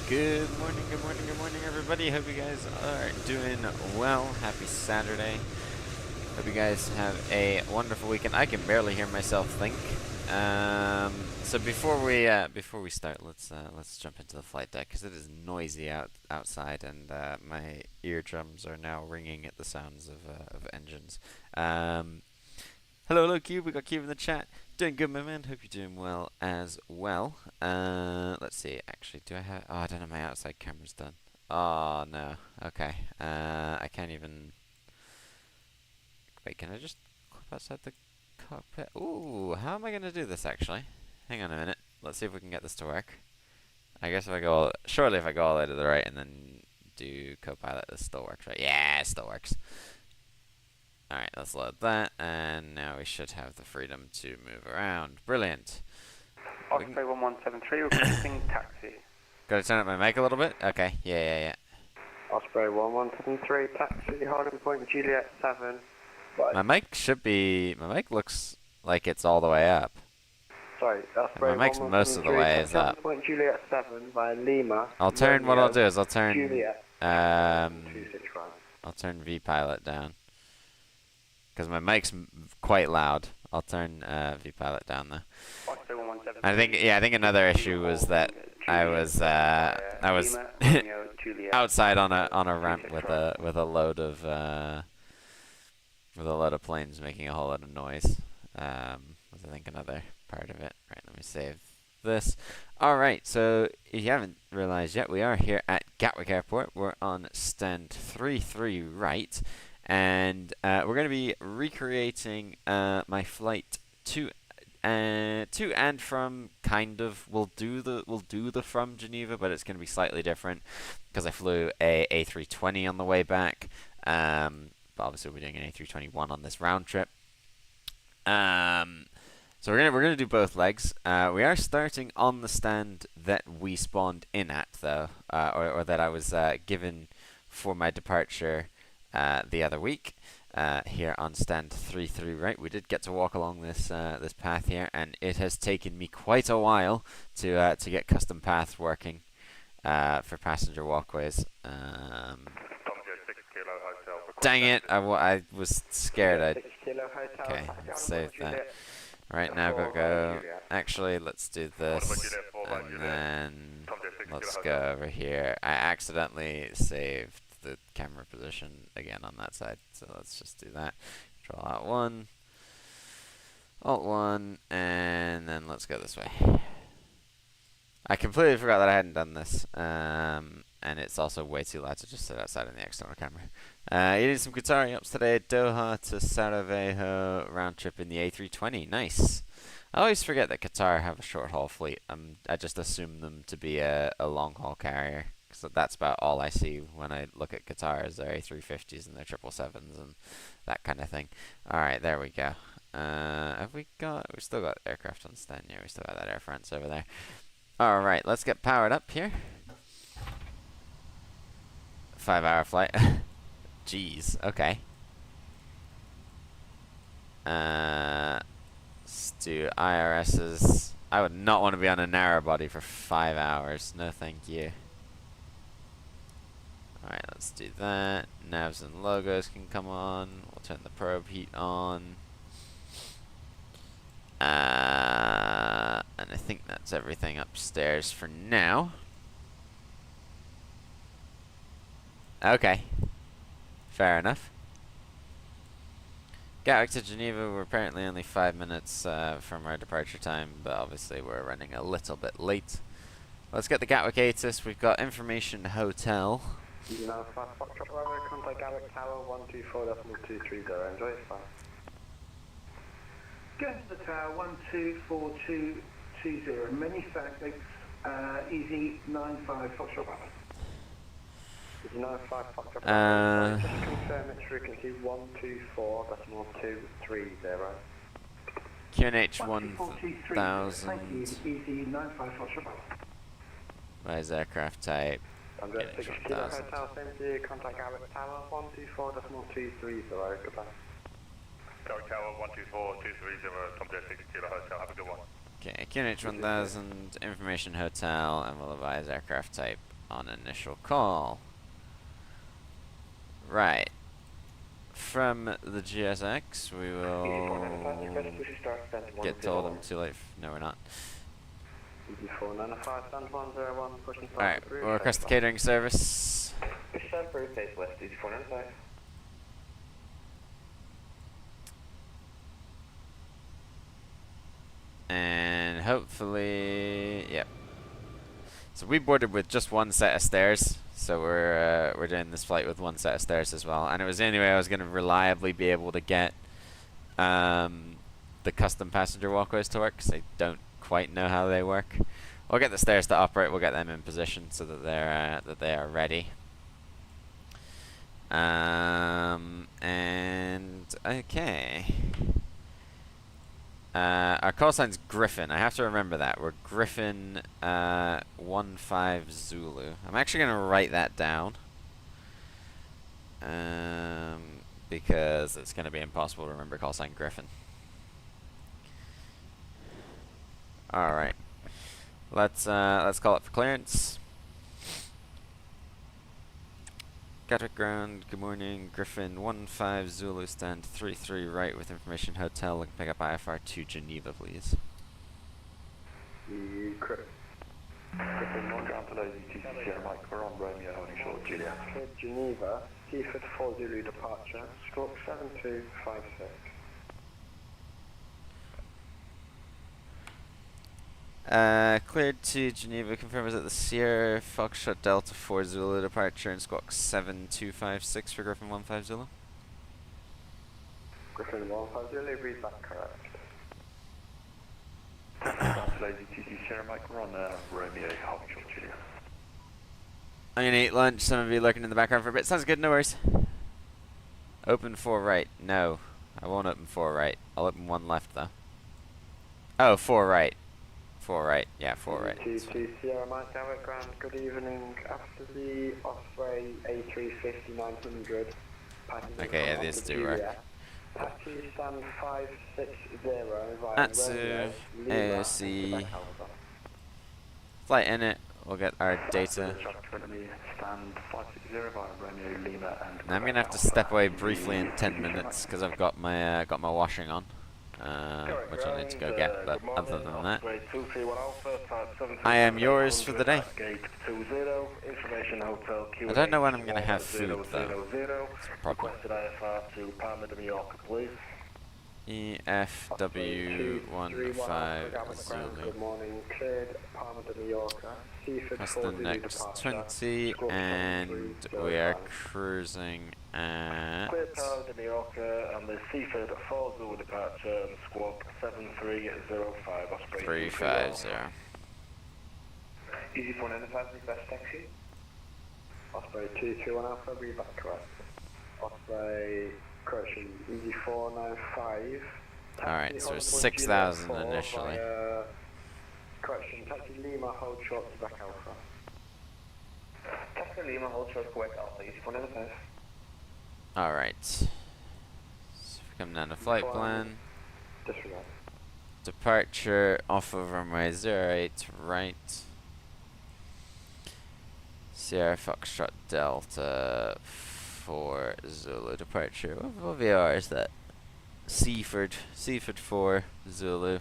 Good morning, good morning, good morning, everybody. Hope you guys are doing well. Happy Saturday. Hope you guys have a wonderful weekend. I can barely hear myself think. So before we start, let's jump into the flight deck because it is noisy outside, and my eardrums are now ringing at the sounds of engines. Hello, Cube. We got Cube in the chat. Doing good, my man. Hope you're doing well as well. Let's see. Actually, do I have... Oh, I don't know. My outside camera's done. Oh, no. Okay. I can't even... Wait, can I just clip outside the cockpit? Ooh, how am I going to do this, actually? Hang on a minute. Let's see if we can get this to work. I guess if I go... Surely if I go all the way to the right and then do Copilot, this still works, right? Yeah, it still works. Alright, let's load that, and now we should have the freedom to move around. Brilliant. Osprey 1173, requesting taxi. Gotta turn up my mic a little bit? Okay, yeah. Osprey 1173, taxi, holding point Juliet 7. Bye. My mic looks like it's all the way up. Sorry, Osprey my mic's most of the way is up. Point Juliet 7 via Lima. What I'll do is I'll turn, Juliet, I'll turn VPilot down. Because my mic's quite loud. I'll turn VPilot down though. I think another issue was that I was outside on a ramp with a load of planes making a whole lot of noise. Was I think another part of it. Right, let me save this. Alright, so if you haven't realized yet, we are here at Gatwick Airport. We're on stand 33 right. And we're going to be recreating my flight to and from. Kind of, we'll do the from Geneva, but it's going to be slightly different because I flew a A320 on the way back. But obviously we're doing an A321 on this round trip. So we're gonna do both legs. We are starting on the stand that we spawned in at, though, or that I was given for my departure. The other week, here on stand 33 right, we did get to walk along this this path here, and it has taken me quite a while to get custom paths working for passenger walkways. Dang it! I was scared. Okay, let's save that. Right now, go. Actually, let's do this, and then let's go over here. I accidentally saved the camera position again on that side, so let's just do that. Control Alt 1, and then let's go this way. I completely forgot that I hadn't done this, and it's also way too loud to just sit outside in the external camera. You did some Qatari ups today, Doha to Sarajevo, round trip in the A320, nice. I always forget that Qatar have a short haul fleet. I just assume them to be a long haul carrier. So that's about all I see when I look at Qatar is their A350s and their 777s and that kind of thing. Alright, there we go. We've still got aircraft on stand. Yeah, we still got that Air France over there. Alright, let's get powered up here. 5-hour flight. Jeez, okay. Let's do IRS's. I would not want to be on a narrow body for 5 hours. No thank you. Alright, let's do that. Navs and logos can come on. We'll turn the probe heat on. And I think that's everything upstairs for now. Okay. Fair enough. Gatwick to Geneva, we're apparently only 5 minutes from our departure time, but obviously we're running a little bit late. Let's get the Gatwick ATIS. We've got information hotel. Contact Gatwick Tower 124.230. Enjoy it, fine. Go to the tower 124220. Many Fenix, easy 95 Foxtrot Papa. Easy 95 Foxtrot Papa. Just confirm it's frequency 124.230. QNH 1000. Easy 95 Foxtrot Papa. Where's aircraft type? I'm just 6 Kilo Hotel, same to you, contact Gatwick Tower 124.230, goodbye. Gatwick Tower 124.230, Tom Jet 6 Kilo Hotel, have a good one. Okay, QNH 1000, information hotel, and we'll advise aircraft type on initial call. Right. From the GSX, we will get told I'm too late. No, we're not. Alright, we'll request the catering service. And hopefully, yep. So we boarded with just one set of stairs, so we're doing this flight with one set of stairs as well. And it was the only way I was going to reliably be able to get the custom passenger walkways to work, because I don't quite know how they work. We'll get the stairs to operate. We'll get them in position so that they are ready. And okay. Our call sign's Griffin. I have to remember that. We're Griffin 15 Zulu. I'm actually going to write that down. Because it's going to be impossible to remember call sign Griffin. Alright. Let's call it for clearance. Gatwick ground, good morning, Griffin 15 Zulu, stand 33 right with information hotel, looking pick up IFR to Geneva, please. Griffin 1 ground to those Sierra Mike, we're on Romeo, holding short, Julia. Geneva, Seaford 4 Zulu departure, stroke 7256. Cleared to Geneva, confirm is at the Sierra Foxtrot Delta 4 Zulu departure and squawk 7256 for Griffin 15 Zulu. Griffin 15 Zulu, read that correct. Lady TC Sierra Mike, we're on Romeo, holding short, Julia. I'm gonna eat lunch, some of you lurking in the background for a bit. Sounds good, no worries. Open 4 right. No, I won't open 4 right. I'll open 1 left though. Oh, 4 right. 4 right, yeah, 4 right. Sierra Mike, Gatwick ground, good evening. After the Osprey A350-900. Okay, yeah, these do work. Taxi stand 560 via Atsu, AOC, flight in it, we'll get our data. Now I'm gonna have to step away briefly in 10 minutes because I've got my washing on. Which I need to go get, but other than that, I am yours for the day. I don't know when I'm going to have food though. It's a problem. EFW15 Zulu. Good morning, cleared Palma de Mallorca. That's the next 20, and we are cruising at Clear Palma de Mallorca and the Seaford 4 Zulu departure and squawk 7305 Osprey 350. Easy for an enterprise, request taxi. Osprey 221 Alpha, read that correct. Osprey, correction, Easy 495. Alright, so 6,000 initially. Correction, taxi Lima, hold short to back Alpha. Taxi Lima, hold short to Quebec Alpha, Easy for an enterprise. Alright. So we come down to flight plan. Disregard. Departure off of runway 08 right. Sierra Foxtrot Delta 4 Zulu departure. What VOR is that? Seaford 4 Zulu.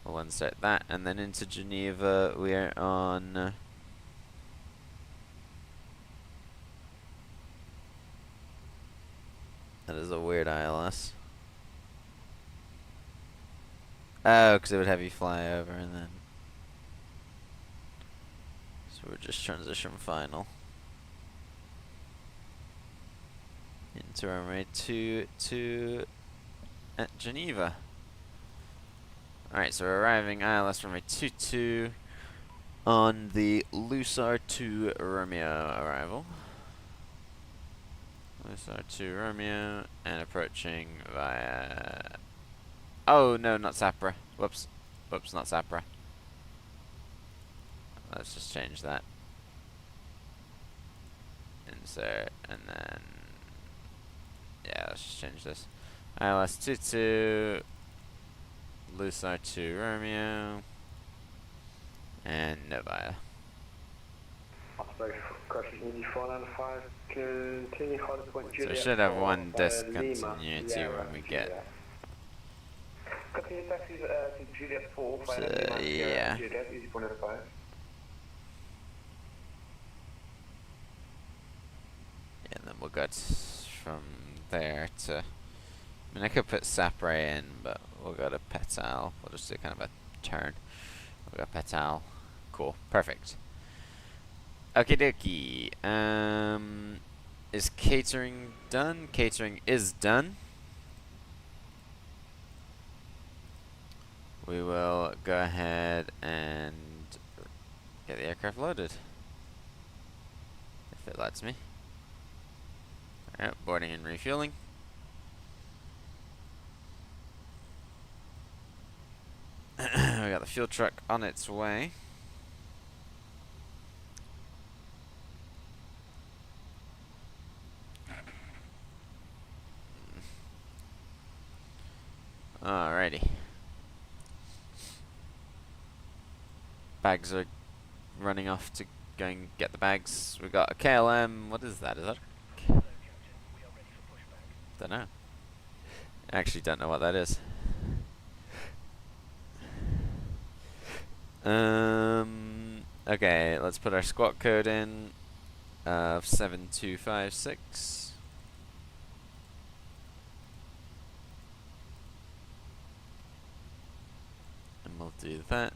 We'll insert that, and then into Geneva we are on that is a weird ILS. Oh, because it would have you fly over and then. So we're just transition final. Into runway 22 at Geneva. Alright, so we're arriving ILS runway 22 on the Lusar 2 Romeo arrival. Lusar 2 Romeo and approaching via. Oh no, not Sapra. Whoops. Whoops, not Sapra. Let's just change that. Insert, and then. Yeah, let's just change this. ILS 22, Lusar 2 Romeo, and Novaya. Osprey, correction, Easy 495, continue hard point So Juliet. we should have one Lima, discontinuity Sierra, when we get. Continue taxi to Juliet 4, So, Lima, Sierra, yeah. Juliet, Easy 495. And then we'll go from there to. I mean, I could put Sapre in, but we'll go to Petal. We'll just do kind of a turn. We'll go Petal. Cool. Perfect. Okie dokie. Is catering done? Catering is done. We will go ahead and get the aircraft loaded. If it lets me. Alright, boarding and refueling. We got the fuel truck on its way. Alrighty. Bags are running off to go and get the bags. We got a KLM. What is that? Is that? Don't know. I actually don't know what that is. Okay, let's put our squawk code in of 7256. And we'll do that.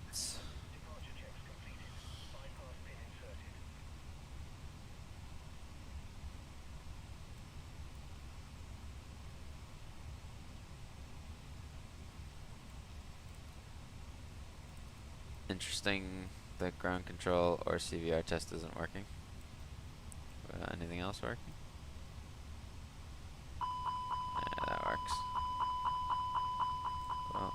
Interesting, the ground control or CVR test isn't working. Anything else working? Yeah, that works. Well.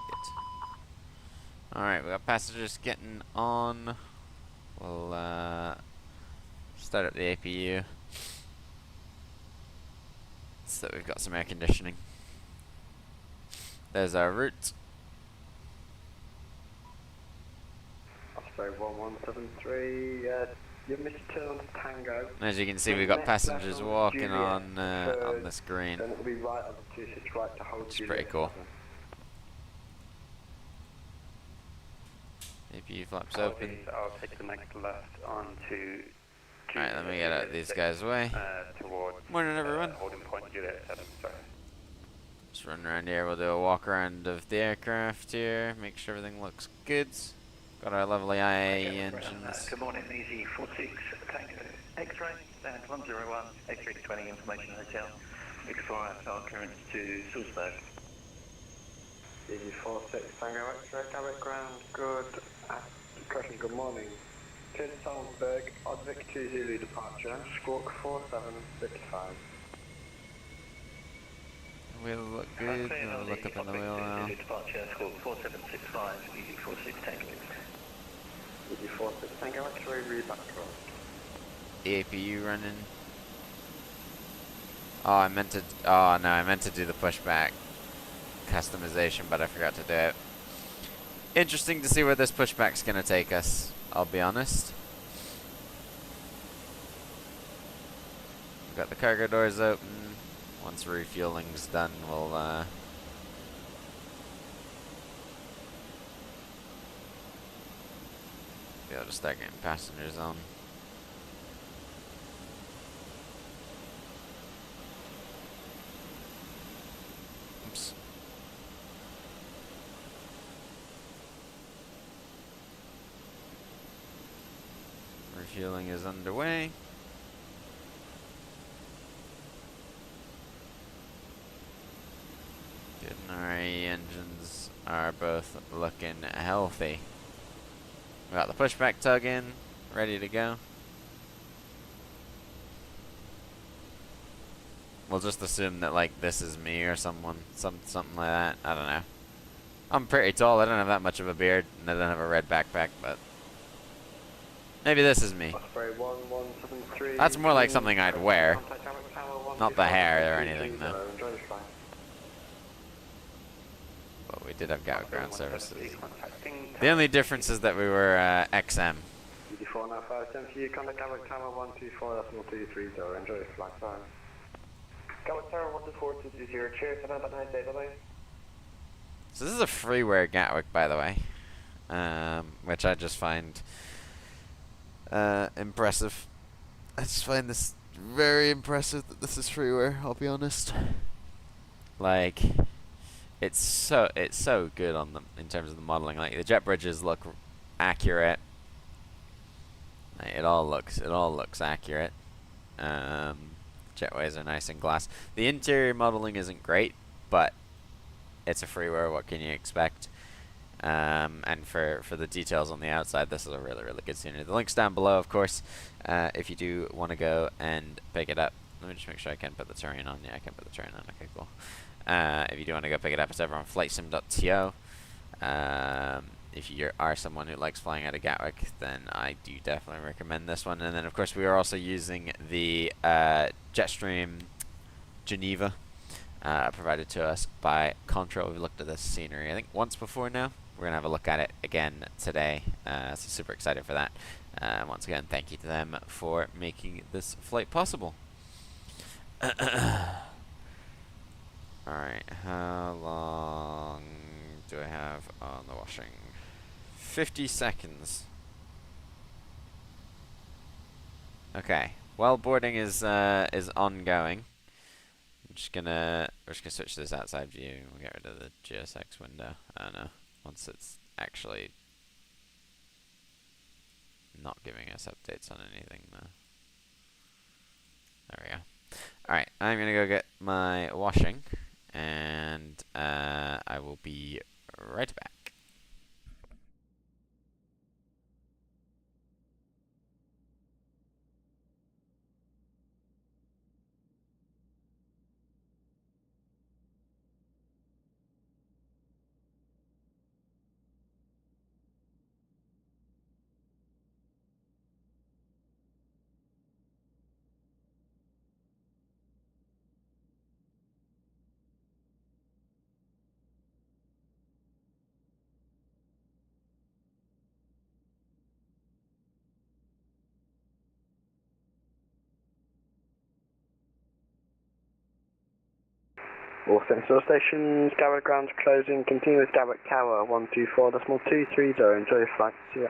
Good. Alright, we got passengers getting on. We'll start up the APU so that we've got some air conditioning. There's our route. Osprey 1173, you've missed a turn on to Tango. As you can see, we've got passengers walking on this green. Then it'll be right on the 26 right to hold It's Juliet pretty cool. 7. APU flaps open. I'll take the next left onto. Alright, let me get out these guys' way. Towards Morning, everyone. holding point Juliet 7. Sorry. Just run around here. We'll do a walk around of the aircraft here. Make sure everything looks good. Got our lovely IAE engines. Good morning, Easy 46, Tango X-ray, stand 101, A320 information hotel, Victoria, our clearance to Salzburg. Easy 46, Tango X-ray, Gatwick ground, good. Correction, good morning. Clear to Salzburg, Gatwick 2 Zulu departure, squawk 4765. We'll look good. We'll look up in the wheel now. Departure, squawk 4765, Easy 46, Tango. Easy 46, Tango X-ray, read back to us. The APU running. Oh, I meant to. Oh no, I meant to do the pushback customization, but I forgot to do it. Interesting to see where this pushback's gonna take us. I'll be honest. We've got the cargo doors open. Once refueling's done, we'll be able to start getting passengers on. Oops. Refueling is underway. Good, and our engines are both looking healthy. We got the pushback tug in, ready to go. We'll just assume that like this is me or someone, something like that. I don't know. I'm pretty tall. I don't have that much of a beard, and I don't have a red backpack, but maybe this is me. Osprey 1173. That's more like something I'd wear, not the hair or anything though. we did have Gatwick ground services. Contacting The only difference is that we were XM. UD4 now 570, you contact Gatwick Tower 124.230, enjoy your flight time. Gatwick Tower 124.230, cheers, have a nice day, bye-bye. So this is a freeware Gatwick, by the way, which I just find impressive. I just find this very impressive that this is freeware, I'll be honest. Like, it's so good on them in terms of the modeling. Like, the jet bridges look accurate. Like, it all looks accurate. Jetways are nice and glass. The interior modeling isn't great, but it's a freeware. What can you expect? And for the details on the outside, this is a really good scenery. The link's down below, of course, if you do want to go and pick it up. Let me just make sure I can put the terrain on. Yeah, I can put the terrain on. Okay, cool. If you do want to go pick it up, it's over on flightsim.to. If you are someone who likes flying out of Gatwick, then I do definitely recommend this one. And then, of course, we are also using the Jetstream Geneva, provided to us by Contra. We've looked at this scenery, I think, once before now. We're going to have a look at it again today, so super excited for that. Once again, thank you to them for making this flight possible. Alright, how long do I have on the washing? 50 seconds. Okay, while boarding is ongoing, we're just gonna switch to this outside view and we'll get rid of the GSX window. I don't know, once it's actually not giving us updates on anything though. There we go. Alright, I'm gonna go get my washing, and I will be right back. All central stations, Gatwick grounds closing, continue with Gatwick Tower 124.230, enjoy your flight, see ya.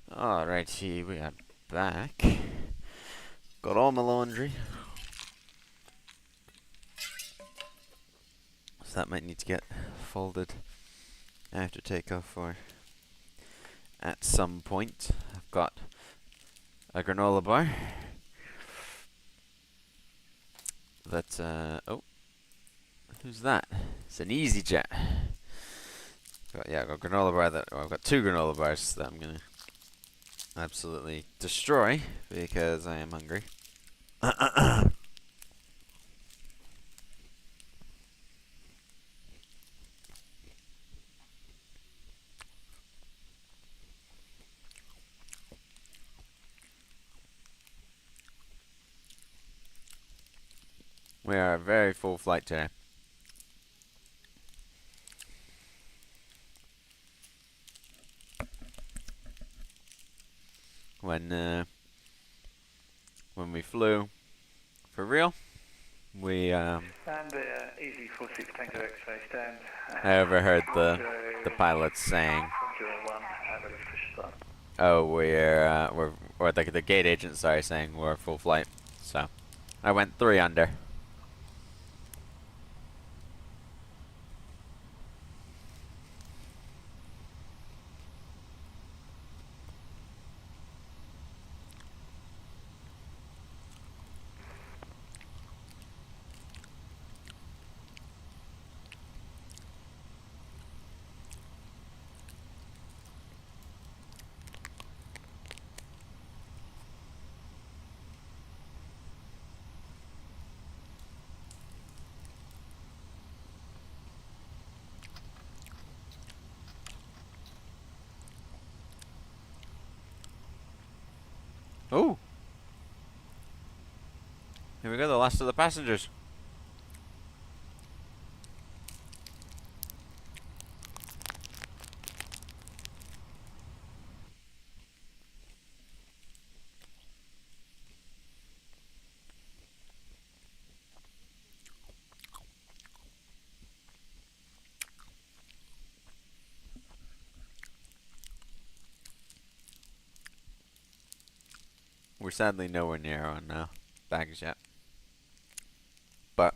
Alrighty, we are back. Got all my laundry. So that might need to get folded I have to take off for at some point. I've got a granola bar that, oh, who's that? It's an EasyJet. I've got granola bar I've got 2 granola bars that I'm gonna absolutely destroy because I am hungry. We are a very full flight today. When we flew for real, we Stand easy 46 Tango X-ray, stand. I overheard the pilots saying, 101, ready to push start. "Oh, or the gate agent, sorry, saying we're full flight." So I went 3 under. Oh, here we go, the last of the passengers. We're sadly nowhere near on baggage yet, but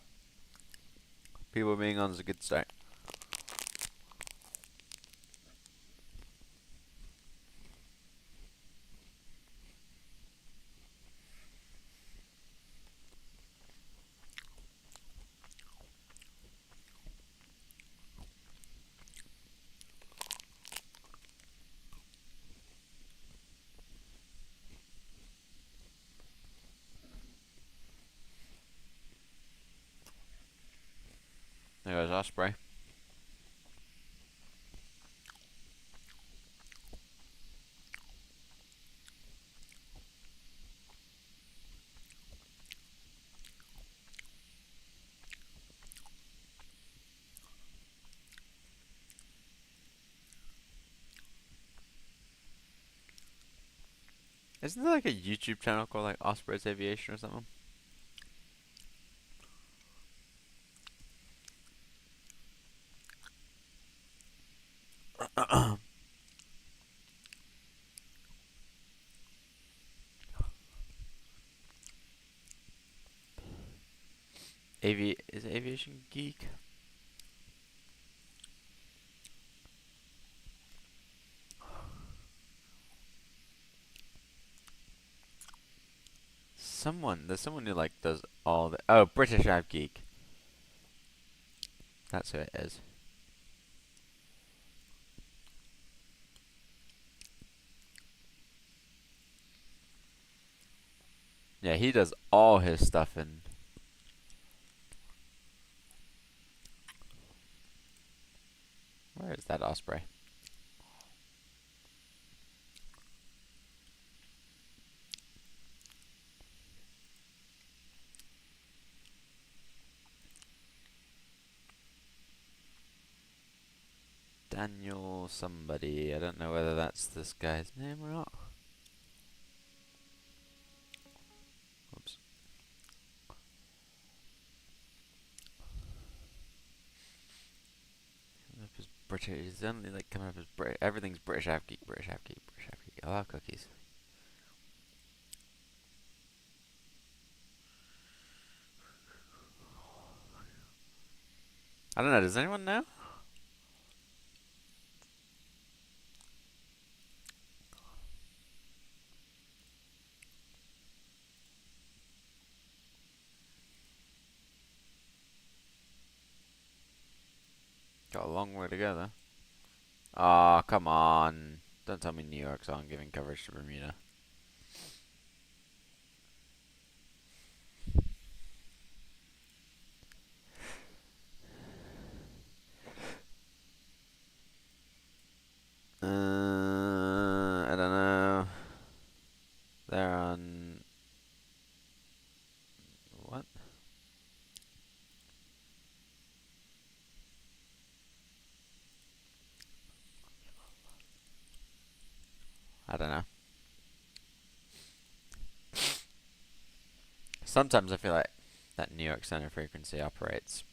people being on is a good start. There goes Osprey. Isn't there like a YouTube channel called like Osprey's Aviation or something? Is it Aviation Geek? There's someone who like does all the, oh, British Av Geek. That's who it is. Yeah, he does all his stuff in. Where is that Osprey? Daniel somebody. I don't know whether that's this guy's name or not. Oops. His British. He's only like coming up as British. Everything's British Av Geek, British Av Geek, British Av Geek. I love cookies. I don't know. Does anyone know? Got a long way to go though. Aw, come on. Don't tell me New York's on giving coverage to Bermuda. I don't know. They're on... What? I don't know. Sometimes I feel like that New York Center frequency operates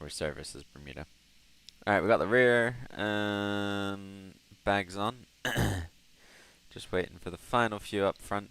or services Bermuda. Alright, we got the rear bags on. Just waiting for the final few up front.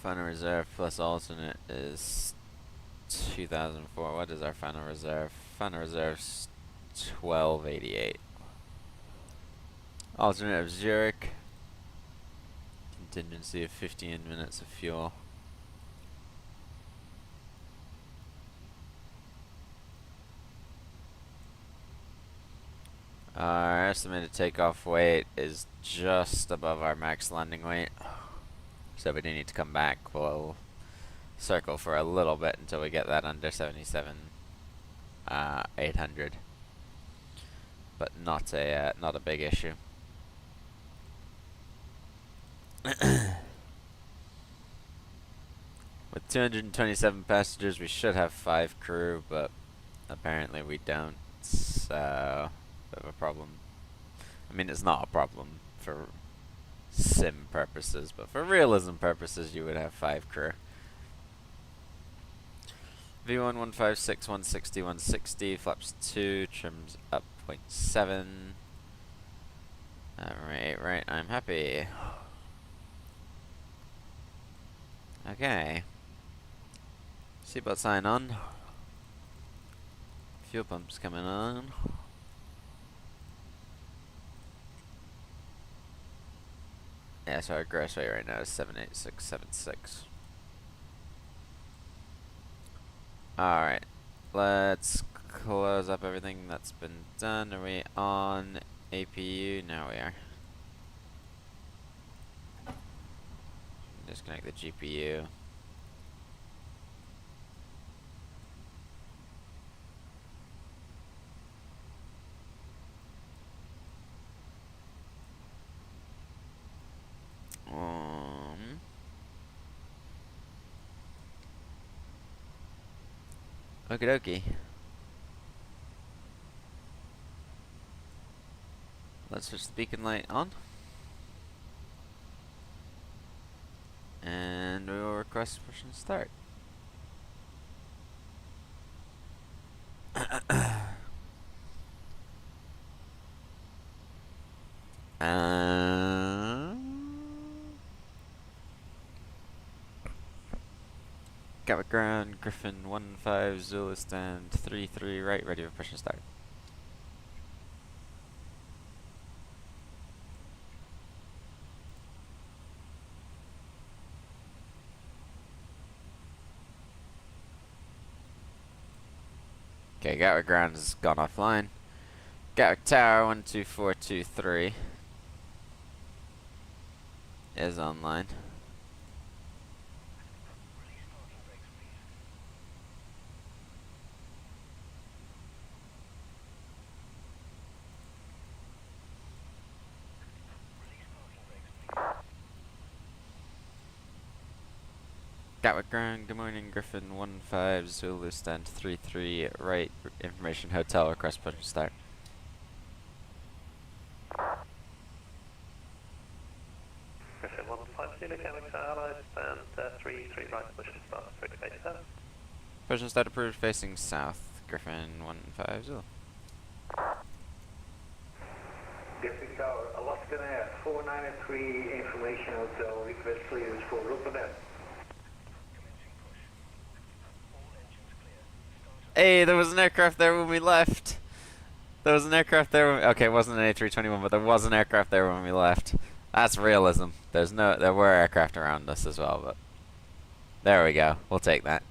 Final reserve plus alternate is 2004. What is our final reserve? Final reserve's 1288. Alternate of Zurich. Contingency of 15 minutes of fuel. Our estimated takeoff weight is just above our max landing weight. So we do need to come back. We'll circle for a little bit until we get that under 77 800. But not a big issue. With 227 passengers, we should have 5 crew, but apparently we don't. So, bit of a problem. I mean, it's not a problem for sim purposes, but for realism purposes, you would have 5 crew. V1 156, 160, 160, flaps 2, trims up 0.7. Right, I'm happy. Okay. Seatbelt sign on. Fuel pumps coming on. Yeah, so our gross weight right now is 78676. Alright. Let's close up everything that's been done. Are we on APU? Now we are. Disconnect the GPU. Okie dokie. Let's switch the beacon light on. And we will request push and start. Gatwick ground, Griffin 1-5, Zulu stand 3-3 right, ready for push and start. Okay, Gatwick ground has gone offline. Gatwick tower 12423 is online. Gatwick ground, good morning, Griffin 1-5, Zulu stand 3-3 right, information hotel, request push and start. Griffin 150, Gatwick Tower, stand 3-3 right, push and start, 3 to 8 7. Push and start approved facing south, Griffin 1-5, Zulu. Gatwick Tower, Alaska Air 493 information hotel, request clearance for Rotterdam. Hey, there was an aircraft there when we left. There was an aircraft there when, okay, it wasn't an A321, but there was an aircraft there when we left. That's realism. There were aircraft around us as well, but there we go. We'll take that.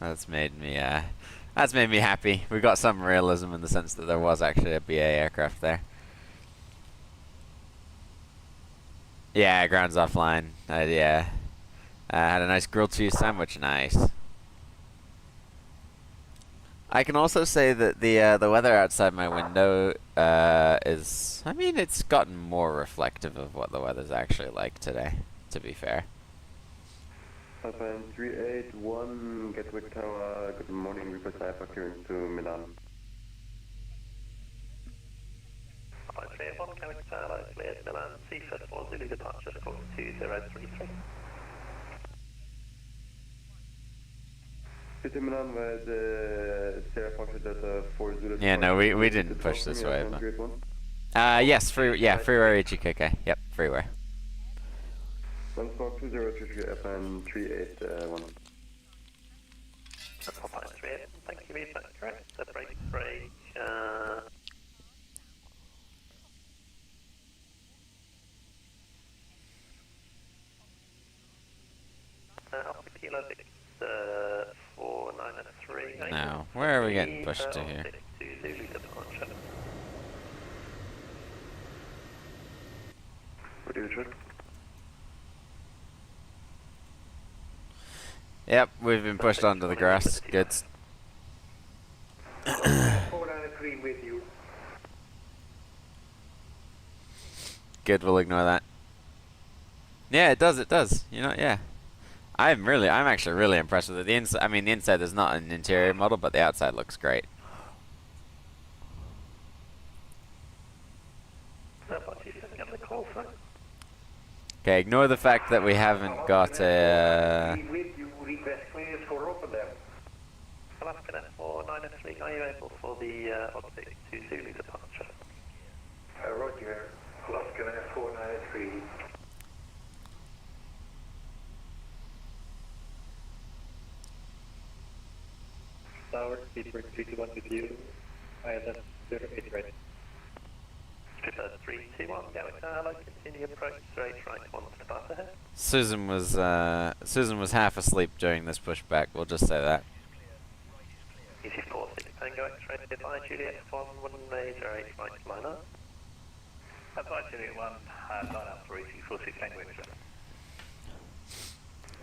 That's made me happy. We got some realism in the sense that there was actually a BA aircraft there. Yeah, ground's offline. Yeah. I had a nice grilled cheese sandwich. Nice. I can also say that the weather outside my window is, I mean, it's gotten more reflective of what the weather's actually like today, to be fair. 381 Gatwick Tower, good morning, request for clearance to Milan. 531 Gatwick Tower, cleared Milan, Seaford 4 Zulu departure, squawk 2033. Milan with Sierra Fox Delta 4 Zulu. Yeah, no, we didn't push this way, but yes, freeware HEKK. Yep, freeware. 12033 FN 381. Popeye 38, thank you, is that correct? The break, Alpha Kilo 6, 493. No, where are we getting pushed to here? What do you check? Yep, we've been pushed onto the grass. Good. 493 with you. Good, we'll ignore that. Yeah, it does. You know, yeah. I'm actually really impressed with it. The inside, I mean, the inside is not an interior model, but the outside looks great. Okay, ignore the fact that we haven't got a... Request clearance for Rotterdam. Alaska 493, are you able for the Optic to Zulu departure? Roger, Alaska 493. Tower, Speedbird 321 with you, ILS 08 right. Speedbird 321, Gatwick Tower, continue approach, straight right, 1 start ahead. Susan was half asleep during this pushback, we'll just say that. Easy 46 Tango X-ray, goodbye Juliet 1, 1 major 8 right line up. Goodbye Juliet 1, line up for easy 46 Tango X-ray.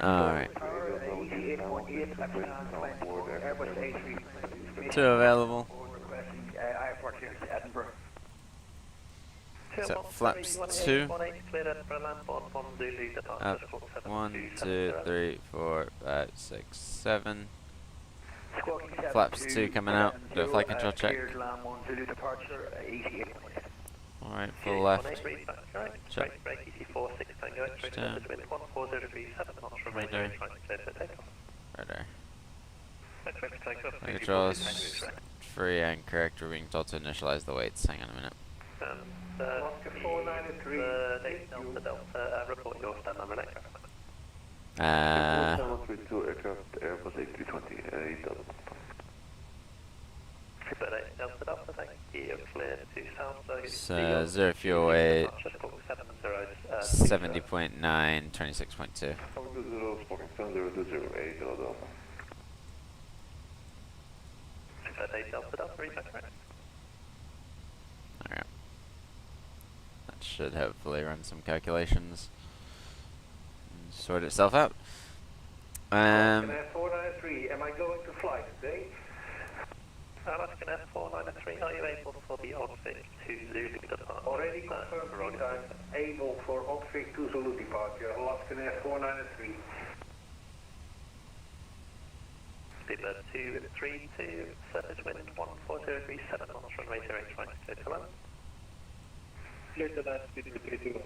Alright. Easy 818, Airbus A3. 2 available. IFR clearance to Edinburgh. So flaps 2. Up 1, 2, 3, 4, 5, 6, 7. Flaps 2 coming out. Do a flight control check. Alright, full left. Check. Radar. Radar. Controls free and correct. We're being told to initialize the weights. Hang on a minute. Report your stand number aircraft. Aircraft Airbus A320, Delta Delta, thank you. Clear to south. So 0 fuel weight 70.9, 26.2. Delta Delta, repeat correct. Alright. That should hopefully run some calculations and sort itself out. 493, am I going to fly today? Alaska 493, are you able for the Optic to Zulu departure? Already confirmed 3 times, able for Optic to Zulu departure, Alaska 493. Speedbird 232, surface wind 14037 knots, runway 08 right, clear to land. Clear to land, Speedbird 321.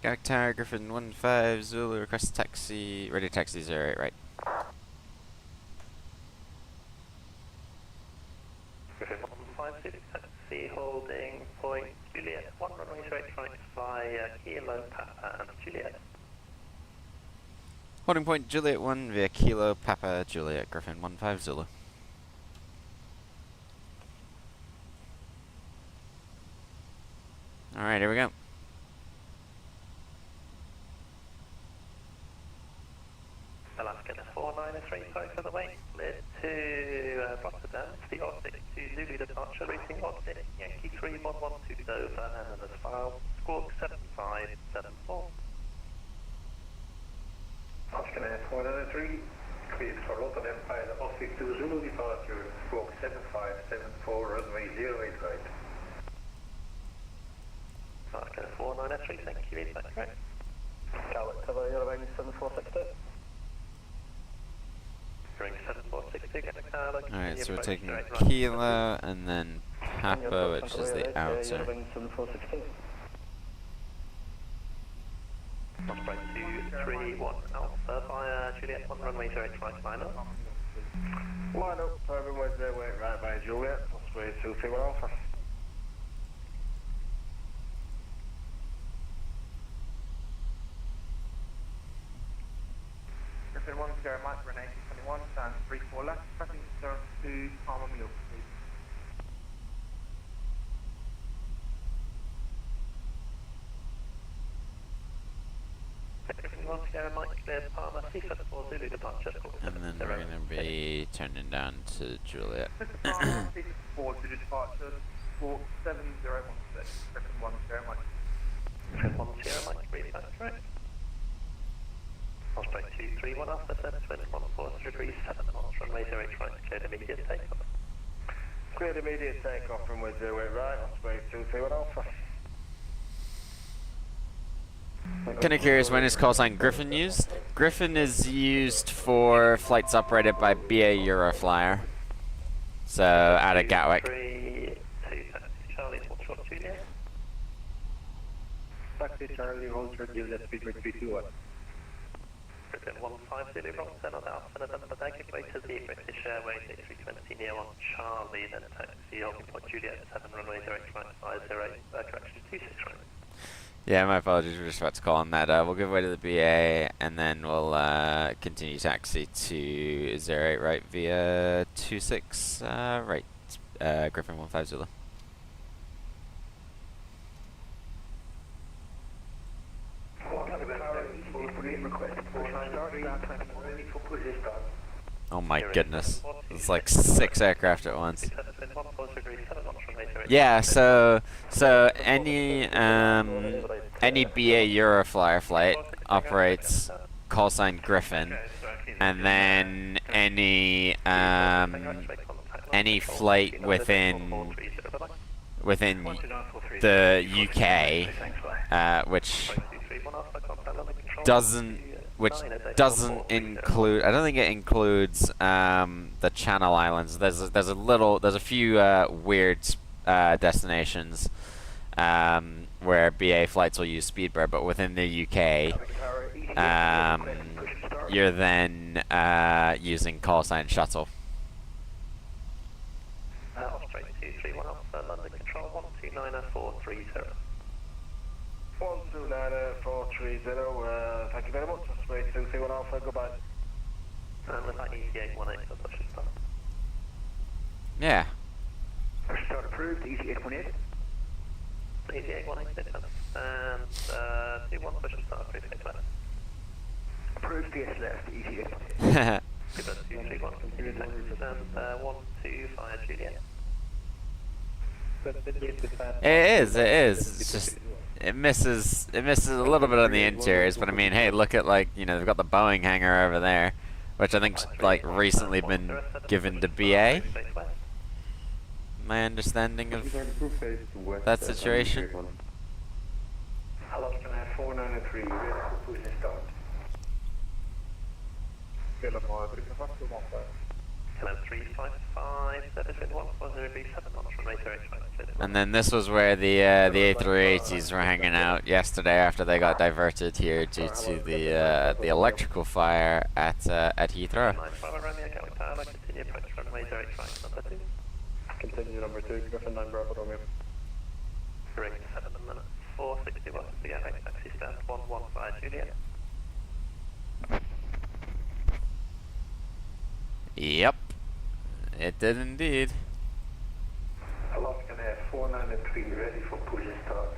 Gatwick Tower, Griffin 15, Zulu, request taxi, ready taxi 08 right. Zulu taxi holding point Juliet 1 runway 08 right fly Kilo Papa and Juliet. Holding point Juliet 1 via Kilo Papa Juliet Griffin 15 Zulu. Alright, here we go. Alaska 493, sorry for the wait. Clear to Rotterdam, the Arctic to Zulu departure, reaching Arctic, Yankee 3112 Dover, and then as file, squawk 7574. Oscar 493, cleared for Rotterdam, pilot Arctic to Zulu departure, squawk 7574, runway 08 right. Oscar 493, thank you, is that correct? Gatwick to the runway 7462. Alright, so we're taking Kilo and then Papa, which is the outer. Osprey 231 Alpha via Juliet 1 runway 08 right line up. Line up, runway 08 right by Juliet, Osprey 231 Alpha. Griffin 10 Mike, Renee 21, stand 34 left, pressing turn to Palmer Mule, please. Griffin 10 Mike, clear Palmer, C74 Zulu departure. And then we're going to be turning down to Juliet. Palmer, C4 Zulu departure, squawk 7016, Griffin 10 Mike. Griffin 10 Mike, read that correct. Osprey 231 Alpha, 721 degrees 7 knots, runway 08 right, cleared immediate takeoff. Cleared immediate takeoff, runway 08 right, Osprey 231 Alpha. Kind of curious, when is call sign Griffin used? Griffin is used for flights operated by BA Euroflyer. So, out of Gatwick. 3, 2, Charlie, hold short Juliet. Taxi Charlie, hold short Juliet, speed rate 321. Griffin 150 Roxanne on Alpha November, Gatwick to the British Airways A320 near 1 Charlie, then taxi holding point Juliet 7 runway 08 right 50, correction 26 right. Yeah, my apologies, we're just about to call on that. We'll give way to the BA, and then we'll continue taxi to 08 right via 26 right, Griffin 15 Zulu. Oh my goodness, it's like 6 aircraft at once. Yeah, so any BA Euroflyer flight operates call sign Griffin, and then any flight within the UK, which doesn't include. I don't think it includes the Channel Islands. There's a few weird destinations where BA flights will use Speedbird, but within the UK, you're then using call sign Shuttle. Osprey 231 Alpha, London Control 1290-430. 1290-430, thank you very much, Osprey 231 Alpha, goodbye. And with that EC818, so that should start. Yeah. Start approved, EC818. EC818, and 21 push and start approved, Approved PS left, EC818. Good, 231, continue taxis, and 125 Juliet. It is. It's just it misses a little bit on the interiors, but I mean, hey, look at, like, you know, they've got the Boeing hangar over there, which I think's like recently been given to BA. My understanding of that situation. Hello, 493, ready for push and start. Hello 355, 7 knots, runway 08 right. And then this was where the A380s were hanging out yesterday after they got diverted here due to the electrical fire at Heathrow. Continue number 2, Griffin 9 Bravo Romeo. Ring 7 minutes 461 to Gatwick, taxi stand 115 Juliet. Yep. It did indeed. Alaska Air 493 ready for push start.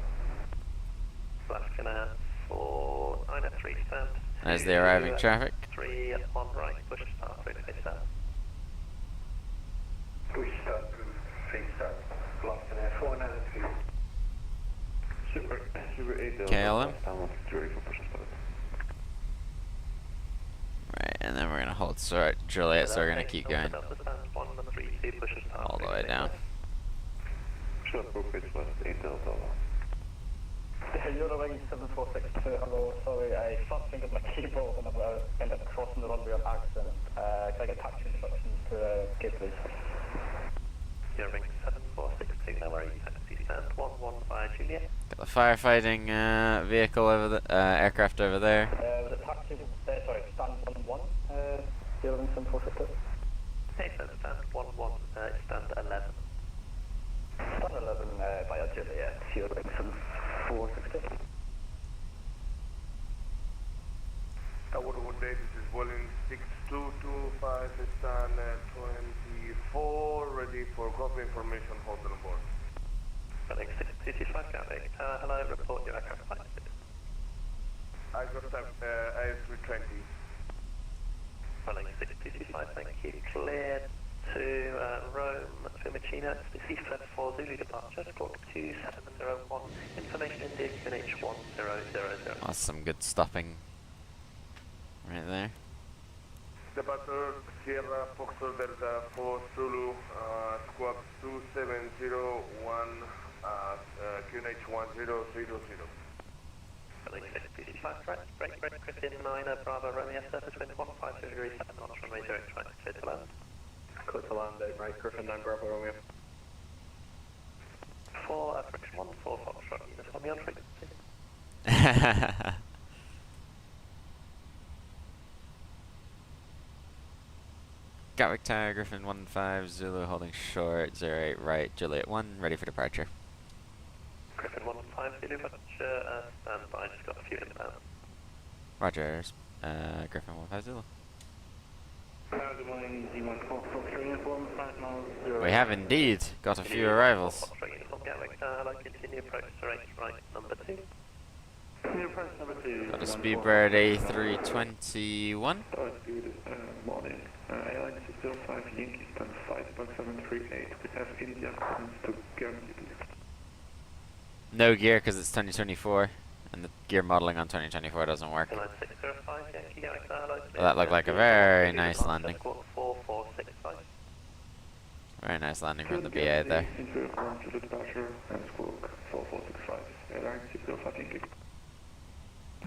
Alaska Air 493 stand. There's the arriving traffic. 3 on right, push start, 3 face out. Push start, face start. Alaska Air 493. Super 8 KLM. ready for push start. Right, and then we're gonna hold Juliet, so we're gonna keep going all the way down. Sure, appropriate west 8 Delta. Eurowing 7462, hello, sorry, I fucked up my keyboard and I ended up crossing the runway on accident. Can I get taxi instructions to Gatwick? Eurowing 7462, no worries, taxi stand 115 Juliet. Got the firefighting vehicle over the aircraft over there. Was it taxi, sorry, stand 11, Eurowing 7462? Hey, so stand 11, stand 11. Stand 11 via Juliet, Eurowing 7462. Woodwood Bay, this is volume 6225, stand 24, ready for copy information, hold on board. Running 6225 Gatwick, hello, report your aircraft flight. I got A320. Running 6225, thank you, cleared to Rome, Fiumicino, to the Seaford for Zulu departure, squawk 2701, information India QNH 1000. That's some good stopping right there. Departure Sierra Foxtrot Delta 4 Zulu, squawk 2701, QNH 1000. Running 6225, correct, break, Christian 9, Bravo, Romeo, surface wind 150 degrees, 7 knots, runway 0, right, clear to land. Clear to land, right, Griffin 9 Bravo Romeo. 4, friction 1, 4 Foxtrot, uniform on frequency. Gatwick Tower, Griffin 15, Zulu holding short, 08 right, Juliet 1, ready for departure. Griffin 15, Zulu, stand by, just got a few inbound. Roger, Griffin 15, Zulu. Good morning, Z14 Foxtrot uniform, 5 miles, 0. We have indeed got a few arrivals. Foxtrot uniform, Gatwick, hello, continue approach to right, number 2. Continue approach number 2. Got a Speedbird A321. Good morning. Airline 605 Yankee stand 5.738. We have India clearance to Germany, please. No gear because it's 2024, and the gear modeling on 2024 doesn't work. Airline 605, Yankee, Gatwick, hello. Well, that looked like a very nice landing. Squawk 4465. Very nice landing from the BA there. Interior from to the departure and squawk 4465. Airline 605 Yankee.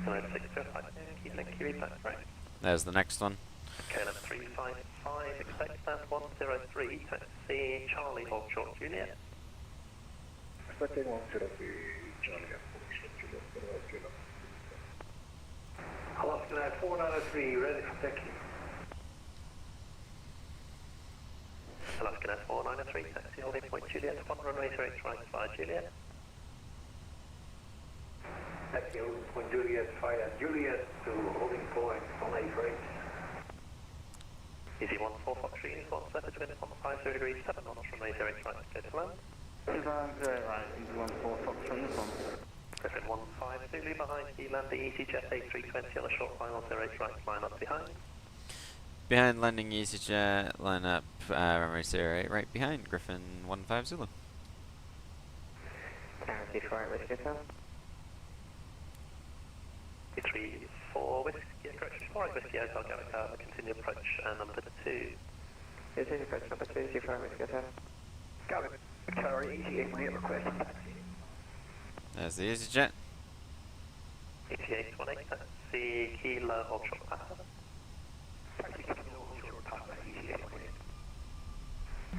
Airline 605, Yankee, thank you, back, right. There's the next one. KLM 355, expect stand 103, taxi Charlie hold short Juliet. Expecting 103, Charlie Juliet. Alaska Air 493, ready for taxi. Alaska Air 493, taxi holding point Juliet, 1 runway 08 right, 5 Juliet. Taxi holding point Juliet, fire Juliet to holding point 18 right. Easy 14 Foxtrot uniform, surface wind 150 degrees, 7 knots, runway 08 right, clear to land. Right, Easy 14 Foxtrot uniform. Griffin 15 Zulu behind you, land the EasyJet A320 on a short final 08 right, line up behind. Behind landing EasyJet, line up runway 08 right behind Griffin 15 Zulu. Guarantee for right, whiskey, sir. 34 whiskey, correction, 4 right whiskey, I'll go with continue approach, number 2. Is it approach number 2, for right, whiskey, sir? Gatwick Tower, EasyJet, request taxi. There's the EasyJet. 8818, taxi Kilo hold short Papa.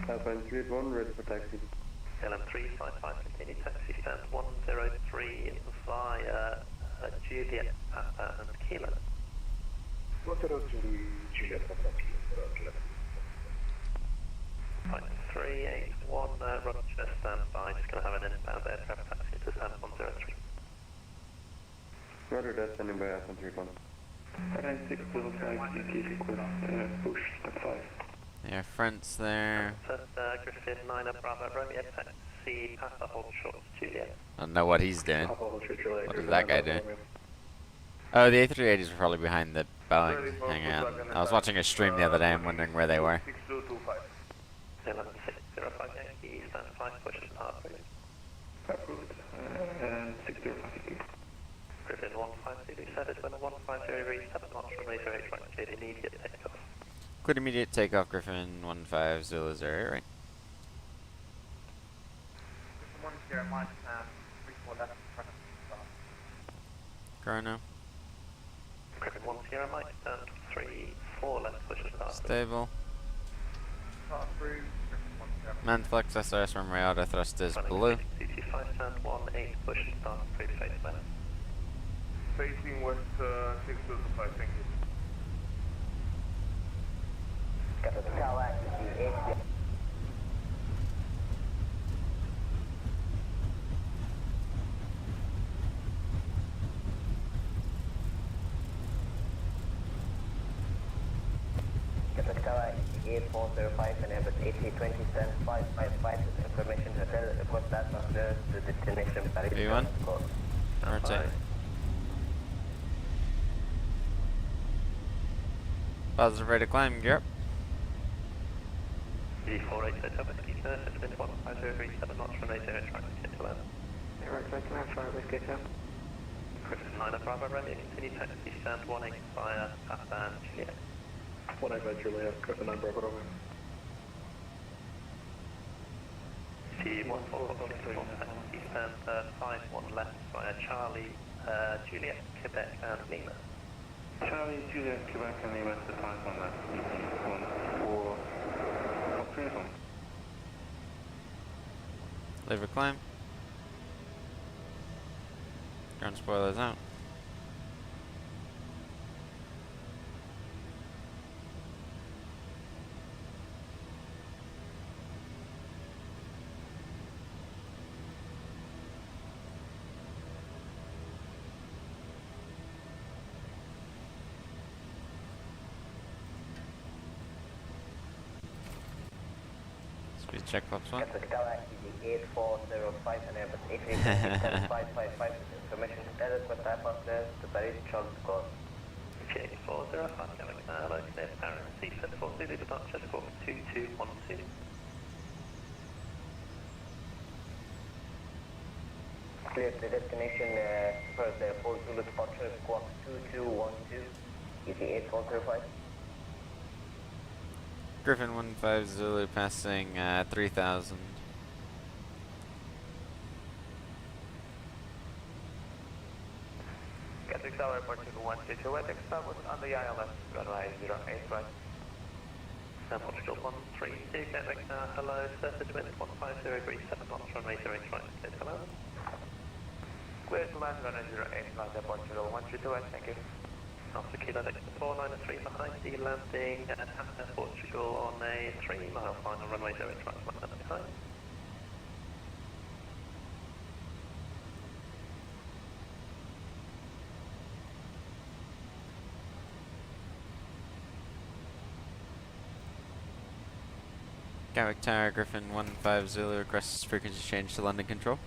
Alpine 31, ready for taxi. LM 355, continue taxi stand 103 via Juliet Papa and Kilo. 103, Juliet Papa, Kilo. Flight 38 1, Roger, stand by. Just going to have an inbound aircraft taxi to San 103. Roger that, standing by A321. Airline 605 Yankee request push at 5. Yeah, fronts there. Griffin 9 Bravo Romeo taxi Papa hold short Juliet. I don't know what he's doing. Papa hold short Juliet. What is that guy doing? Oh, the A380s were probably behind the Boeing. Hang on. I was watching a stream the other day and wondering where they were. 6225. 605 Yankee, stand 5, push and start, please. Approved. 605 Yankee. Griffin 150 service when 150 reach 7 knots from laser 8 right, cleared immediate takeoff. Quick immediate takeoff, Griffin 15 Zulu 0, right? Chrono. Griffin 10 Mike, stand 3, 4 left, push and start, please. Stable. Manflex SRS runway auto thrust is blue. 225 stand 1, 8, push and start, 3 face west. Facing west 6225, thank you. Tower 8405 and Airbus A320 stand 555 with information hotel request that passengers to destination Paris. V1. Rotate. Positive rate of climb, gear up. D48 hotel with East Earth, wind 150 degrees 7 knots from 80 and trying to get to land. Griffin 9 Bravo Romeo, continue taxi stand 18 via Papa and Juliet. 185 Juliet, Griffin 9 Bravo Romeo. T1464 taxi stand 51 left via Charlie, Juliet, Quebec and Lima. Charlie, Juliet, Quebec, and Lima to 5 left. 1 4. Leave a climb. Ground spoilers out. Speed check flaps 1. Gatwick Tower 8405 and Airbus A320 stand 555 with information hotel request that passengers to Paris Charles de Gaulle. G405 going hello, clear Paris, C74 Zulu departure, squawk 2212. Clear to destination for the 4 Zulu departure squawk 2212 EC 8405. Griffin 15 Zulu passing 3000. Gatwick Tower, Portugal 122, Gatwick Tower on the ILS, runway 08 right. Portugal 132, Gatwick Tower, hello, surface wind 150 degrees 7 knots, runway 08 right, clear to land. Clear to land, runway 08 right, Portugal 132, thank you. After Kilo Victor 493 behind the landing at Hampton, Portugal on a 3-mile final runway 08 right, land behind. Gatwick Tower, Griffin 15 Zulu requests frequency change to London Control.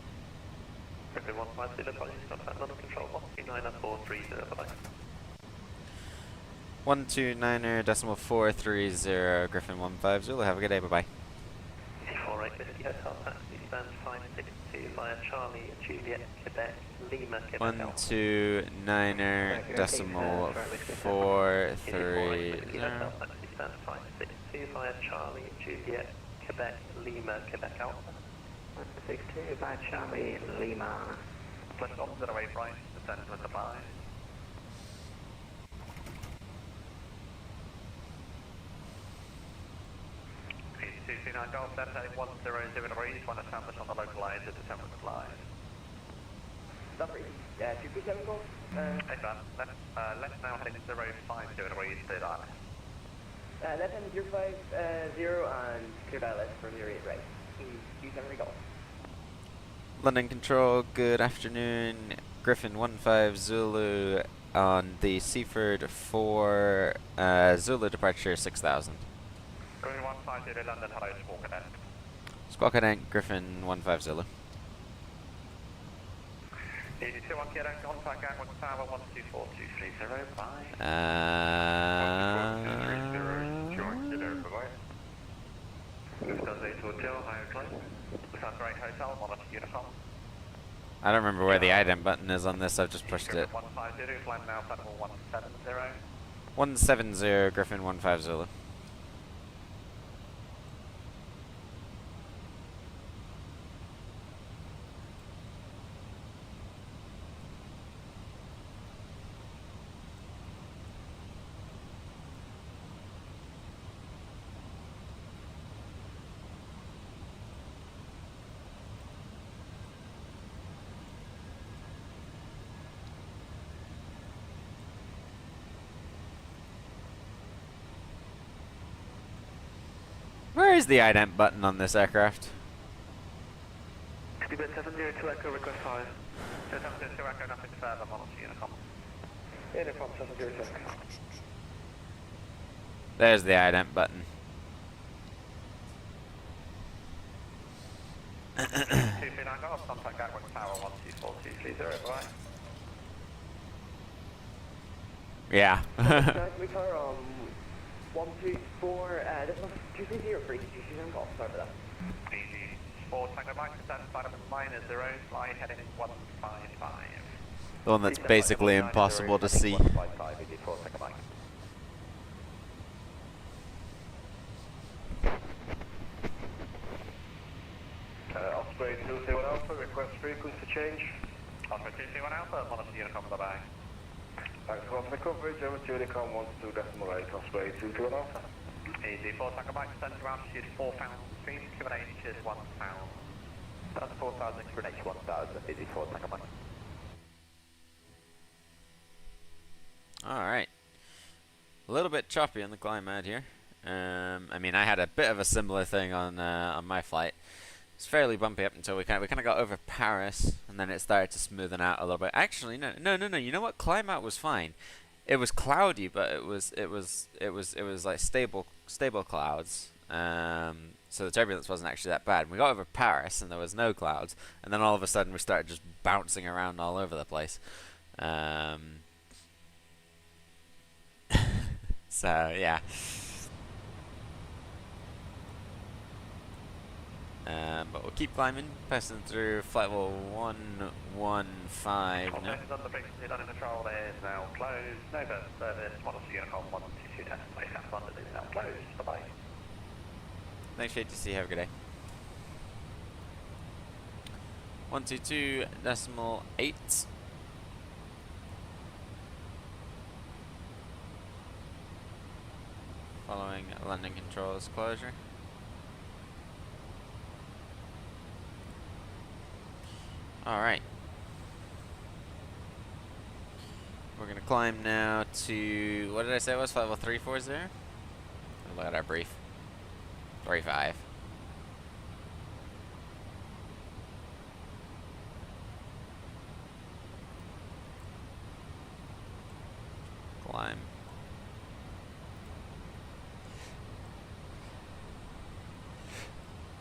Griffin 15 Zulu, apologies, contact London Control 129 bye. 129er decimal 430 Griffin 15 Zulu. Have a good day. Bye bye. 4850 Hotel taxi stand 562 via Charlie, Juliet, Quebec, Lima, Quebec. 129er decimal 430. Hotel taxi stand 562 via Charlie, Juliet, Quebec, Lima, Quebec Alpha. 162 by Charlie, Lima. Left opposite away right, descend with the line. 229 Golf, that's a 100 degrees, one established on the local line to descend with the line. Number 227 Golf. Hey Sam, left now heading 050 degrees, cleared island. Left hand 050 and cleared ILS for 08 right. London Control, good afternoon. Griffin 15 Zulu on the Seaford for Zulu departure 6000. Griffin 150 London, hello, Squawk Cadet. Squawk Cadet, Griffin 15 Zulu. Easy 21 Kilo, contact Gatwick Tower 124230, bye. Does Hotel, higher close. Sunbreak Hotel, monitor uniform. I don't remember where the ident button is on this, I've just pushed it. 150, land now, Federal 170. 170, Griffin 15 Zulu. Where is the ident button on this aircraft? Speedbird 702 Echo, request high. 702 Echo, nothing further, monitor uniform. Uniform 702. There's the ident button. 239 Golf, contact Gatwick Tower 124230, bye. Yeah. We are on 124, this one's 2303, 239 Golf, sorry for that. Easy. 4 Tango Mike, stand side of -0, fly heading 155. The one that's basically impossible to see. 155, easy 4 Tango Mike. Osprey 231 Alpha, request frequency change. Osprey 231 Alpha, monitor uniform, bye-bye. Thanks for the coverage, Emma Unicom 12.8, Osprey 221 Alpha. Easy 4 Tango Mike, stand to altitude 4,000 feet, Q&A inches 1,000. That's 4,000, Q&A 1,000, easy 4 Tango Mike. Alright. A little bit choppy on the climb out here. I mean, I had a bit of a similar thing on my flight. It's fairly bumpy up until we kind of got over Paris, and then it started to smoothen out a little bit. Actually, no. You know what? Climb out was fine. It was cloudy, but it was like stable clouds. So the turbulence wasn't actually that bad. We got over Paris, and there was no clouds, and then all of a sudden we started just bouncing around all over the place. So yeah. But we'll keep climbing, passing through flight level 115 now. On the frequency London Control is now closed. No further service. Monitor uniform 122 destination South London is now closed. Bye-bye. Thanks, JTC. Have a good day. 122.8. Following London Control's closure. Alright. We're gonna climb now to, what did I say it was? Flight level 340? Look at our brief. 35. Climb.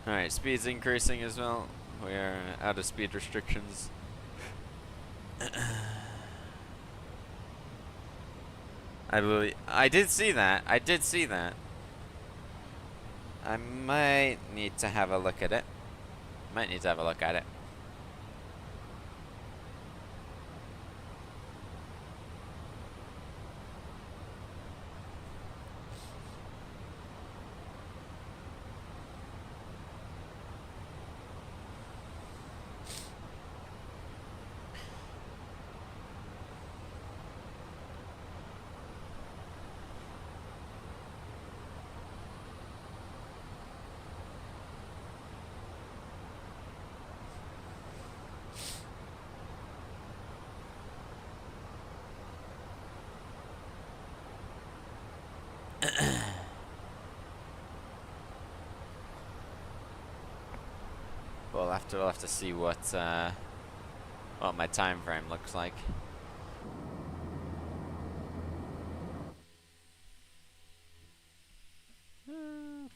Alright, speed's increasing as well. We are out of speed restrictions. I did see that. I might need to have a look at it. we'll have to see what my time frame looks like.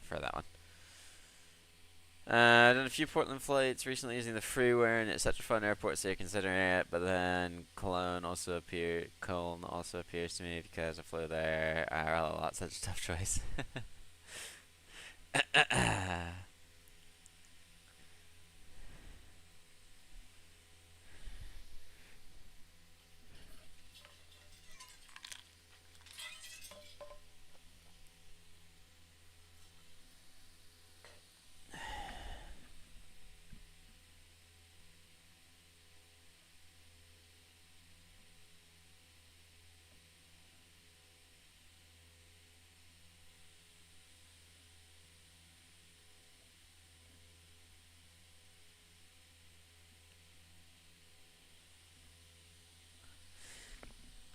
For that one. I've done a few Portland flights recently using the freeware, and it's such a fun airport, so you're considering it. But then Cologne also appears to me because I flew there. Well, that's such a tough choice.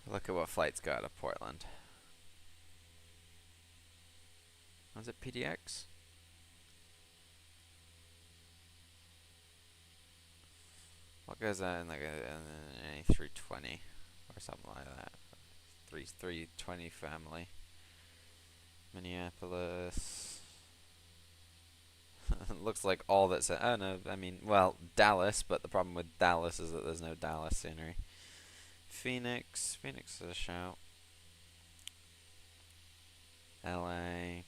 Look at what flights go out of Portland. Was it PDX? What goes out in like an A320 or something like that? 320 family. Minneapolis. Looks like all that's. Oh no, I mean, well, Dallas, but the problem with Dallas is that there's no Dallas scenery. Phoenix is a shout. LA.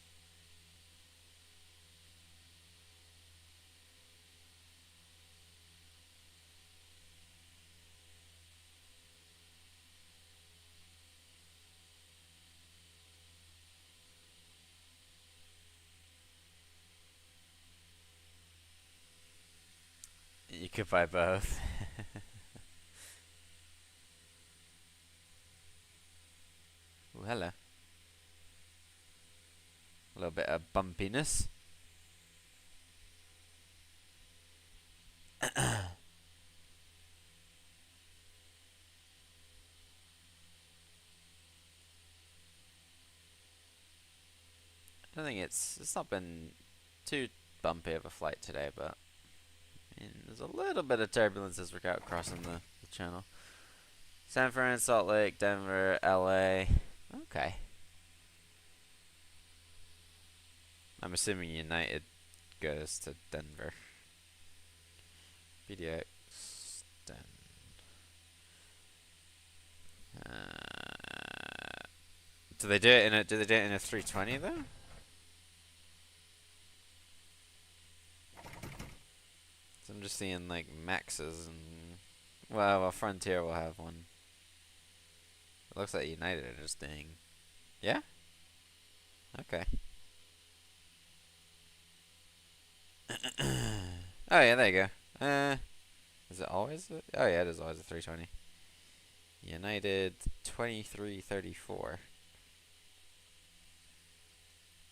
You could buy both. Ooh, hello. A little bit of bumpiness. I don't think it's not been too bumpy of a flight today, but I mean, there's a little bit of turbulence as we're out crossing the channel. San Fran, Salt Lake, Denver, LA. Okay. I'm assuming United goes to Denver. PDX, Den. Do they do it in a 320 though? So I'm just seeing like Maxes and well, Frontier will have one. It looks like United are just doing. Yeah? Okay. Oh yeah, there you go. Is it always? Oh yeah, it is always a 320. United 2334.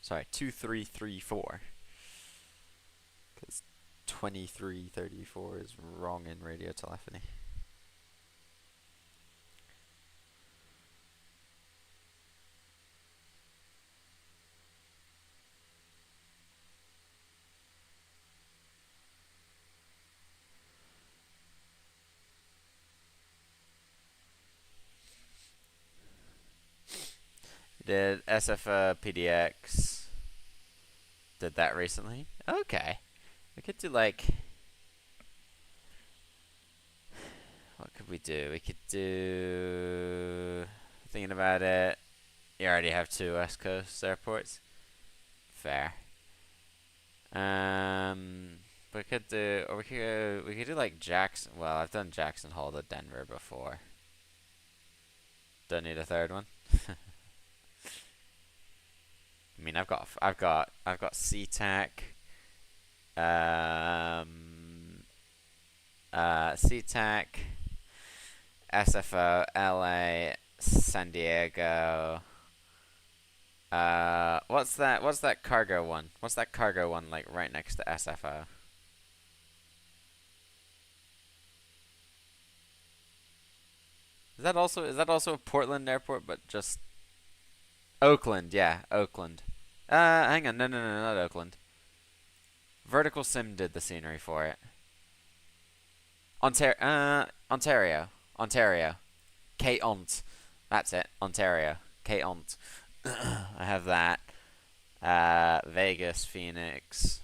Sorry, 2334. Because 2334 is wrong in radio telephony. Did SF PDX did that recently? Okay. We could do like what could we do? We could do thinking about it. You already have 2 West Coast airports. Fair. We could do or we could do like Jackson. Well, I've done Jackson Hole to Denver before. Don't need a third one. I mean, I've got SeaTac, SeaTac, SFO, LA, San Diego. What's that cargo one? What's that cargo one like right next to SFO? Is that also a Portland airport, but just Oakland? Yeah, Oakland. Hang on, no, not Oakland. Vertical Sim did the scenery for it. Ontario. Ontario. K-ont. That's it. Ontario. K-ont. I have that. Vegas, Phoenix.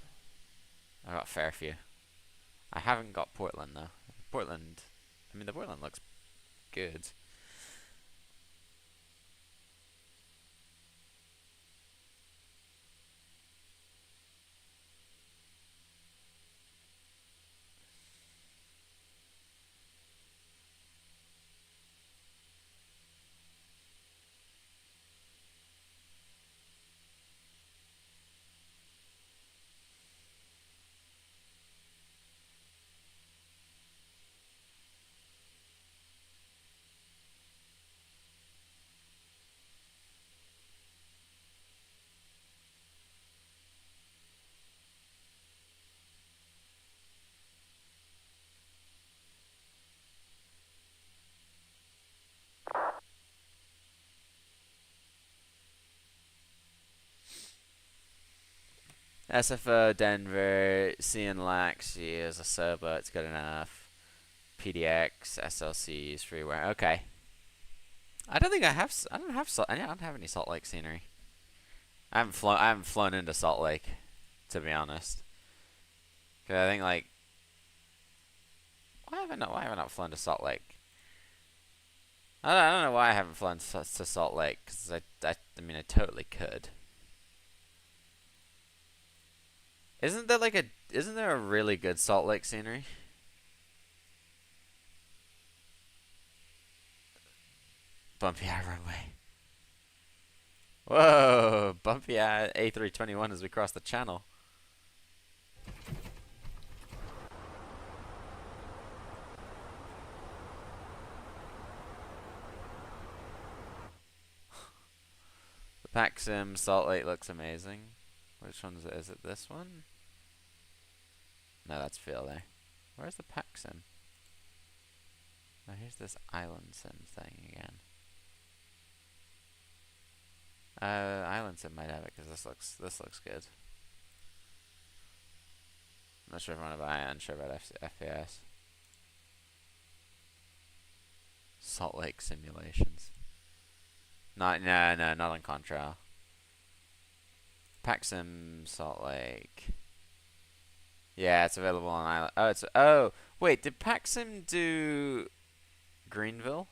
I got Fairview. I haven't got Portland though. Portland. I mean, the Portland looks good. SFO, Denver, CN-Lax, as a server, it's good enough. PDX, SLCs, freeware. Okay. I don't think I have. I don't have any Salt Lake scenery. I haven't flown into Salt Lake, to be honest. Cause I think like, why have I not flown to Salt Lake? I don't know why I haven't flown to Salt Lake. Cause I mean I totally could. Isn't there a really good Salt Lake scenery? Bumpy eye runway. Whoa, bumpy eye A321 as we cross the channel. The Paxim Salt Lake looks amazing. Which one is it? Is it this one? No, that's Phil there. Where's the Paxim? Oh, here's this Island Sim thing again. Island Sim might have it because this looks good. I'm not sure if I want to buy it. Unsure about FPS. Salt Lake simulations. No, not on Contrail. Paxim Salt Lake. Yeah, it's available on Island. Oh, wait, did Paxim do Greenville?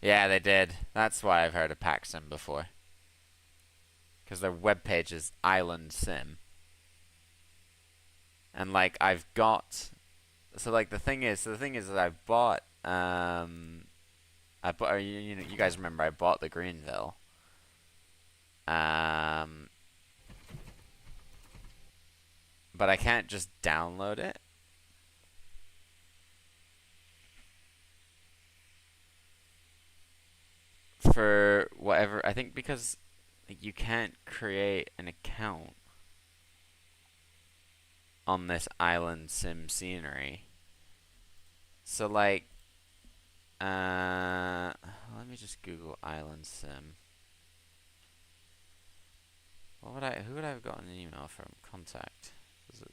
Yeah, they did. That's why I've heard of Paxim before. Because their webpage is Island Sim. And like I've got, so like the thing is that I bought you guys remember I bought the Greenville. But I can't just download it. For whatever, I think because you can't create an account on this Island Sim scenery. So like, let me just Google Island Sim. Who would I have gotten an email from? Contact. Does it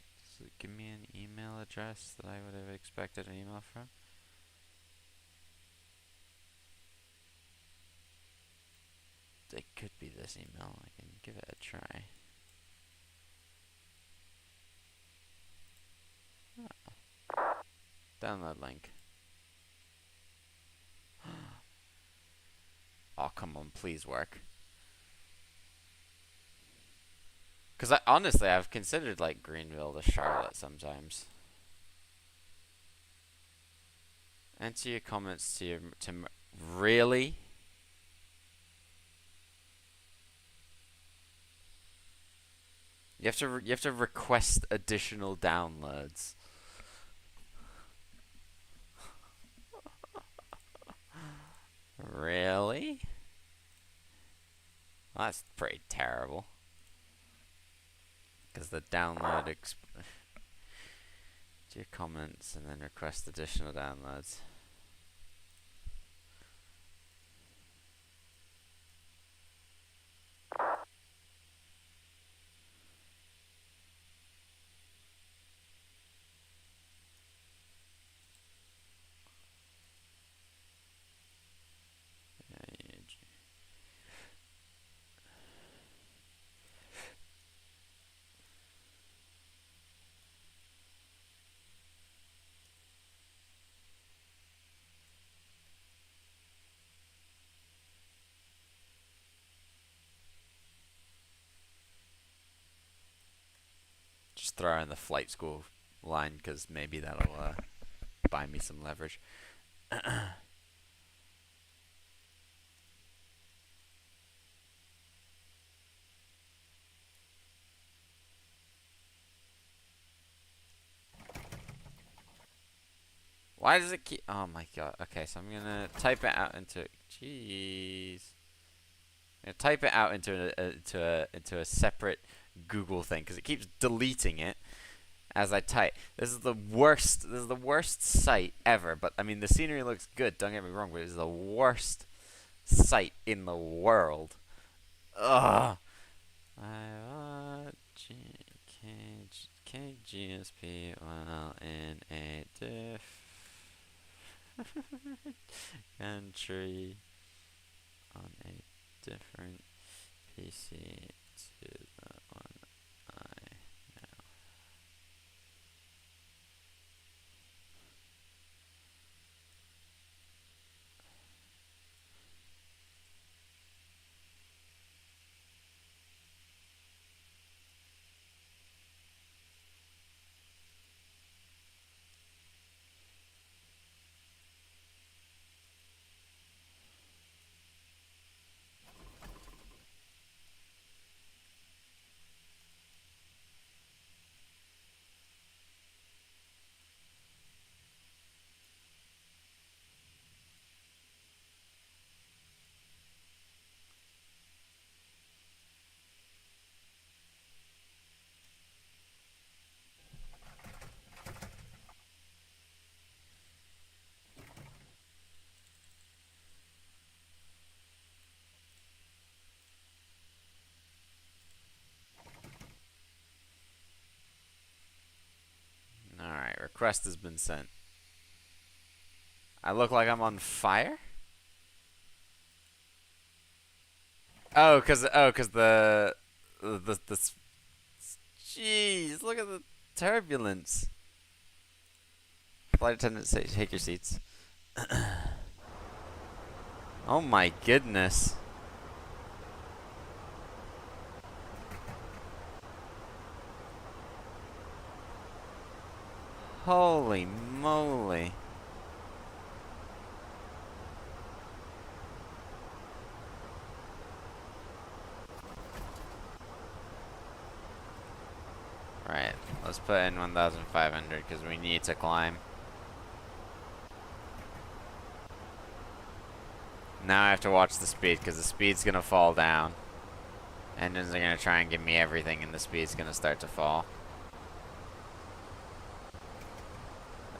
give me an email address that I would have expected an email from? It could be this email. I can give it a try. Download link. Oh, come on, please work. Because honestly, I've considered like Greenville to Charlotte sometimes. Enter your comments to really? You have to request additional downloads. Really? Well, that's pretty terrible. Because the download to your comments and then request additional downloads. just throw in the flight school line because maybe that'll buy me some leverage. Why does it keep? Oh my god. Okay, so I'm gonna type it out into. Jeez. I'm gonna type it out into a separate Google thing because it keeps deleting it as I type. This is the worst. This is the worst site ever. But I mean, the scenery looks good. Don't get me wrong, but it's the worst site in the world. Ugh. KGSP while in a country on a different PC to the one I know. Alright, request has been sent. I look like I'm on fire? Oh, cause the jeez, look at the turbulence. Flight attendants, take your seats. Oh my goodness. Holy moly. Right, let's put in 1,500 because we need to climb. Now I have to watch the speed because the speed's gonna fall down. Engines are gonna try and give me everything and the speed's gonna start to fall.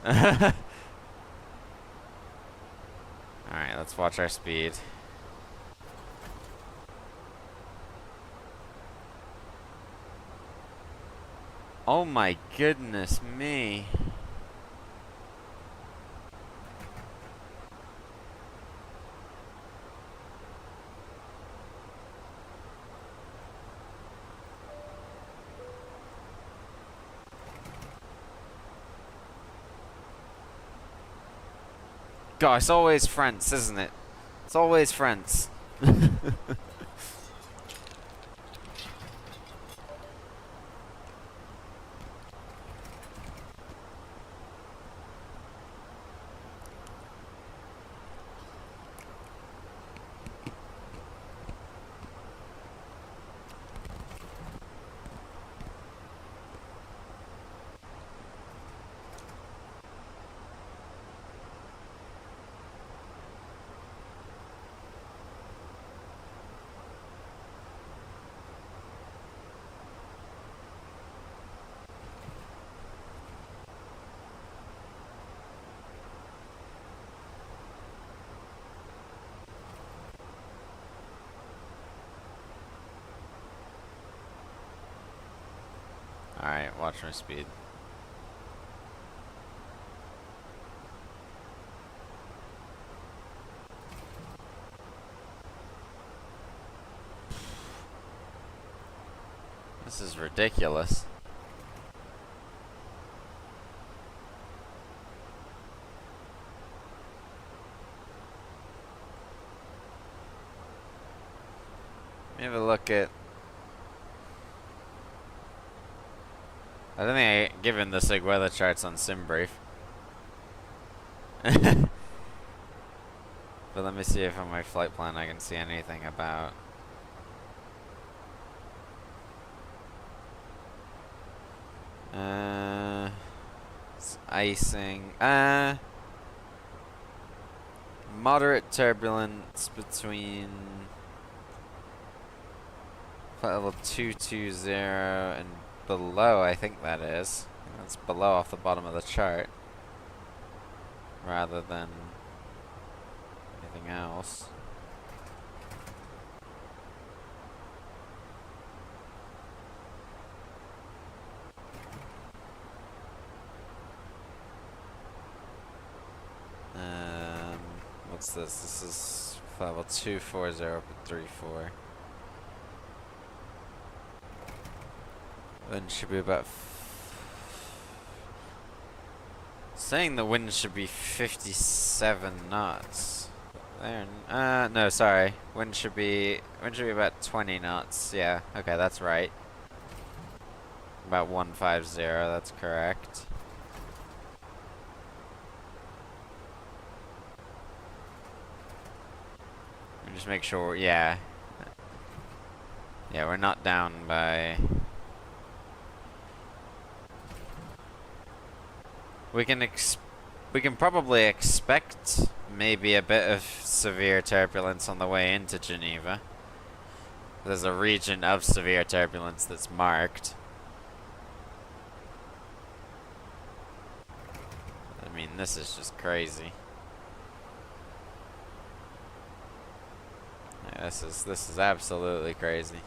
Alright, let's watch our speed. Oh my goodness me. God, it's always France, isn't it? It's always France. Alright, watch my speed. This is ridiculous. Let me have a look at... I don't think I given the SIG weather charts on SimBrief. But let me see if on my flight plan I can see anything about. It's icing. Moderate turbulence between flight level 220 and below, I think that is. I think that's below off the bottom of the chart. Rather than anything else. What's this? This is level 240.34. Wind should be about. Saying the wind should be 57 knots. There. No, sorry. Wind should be about 20 knots. Yeah. Okay, that's right. About 150. That's correct. Just make sure, yeah. Yeah, we're not down by... We can probably expect maybe a bit of severe turbulence on the way into Geneva. There's a region of severe turbulence that's marked. I mean, this is just crazy. This is absolutely crazy.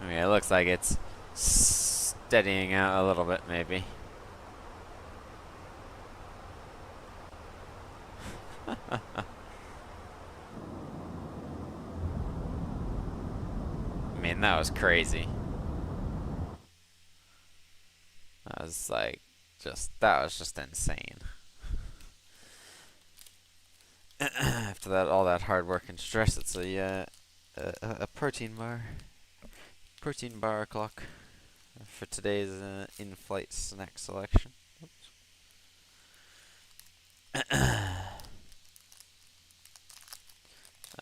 I mean, it looks like it's steadying out a little bit, maybe. I mean, that was crazy. That was just insane. After that, all that hard work and stress, it's a protein bar o'clock for today's in-flight snack selection.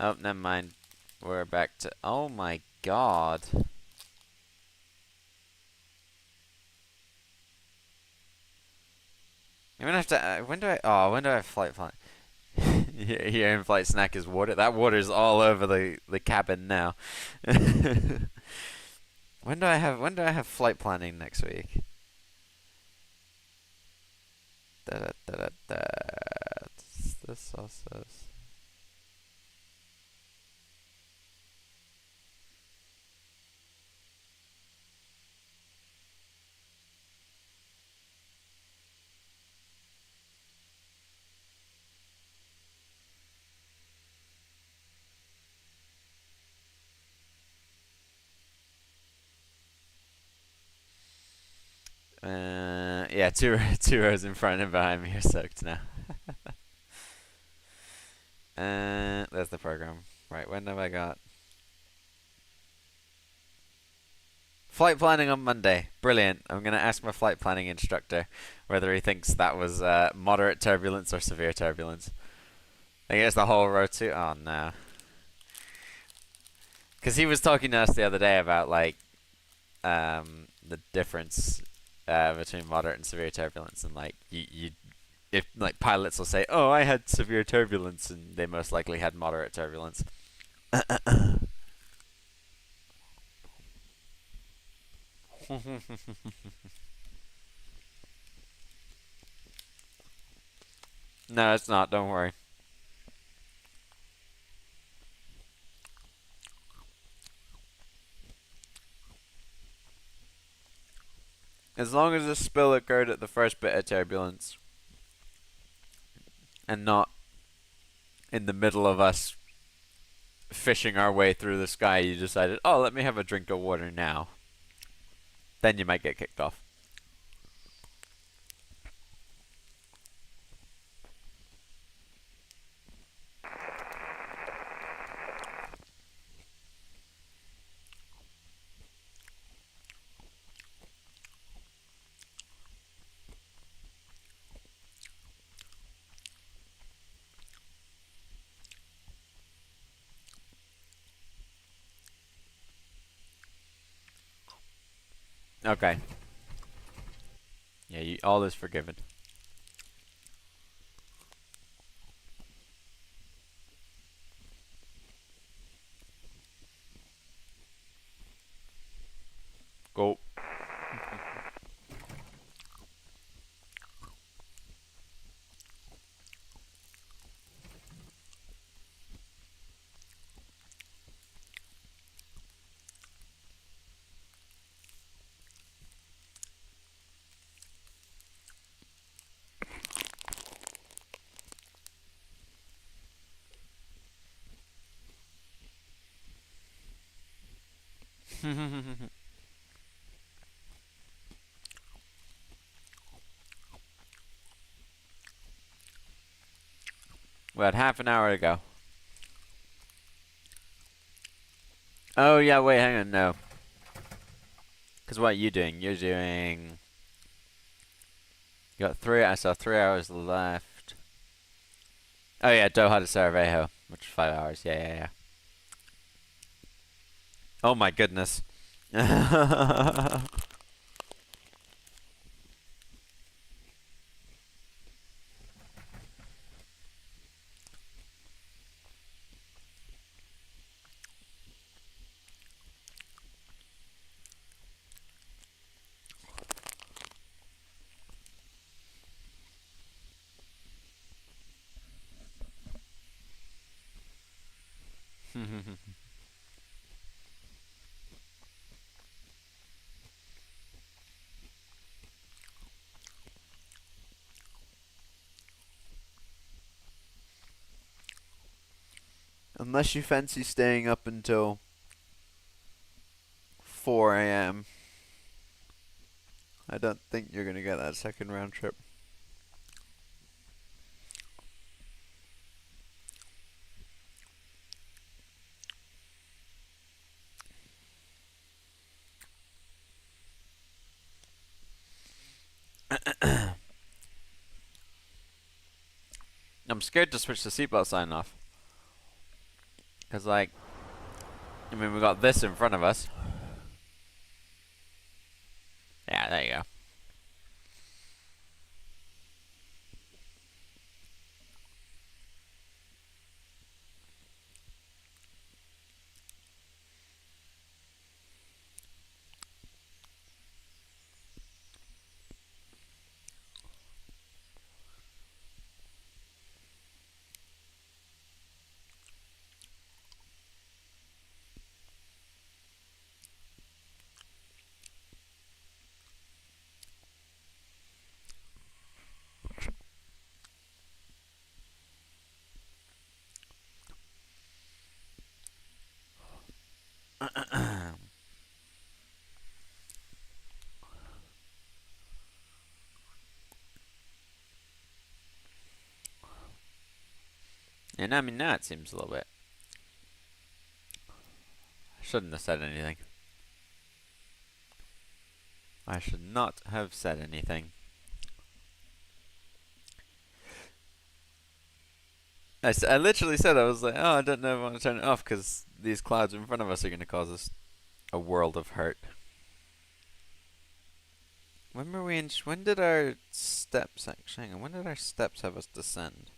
Oh, never mind. We're back to... Oh my god. I'm gonna have to... when do I have flight plan? Your in-flight snack is water. That water's all over the cabin now. When do I have flight planning next week? This also... yeah, two rows in front and behind me are soaked now. There's the program. Right, when have I got? Flight planning on Monday. Brilliant. I'm going to ask my flight planning instructor whether he thinks that was moderate turbulence or severe turbulence. I guess the whole row too. Oh, no. Because he was talking to us the other day about, like, the difference between moderate and severe turbulence, and like if like pilots will say, "Oh, I had severe turbulence," and they most likely had moderate turbulence. No, it's not. Don't worry. As long as the spill occurred at the first bit of turbulence and not in the middle of us fishing our way through the sky, you decided, oh, let me have a drink of water now. Then you might get kicked off. Okay. Yeah, all is forgiven. Go. We had half an hour to go. Oh, yeah, wait, hang on, no. Because what are you doing? You're doing... You got I saw 3 hours left. Oh, yeah, Doha to Sarajevo, which is 5 hours. Yeah. Oh, my goodness. Unless you fancy staying up until 4 a.m. I don't think you're going to get that second round trip. I'm scared to switch the seatbelt sign off. Because, like, I mean, we got this in front of us. Yeah, there you go. And I mean, now it seems a little bit. I shouldn't have said anything. I should not have said anything. I literally said, I was like, oh, I don't know if I want to turn it off because these clouds in front of us are going to cause us a world of hurt. When were we in? When did our steps actually? Hang on. When did our steps have us descend?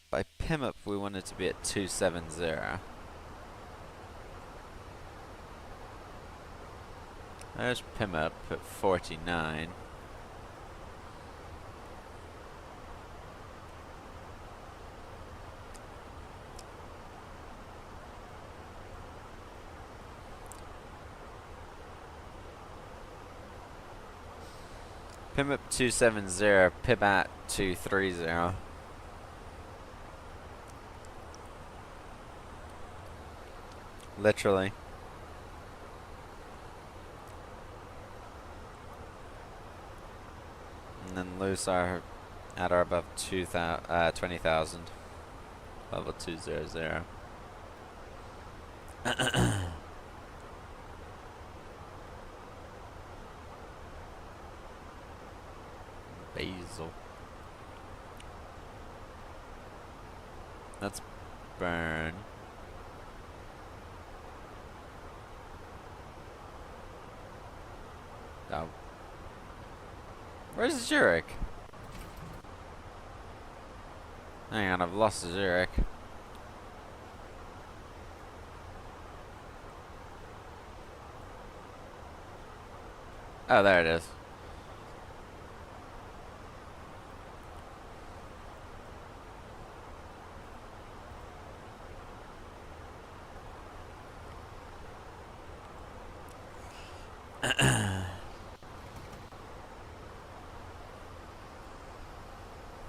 By PIM-up, we wanted to be at 270. There's PIM-up at 49. PIM-up 270, PIB at 230. Literally. And then loose are at or above 20,000. Level 200. Basil. That's burn. Oh. Where's Zurich? Hang on, I've lost Zurich. Oh, there it is.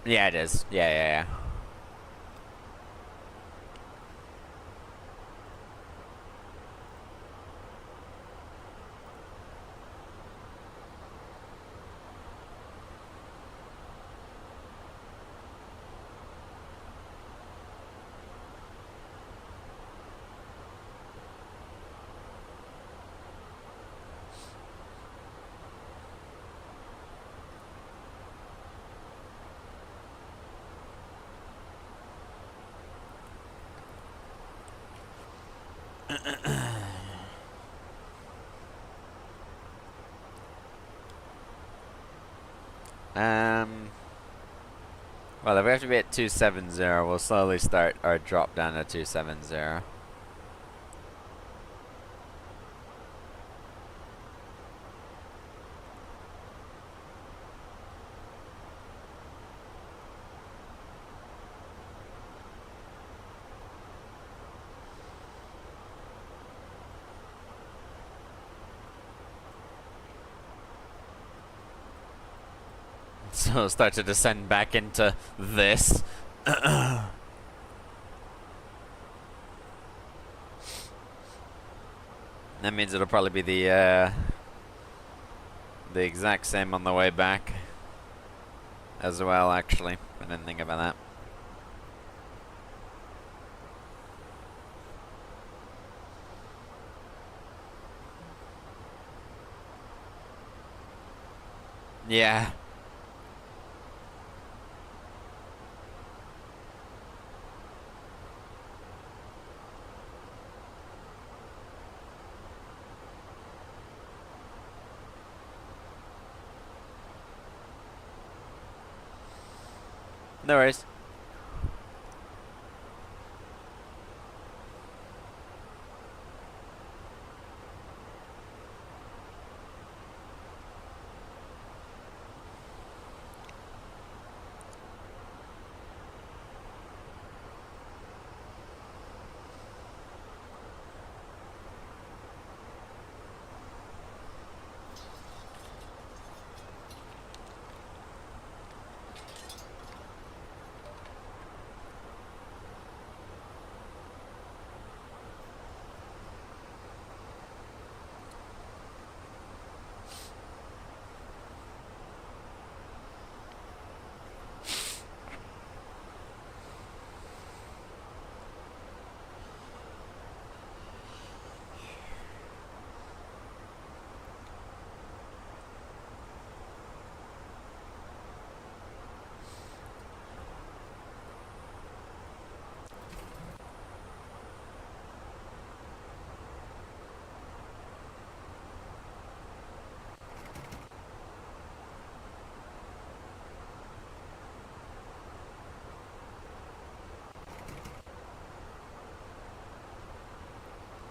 Yeah, it is. Yeah. Well, if we have to be at 270, we'll slowly start our drop down to 270. So we'll start to descend back into this. That means it'll probably be the exact same on the way back as well, actually. I didn't think about that. Yeah. No worries.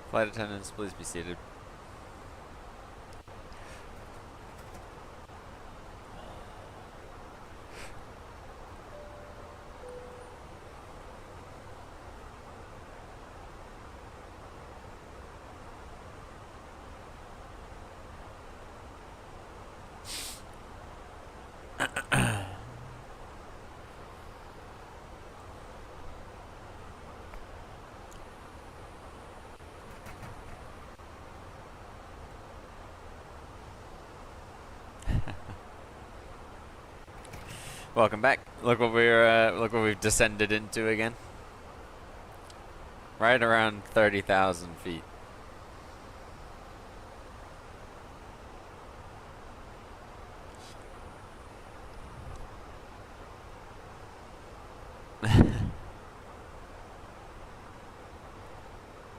Flight attendants, please be seated. Welcome back. Look what we've descended into again. Right around 30,000 feet.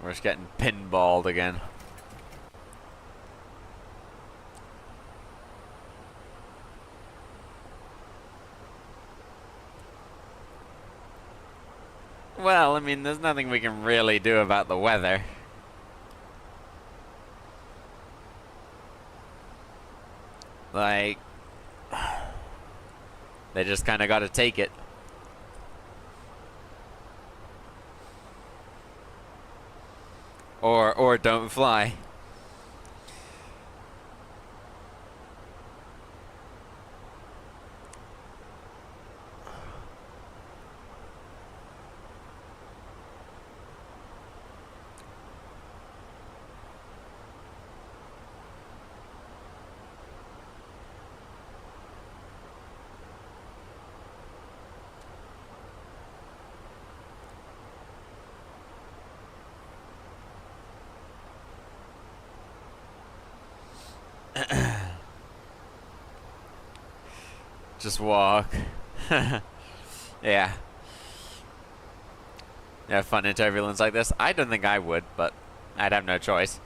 We're just getting pinballed again. Well, I mean, there's nothing we can really do about the weather. Like, they just kind of got to take it. Or don't fly. Just walk. Yeah. Have fun in turbulence like this? I don't think I would, but I'd have no choice.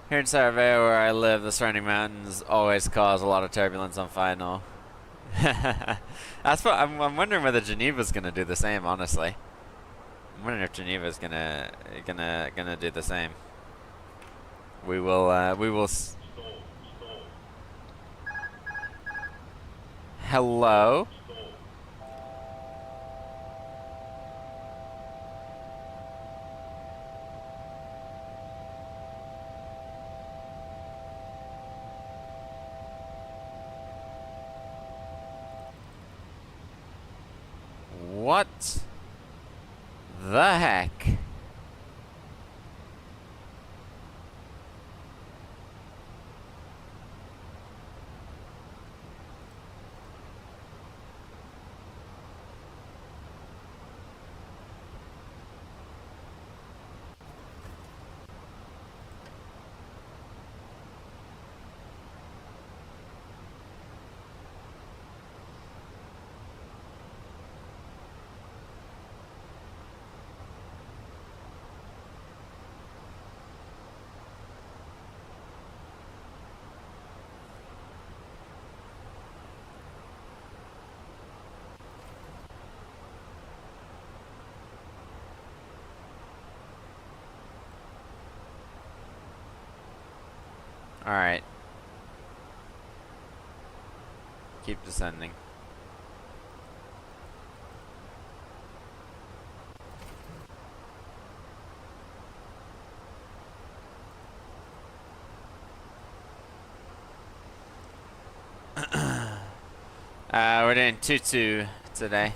Here in Sarveo, where I live, the surrounding mountains always cause a lot of turbulence on final. That's what I'm wondering whether Geneva's gonna do the same. Honestly, I'm wondering if Geneva's gonna do the same. We will. Hello. What the heck? Alright. Keep descending. We're doing 2-2 today.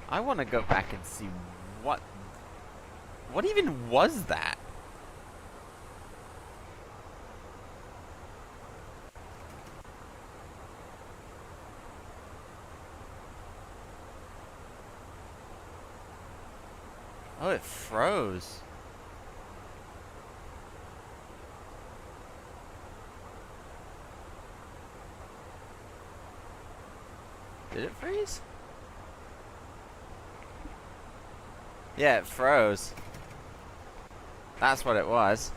I want to go back and see what even was that? Oh, it froze. Did it freeze? Yeah, it froze. That's what it was.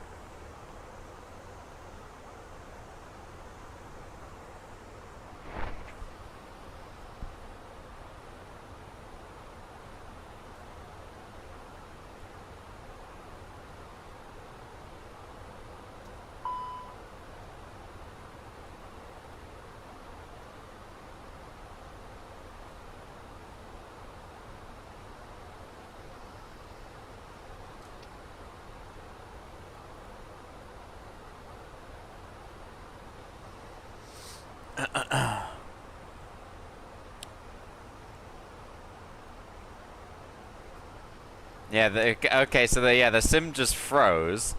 Yeah, okay, so the sim just froze,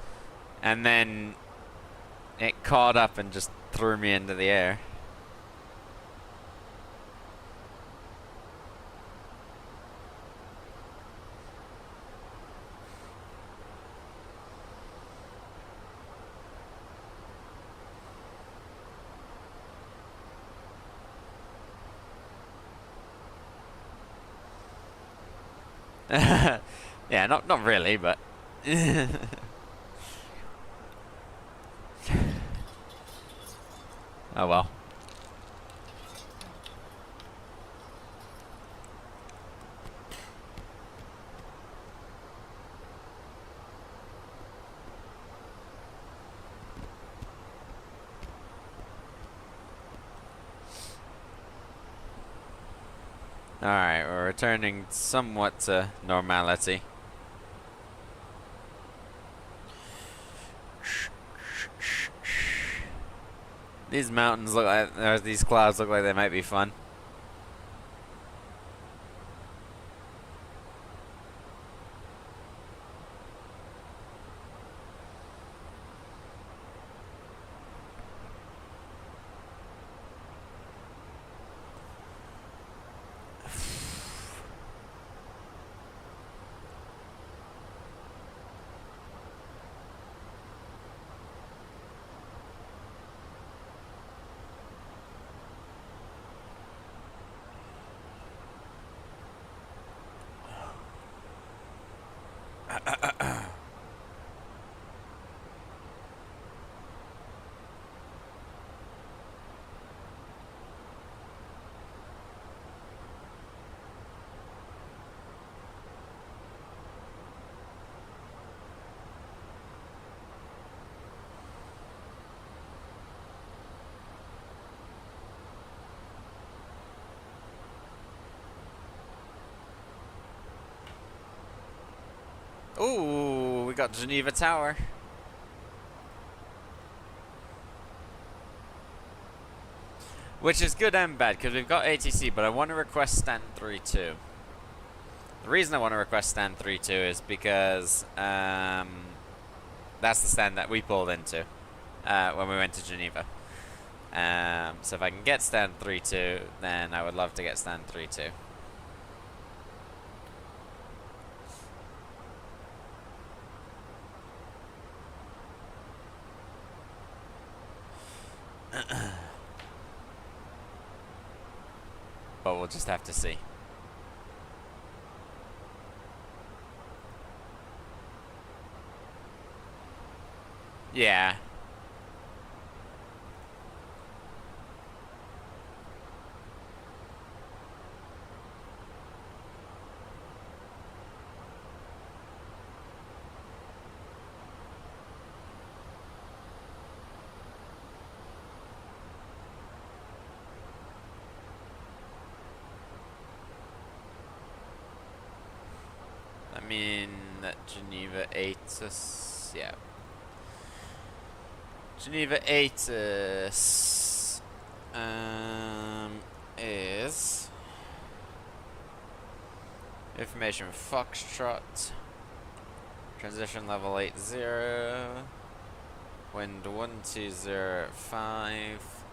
and then it caught up and just threw me into the air. Yeah, not really, but oh well. Alright, we're returning somewhat to normality. These mountains look like, or these clouds look like they might be fun. Ooh, we got Geneva Tower. Which is good and bad, because we've got ATC, but I want to request stand 3-2. The reason I want to request stand 3-2 is because that's the stand that we pulled into when we went to Geneva. So if I can get stand 3-2, then I would love to get stand 3-2. But we'll just have to see. Yeah. I mean, that Geneva 8 is, yeah. Geneva 8 is information Foxtrot, transition level 80, wind 1205,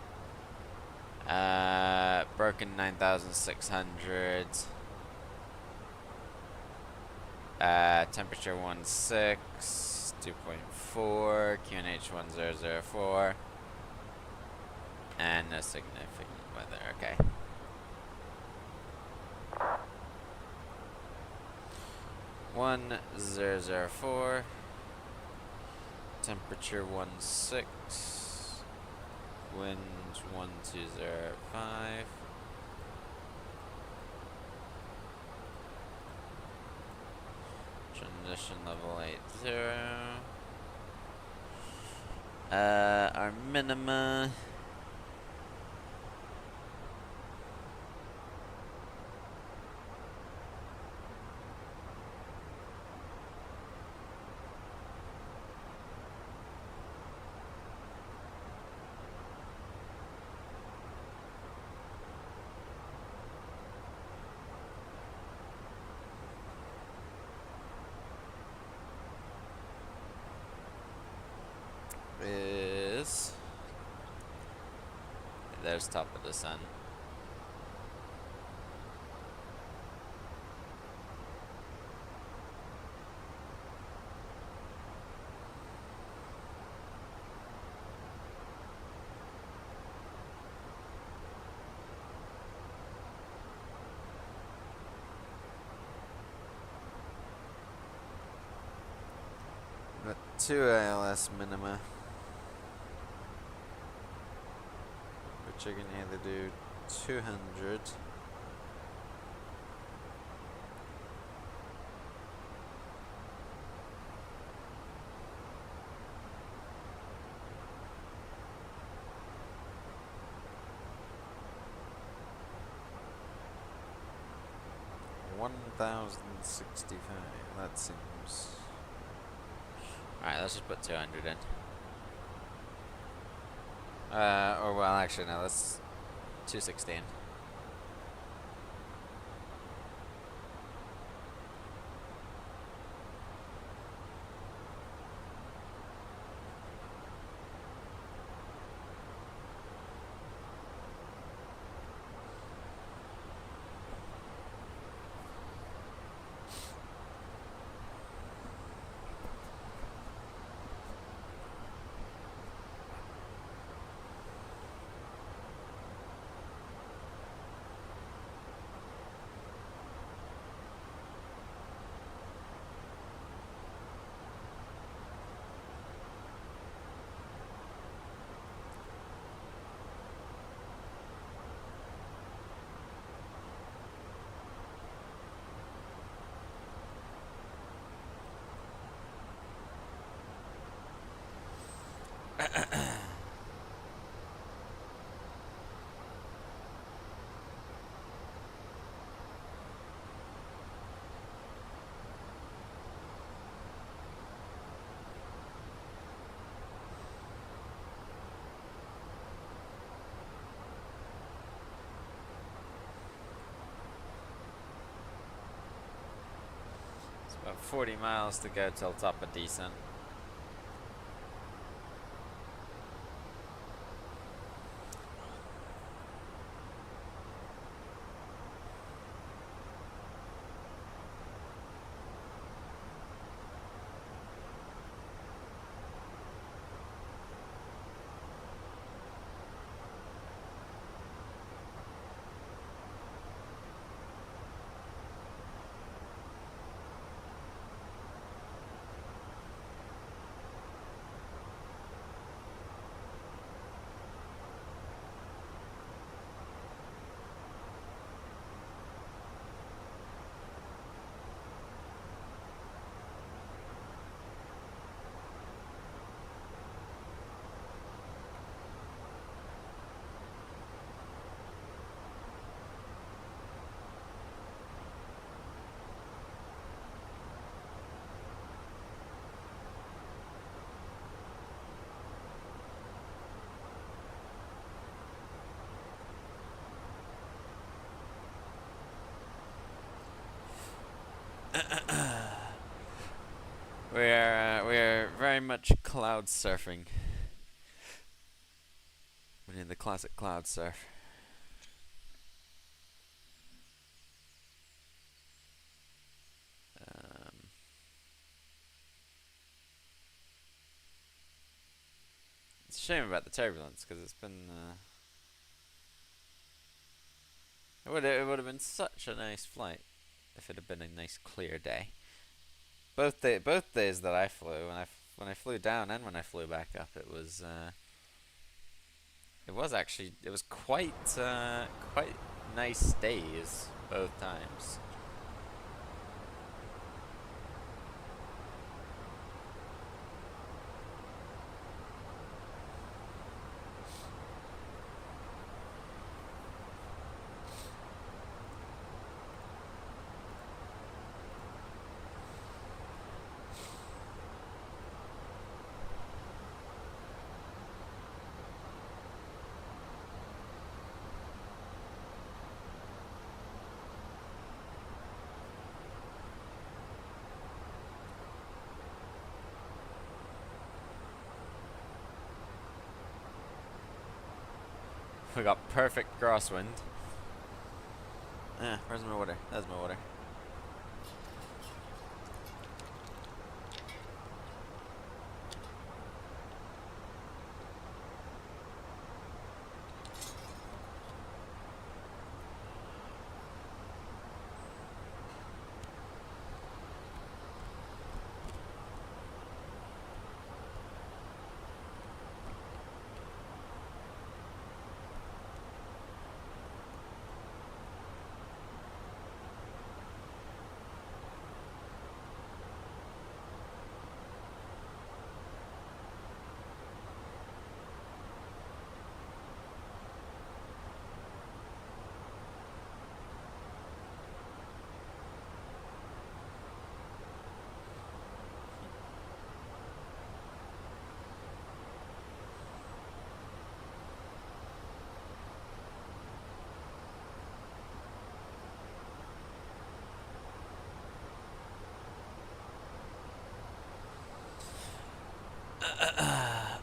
broken 9600. Temperature 16, 2.4, QNH 1004, and no significant weather. Okay. 1004. Temperature 16. Wind 1205. Transition level 80. Our minima. Is there's top of the sun. Got 2 ALS minima. Which I can either do 200 1065. That seems. Alright, let's just put 200 in. Or well, actually no, that's 216. About 40 miles to go till top of descent. We are very much cloud surfing. We need the classic cloud surf. It's a shame about the turbulence because it's been. It would have been such a nice flight if it had been a nice clear day. Both days that I flew, when I flew down and when I flew back up, it was actually quite quite nice days both times. We got perfect crosswind. Where's my water? There's my water.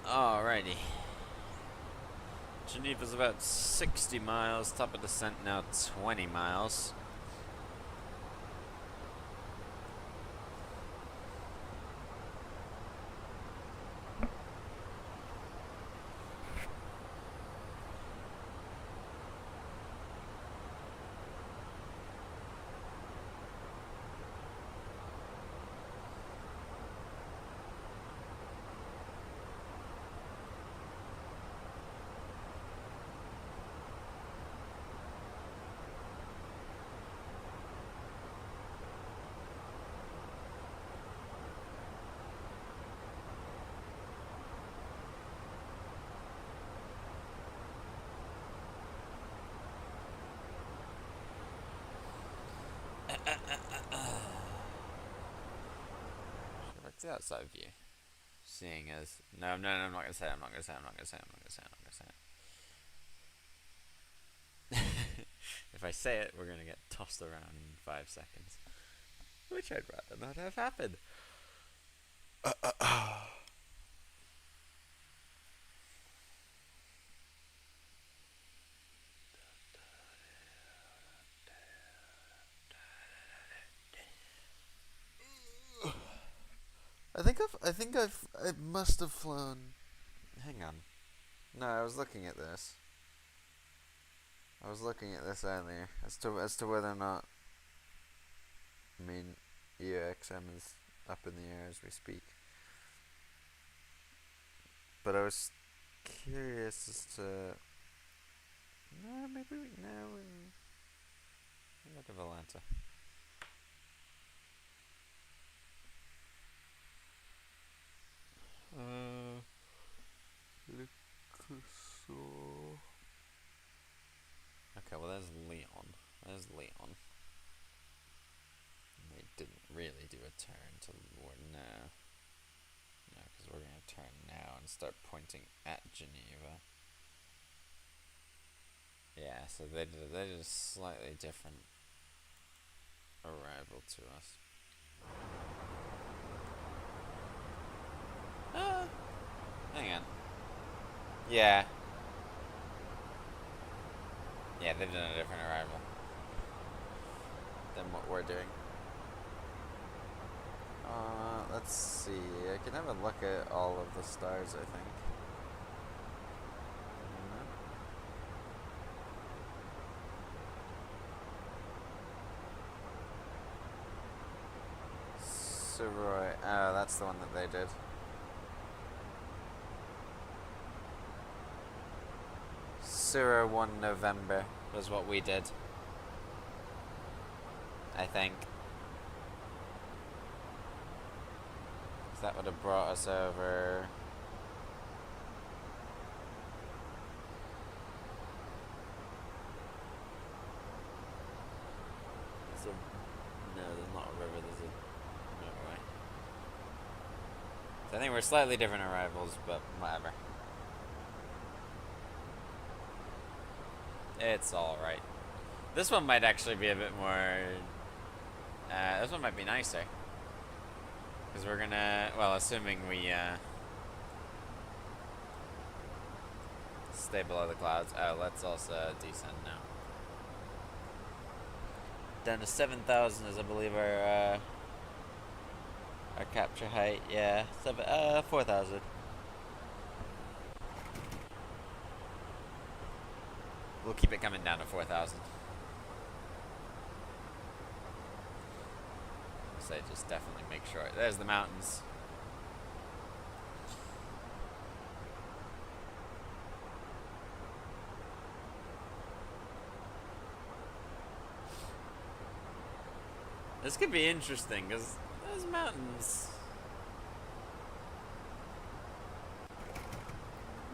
Alrighty. Geneva's about 60 miles. Top of descent now 20 miles. What's the outside view? Seeing as no, I'm not gonna say. I'm not gonna say. If I say it, we're gonna get tossed around in 5 seconds, which I'd rather not have happen. I must have flown. Hang on. No, I was looking at this. I was looking at this earlier as to whether or not. I mean, EXM is up in the air as we speak. But I was curious as to. No, maybe we look at Atlanta. Okay, well there's Leon. We didn't really do a turn to no, because we're gonna turn now and start pointing at Geneva. Yeah, so they did a slightly different arrival to us. Hang on. Yeah. Yeah, they've done a different arrival than what we're doing. Let's see. I can have a look at all of the stars, I think. Suroy. Oh, that's the one that they did. Suro 1 November was what we did. I think. So that would have brought us over. No, there's not a river, there's a motorway. So I think we're slightly different arrivals, but whatever. It's alright. This one might actually be a bit more... this one might be nicer. Because we're gonna... Well, assuming we stay below the clouds. Oh, let's also descend now. Down to 7,000 is, I believe, our capture height. Yeah, 4,000. We'll keep it coming down to 4,000. So just definitely make sure. There's the mountains. This could be interesting, because those mountains...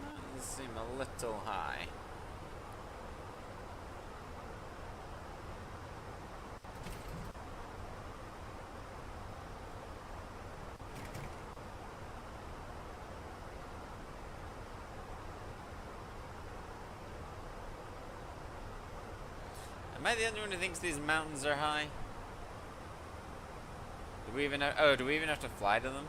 Mountains seem a little high. Am I the only one who thinks these mountains are high? Do we even have, do we even have to fly to them?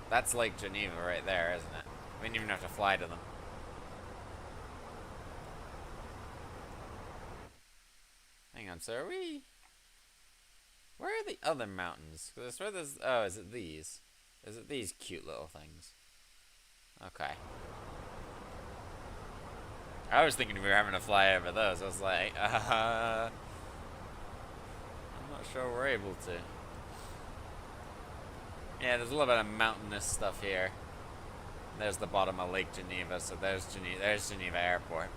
That's Lake Geneva right there, isn't it? We don't even have to fly to them. Hang on, so are we... Where are the other mountains? Because I swear there's... Oh, is it these? Is it these cute little things? Okay. I was thinking we were having to fly over those. I was like, I'm not sure we're able to. Yeah, there's a little bit of mountainous stuff here. There's the bottom of Lake Geneva, so there's Geneva Airport.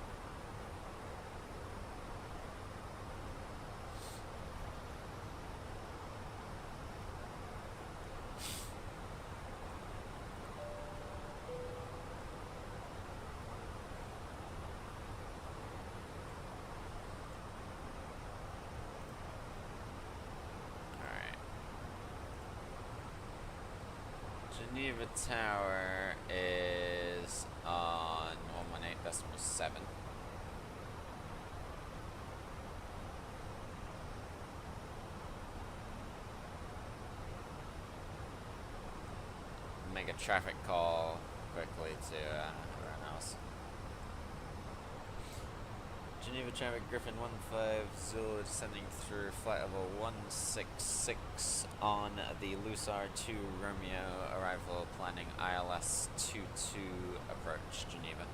Geneva Tower is on 118.7. Make a traffic call quickly to everyone else. Geneva traffic, Griffin 15 Zulu descending through flight level 166 on the Lusar 2 Romeo, arrival planning ILS 22 approach Geneva.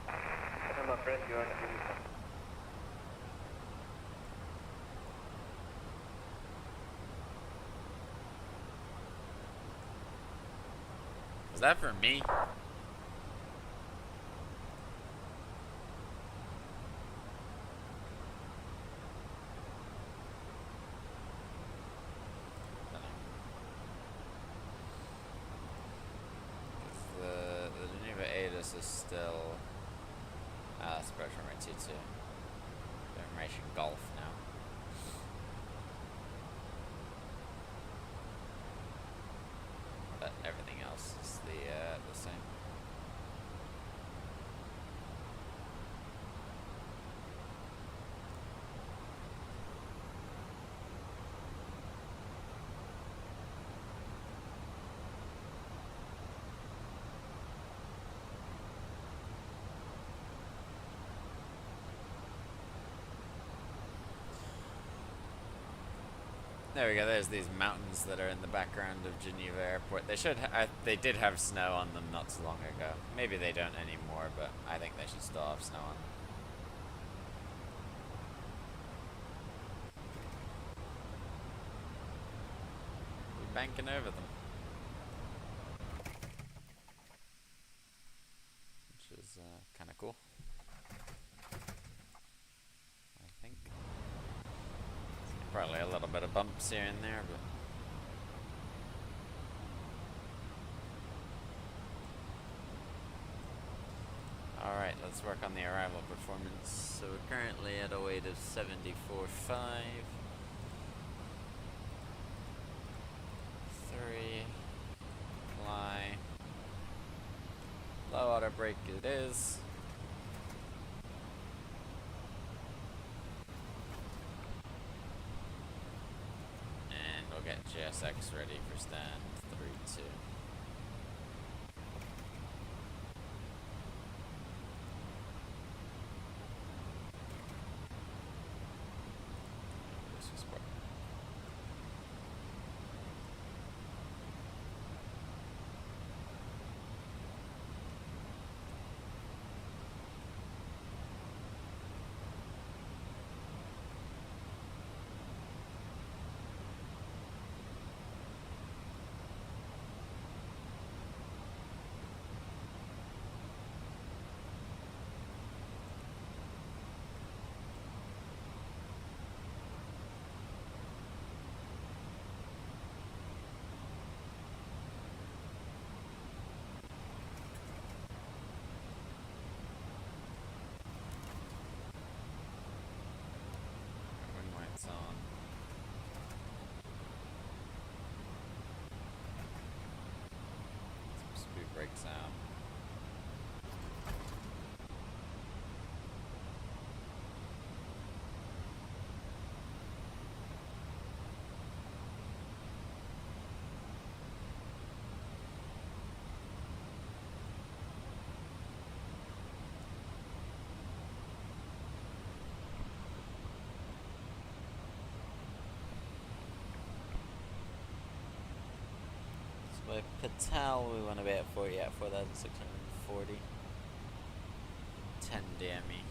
I'm afraid you are Geneva. Was that for me? Is still that's approach runway 22. Information Golf now. But everything else is the same. There we go. There's these mountains that are in the background of Geneva Airport. They should. They did have snow on them not so long ago. Maybe they don't anymore, but I think they should still have snow on them. sinking over them. Which is kind of cool, I think. Probably a little bit of bumps here and there, but alright, let's work on the arrival performance. So we're currently at a weight of 74.5. 3. Fly. Low water brake it is. And we'll get GSX ready for stand 3-2. On. Some speed brakes out. By Patel, we want to be at 40 at 4,640. 10 DME.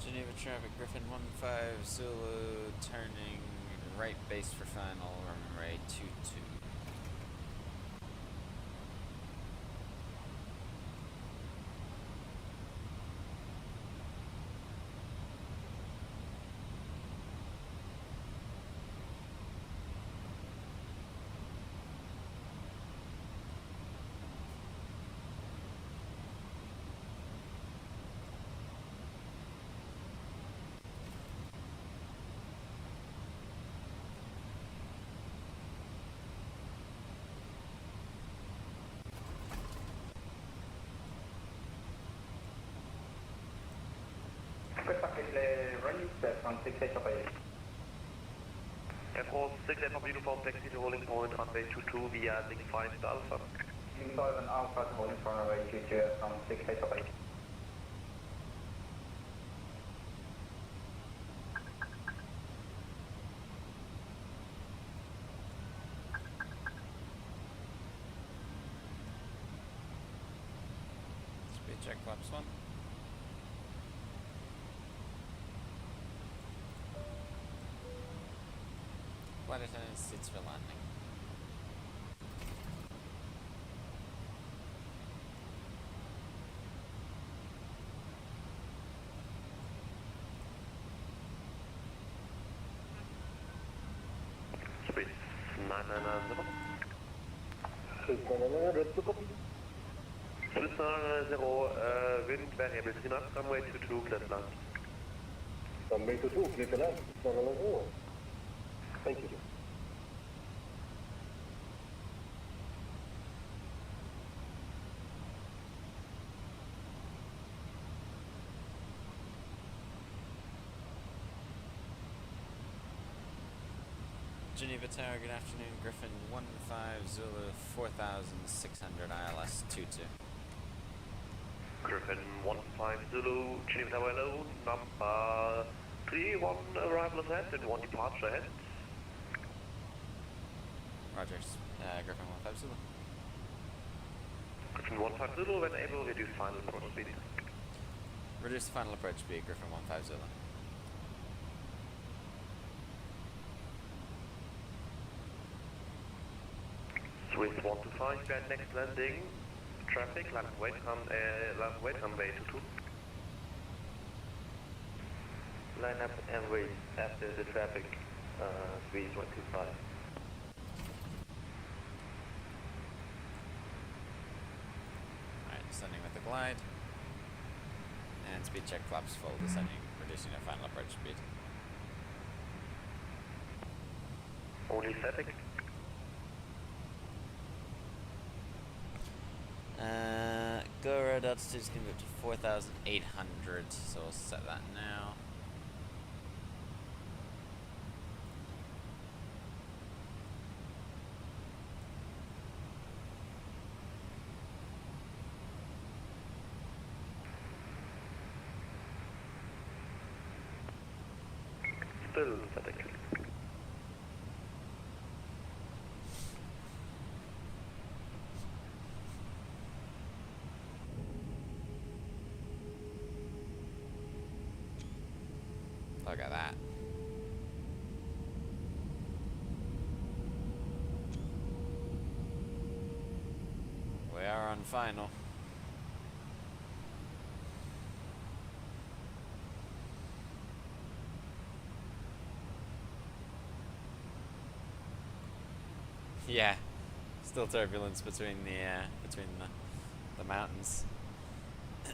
Geneva traffic, Griffin 15 Zulu, turning right base for final, runway 22. From 68 of 8. Air Force 6 Alpha Uniform taxi to holding point runway 22 via Link 5 Alpha. Link 5 and Alpha to holding for runway 22 from 68 of 8. check flaps 1. Flight attendant seats for landing. Swiss 990. Swiss 990, wind variable 3 knots, runway 22, clear to land. Runway 22, clear to land. Thank you. Geneva Tower, good afternoon. Griffin 15 Zulu 4600 ILS 22. Griffin 15 Zulu, Geneva Tower hello, number 31 arrival ahead and 1 departure ahead. Rogers, Griffin 15 Zulu. Griffin 15 Zulu, when able, reduce final approach speed. Reduce the final approach speed, Griffin 15 Zulu. Swiss 125, behind next landing. Traffic, land wait, runway 22. Line up and wait after the traffic, Swiss 125. Alright, descending with the glide. And speed check flaps full, descending, reducing our final approach speed. Only static. Go road altitude is going to go up to 4,800, so we'll set that now. Still static. Look at that. We are on final. Yeah, still turbulence between the mountains. All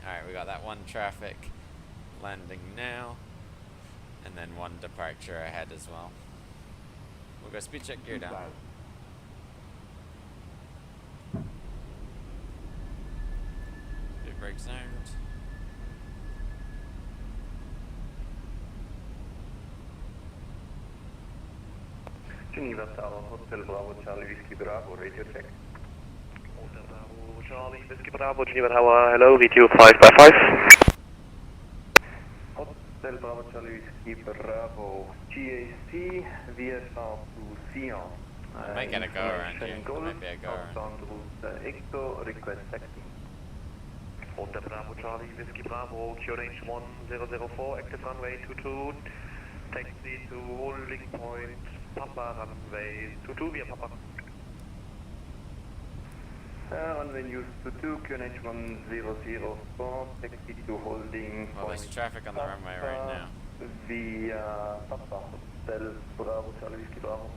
right, we got that one traffic landing now. And then one departure ahead as well. We'll go speed check gear down. Good brake sound. Geneva Tower, Hotel Bravo, Charlie Whiskey Bravo, radio check. Hotel Bravo, Charlie, Whiskey Bravo, Geneva Tower, hello, VTU 5x5. Hotel Bravo, Charlie Whiskey Bravo, GAC, VFR to Sion. I might get a go around here. There might be a go around. Outbound route Ecto, request taxi. Hotel Bravo, Charlie, Whiskey Bravo, QNH 1004, active runway 22, taxi to holding point, Papa, runway 22 via Papa. Runway news to 2, QNH 1004, taxi to holding Well, there's point traffic on the runway right now. via Papa, Hotel Bravo, Charlie Whiskey Bravo.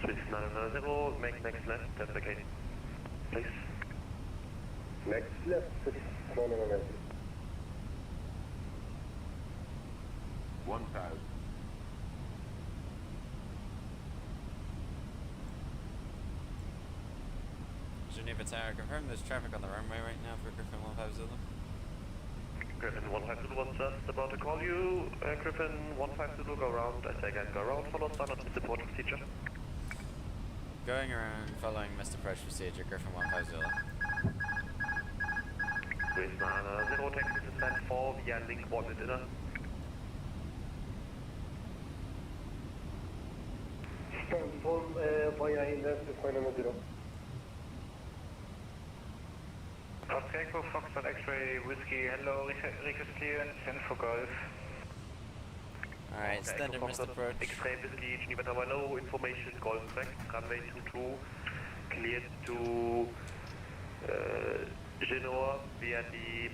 Swiss 990, make next left, that's okay. Please. Next left, 990. 1,000. Geneva Tower, confirm there's traffic on the runway right now for Griffin 15 Griffin 15 was just about to call you. Griffin 15 go around. I say again, go around, follow standard support procedure. Going around, following missed approach procedure, Griffin 15 Swiss 990, taxi to stand 4 via link 1 at dinner. Stand 4 via inlet, 990. Echo, Foxtrot X-ray, Whiskey, hello, Rico's clear, 10 for Golf. Alright, standard missed approach. X-ray, Whiskey, Geneva Tower, no information, Golf back, runway 22, cleared to Genoa via the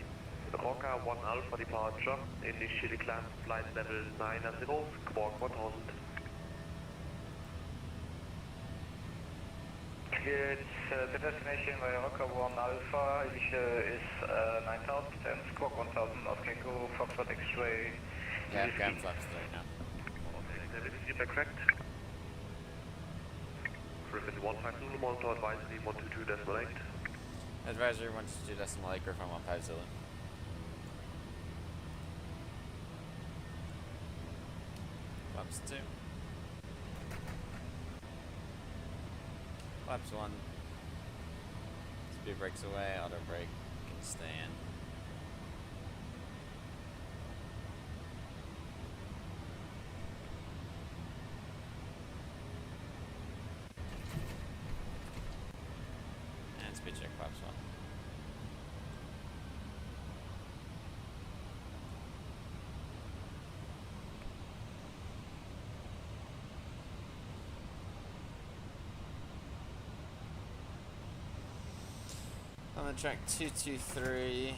Roca 1 Alpha departure, initially climb flight level 90, squawk 1000. Cleared the destination via Roca 1 Alpha, initial is 9000 and squawk 1000 of Echo, Foxtrot X-ray. Yeah, I've got flaps right now. Okay, this is correct. Frequency 15 Zulu, monitor advisory 122.8. Advisory 122.8, Griffin 15 Zulu. Flaps 2. Flaps 1. Speed brakes away, auto brake can stay in. And speed check flaps 1. On the track 223,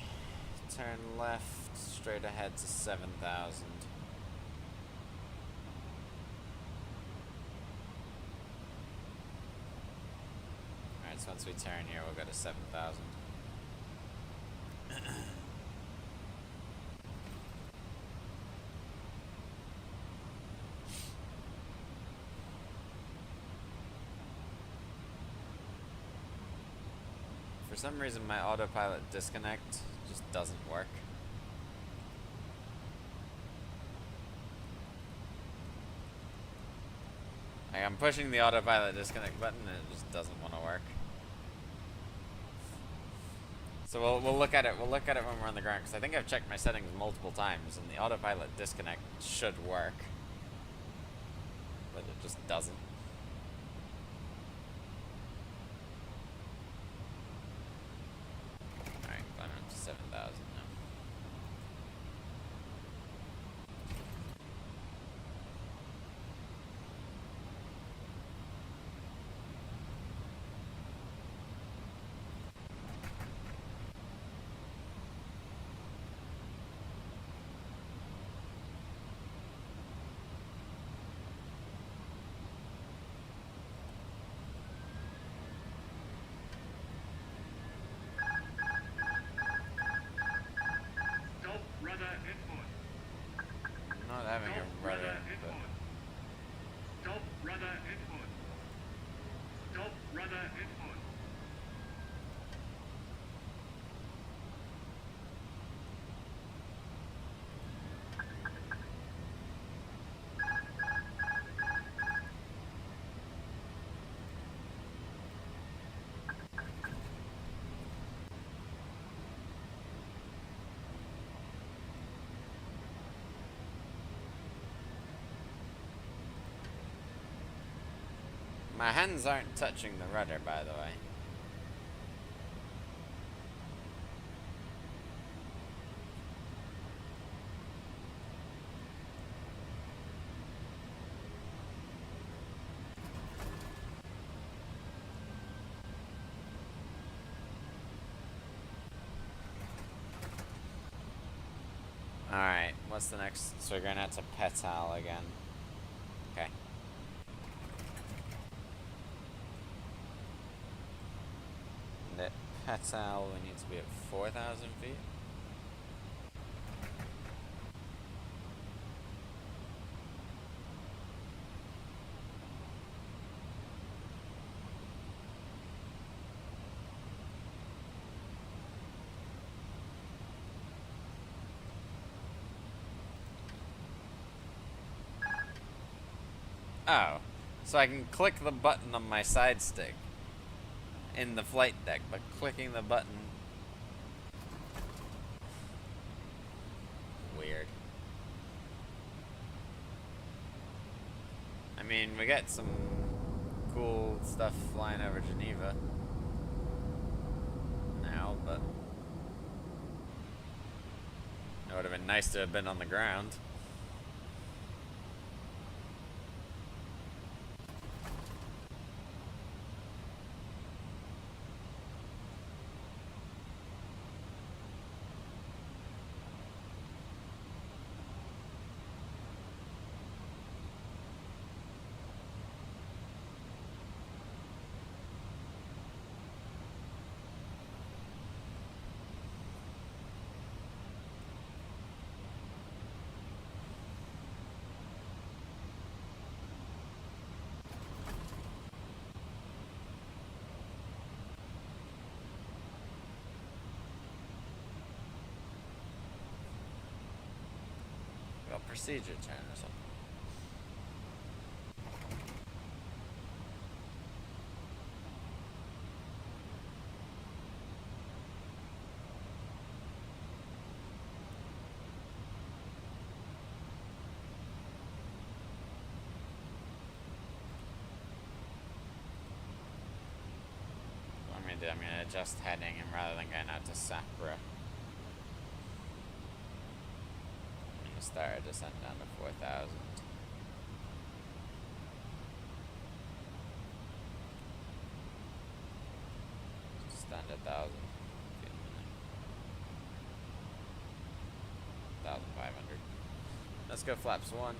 turn left, straight ahead to 7,000. Alright, so once we turn here, we'll go to 7,000. For some reason, my autopilot disconnect just doesn't work. Like, I'm pushing the autopilot disconnect button and it just doesn't want to work. So we'll look at it. We'll look at it when we're on the ground, because I think I've checked my settings multiple times, and the autopilot disconnect should work, but it just doesn't. Alright, climbing up to 7,000 now. Not having a rudder, but Stop rudder input. Stop rudder input. my hands aren't touching the rudder, by the way. Alright, what's the next? So we're going out to Petal again. Okay. And at Petal, we need to be at 4,000 feet. Oh, so I can click the button on my side stick in the flight deck, but clicking the button... Weird. I mean, we got some cool stuff flying over Geneva now, but... been nice to have been on the ground. Procedure turn or something. What I'm gonna do, I'm gonna adjust heading, and rather than going out to Sapra, start a descent down to 4,000. Stand at 1,000. 1,500. Let's go flaps 1.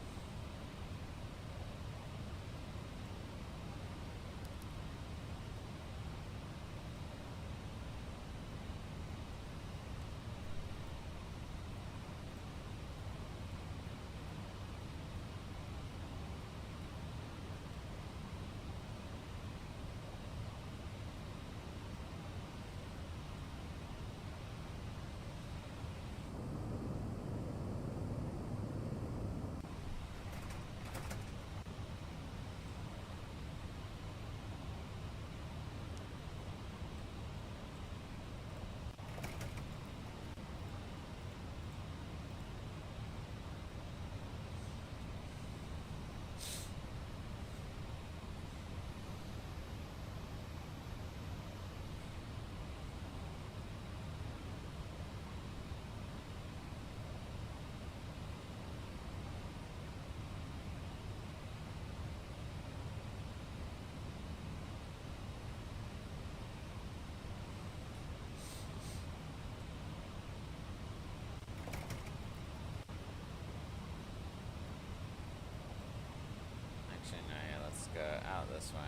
Go out this way.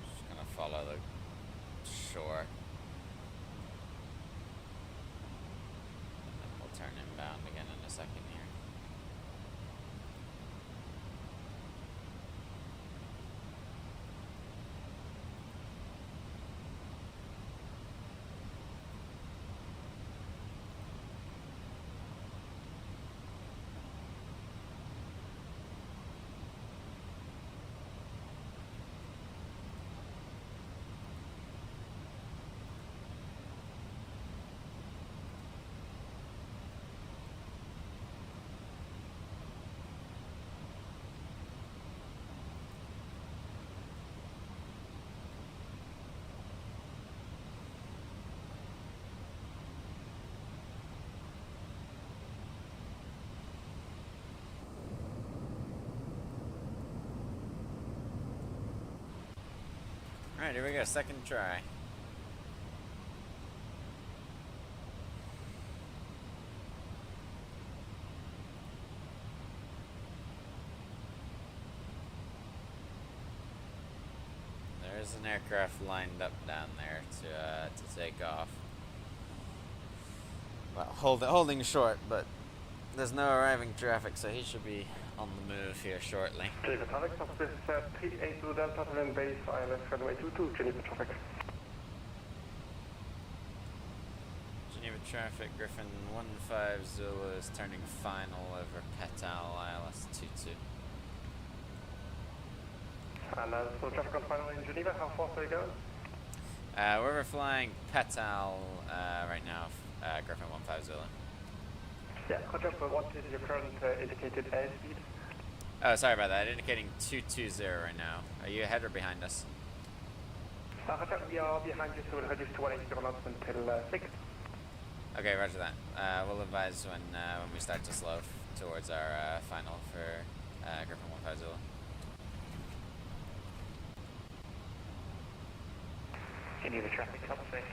Just gonna follow the shore. And then we'll turn inbound again in a second here. Alright, here we go, second try. There's an aircraft lined up down there to take off. Well, holding short, but there's no arriving traffic, so he should be on the move here shortly. Geneva traffic, Southwest 382 Delta, and base ILS runway 22, Geneva traffic. Geneva traffic, Griffin 15 Zulu is turning final over Petal, ILS 22. And so traffic on final in Geneva, how fast are you going? We're flying Petal right now, Griffin 15 Zulu. Yeah, Roger, what is your current indicated airspeed? Oh, sorry about that. Indicating 220 right now. Are you ahead or behind us? Roger, we are behind you, so we'll reduce to 180 knots until 6. Okay, roger that. We'll advise when we start to slow towards our final for Griffin 15 Zulu. Geneva traffic, Fenix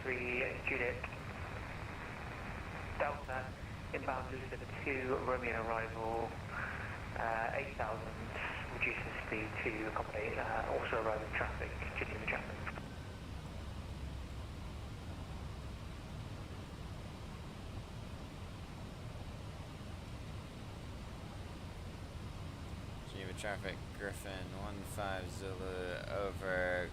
13 Juliet Delta, inbound Lucid 2, Romeo arrival, 8,000, reduces speed to accommodate also arriving traffic, Geneva traffic. Geneva traffic, Griffin 15 Zulu over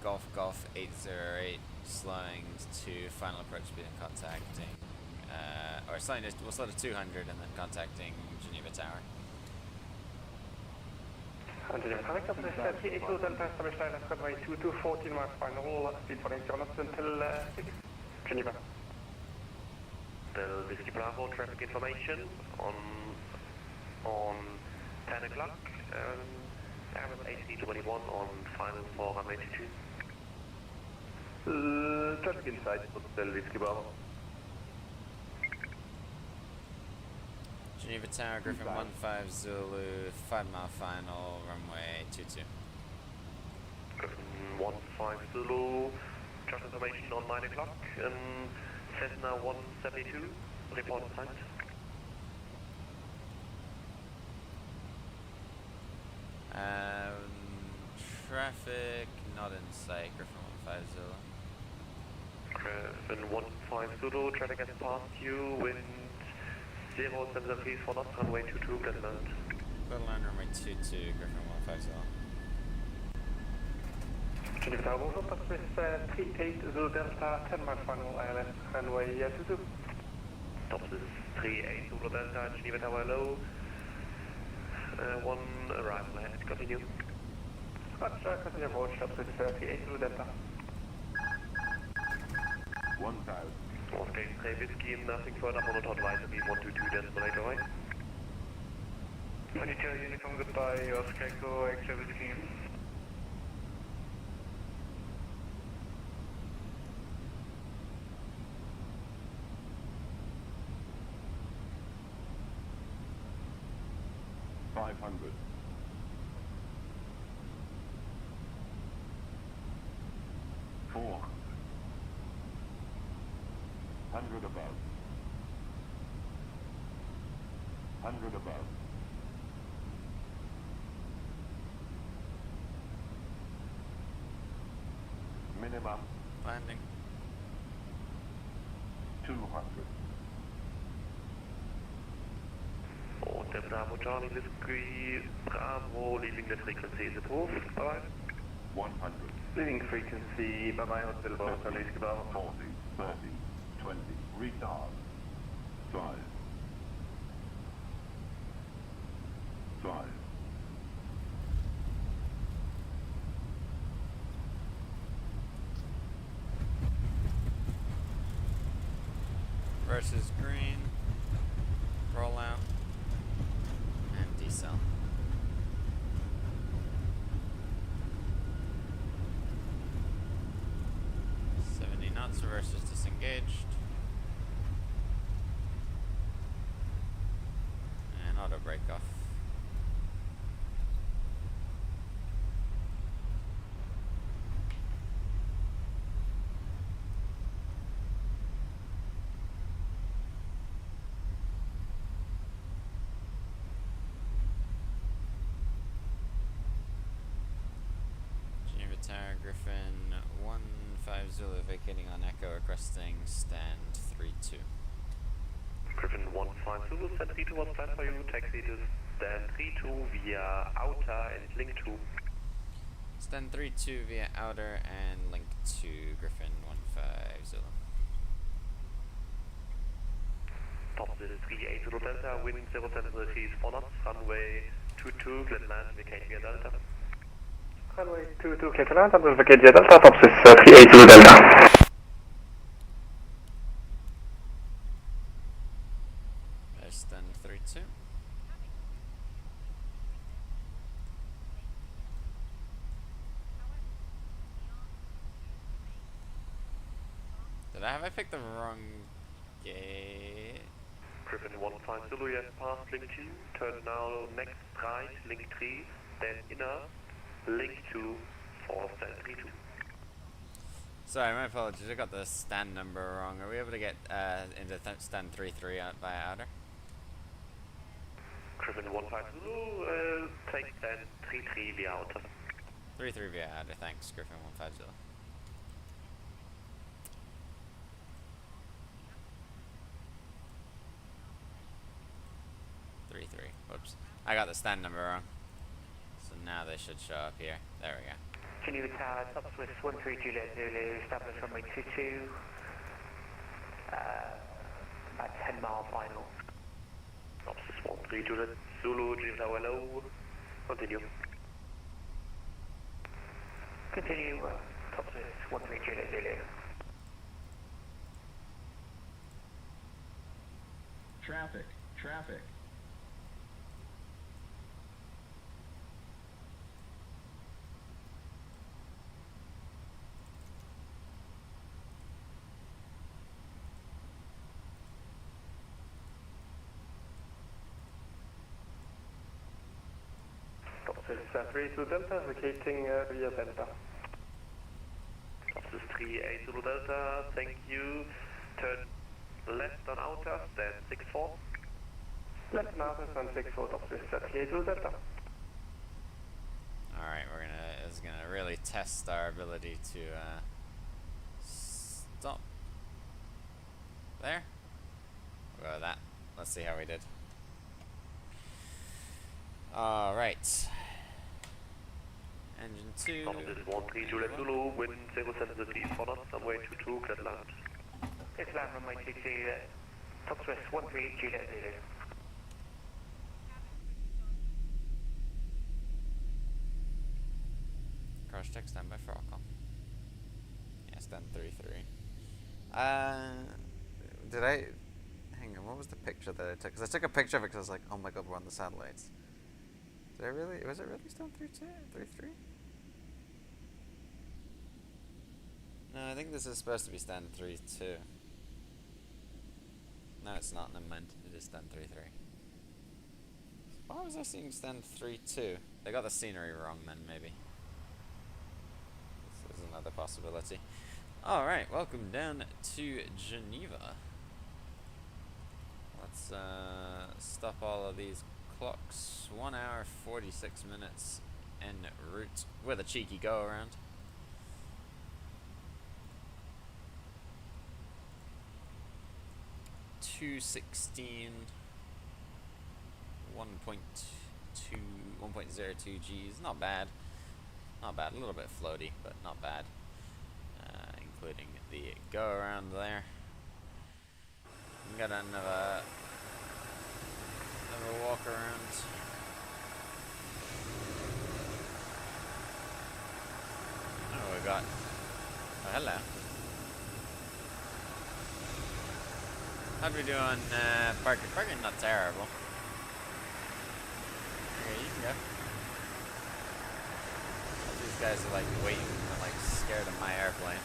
Golf 808, slowing to final approach speed and contacting, or slowing to, we'll slow to 200 and then contacting Geneva Tower. Geneva traffic, up to 38 Delta, establish line at runway 2214, my final speed 180 knots until 6. Geneva. Del Whiskey Bravo traffic information on 10 o'clock, Airbus A321 on final for runway 22. Traffic inside, Del Whiskey Bravo. Geneva Tower, Griffin 15 Zulu, 5 mile final, runway 22. Griffin 15 Zulu, traffic information on 9 o'clock, Cessna 172, report sight. Traffic not in sight, Griffin 15 Zulu. Griffin 15 Zulu, traffic has passed you, wind 073 for knots, runway 22, clear land. Clear land, runway 22, Griffin 15 Zulu. Geneva Tower, bonjour, top Swiss 38 Zulu Delta, 10 mile final, ILS, runway 22. Top Swiss 38 Zulu Delta, Geneva Tower low, 1 arrival ahead, continue. Roger, continue approach, top Swiss 38 Zulu Delta. 1000. Oscar 3 Whiskey, nothing further, monot advisor B122 right? 22 uniform, goodbye, Oscar Echo, X-ray Whiskey. Above. 100 above. Minimum Landing. 200. Und der Bravo Charlie Whiskey Bravo, leaving the frequency is approved. Bye. 100. Leaving frequency, bye-bye, Hotel Bravo, Charlie Whiskey Bravo. 40, 30, 20. Retard. 5. 5. Versus green. Roll out. And decel. Knots versus disengaged. And auto break off. Geneva Tower, Griffin 15 Zulu vacating on Echo, requesting stand 3-2. Griffin 15 Zulu, stand 3-2 was planned for you, taxi to stand 3-2 via outer and link 2. Stand 3-2 via outer and link to Griffin 15 Zulu. Top is 38 Zulu Delta, wind 073 4 knots, runway 22, clear land, vacating via Delta. Runway 22, clear to land, and vacate via Delta, top is 38 Zulu Delta. Stand 3-2. Have I picked the wrong gate? Griffin 15 Zulu, yes, past link 2, turn now next right, link 3, then inner, link 2, for stand 32. Sorry, my apologies, I got the stand number wrong. Are we able to get into stand 33 via outer? Griffin 15 Zulu, take stand 33 via outer. 33 via outer, thanks, Griffin 150. Whoops. I got the stand number wrong. So now they should show up here. There we go. Geneva Tower, top Swiss 13 Juliet Zulu, establish runway 22. About 10 mile final. Top Swiss 13 Juliet Zulu, Geneva Tower low. Continue. Continue, top Swiss 13 Juliet Zulu. Traffic. Traffic. Top Swiss 32 Delta, vacating via Delta. Top Swiss 38 Zulu Delta, thank you. Turn left on outer, stand 64. Left on outer, stand 64, top Swiss 38 Zulu Delta. Alright, this is gonna really test our ability to stop. There? We'll go with that. Let's see how we did. Alright. Engine 2. Top Swiss 13 Juliet Zulu, wind 070 for knots, runway 22, clear to land. It's land runway 22, top Swiss 13 Juliet Zulu. Crash check, standby for Alcom. Yeah, stand 33. Did I... Hang on, what was the picture that I took? Because I took a picture of it because I was like, oh my god, we're on the satellites. Did I really... Was it really stand 32? 33? No, I think this is supposed to be stand 32. No, it's not. Never mind. It is stand 33. Why was I seeing stand 32? They got the scenery wrong then, maybe. This is another possibility. Alright, welcome down to Geneva. Let's stop all of these clocks. 1 hour, 46 minutes en route with a cheeky go around. $216 1.02 G's, not bad. Not bad, a little bit floaty, but not bad. Including the go around there. We got another walk around. Oh, we got. Oh, hello. How'd we do on parking? Parking not terrible. Okay, you can go. These guys are like waiting and like scared of my airplane.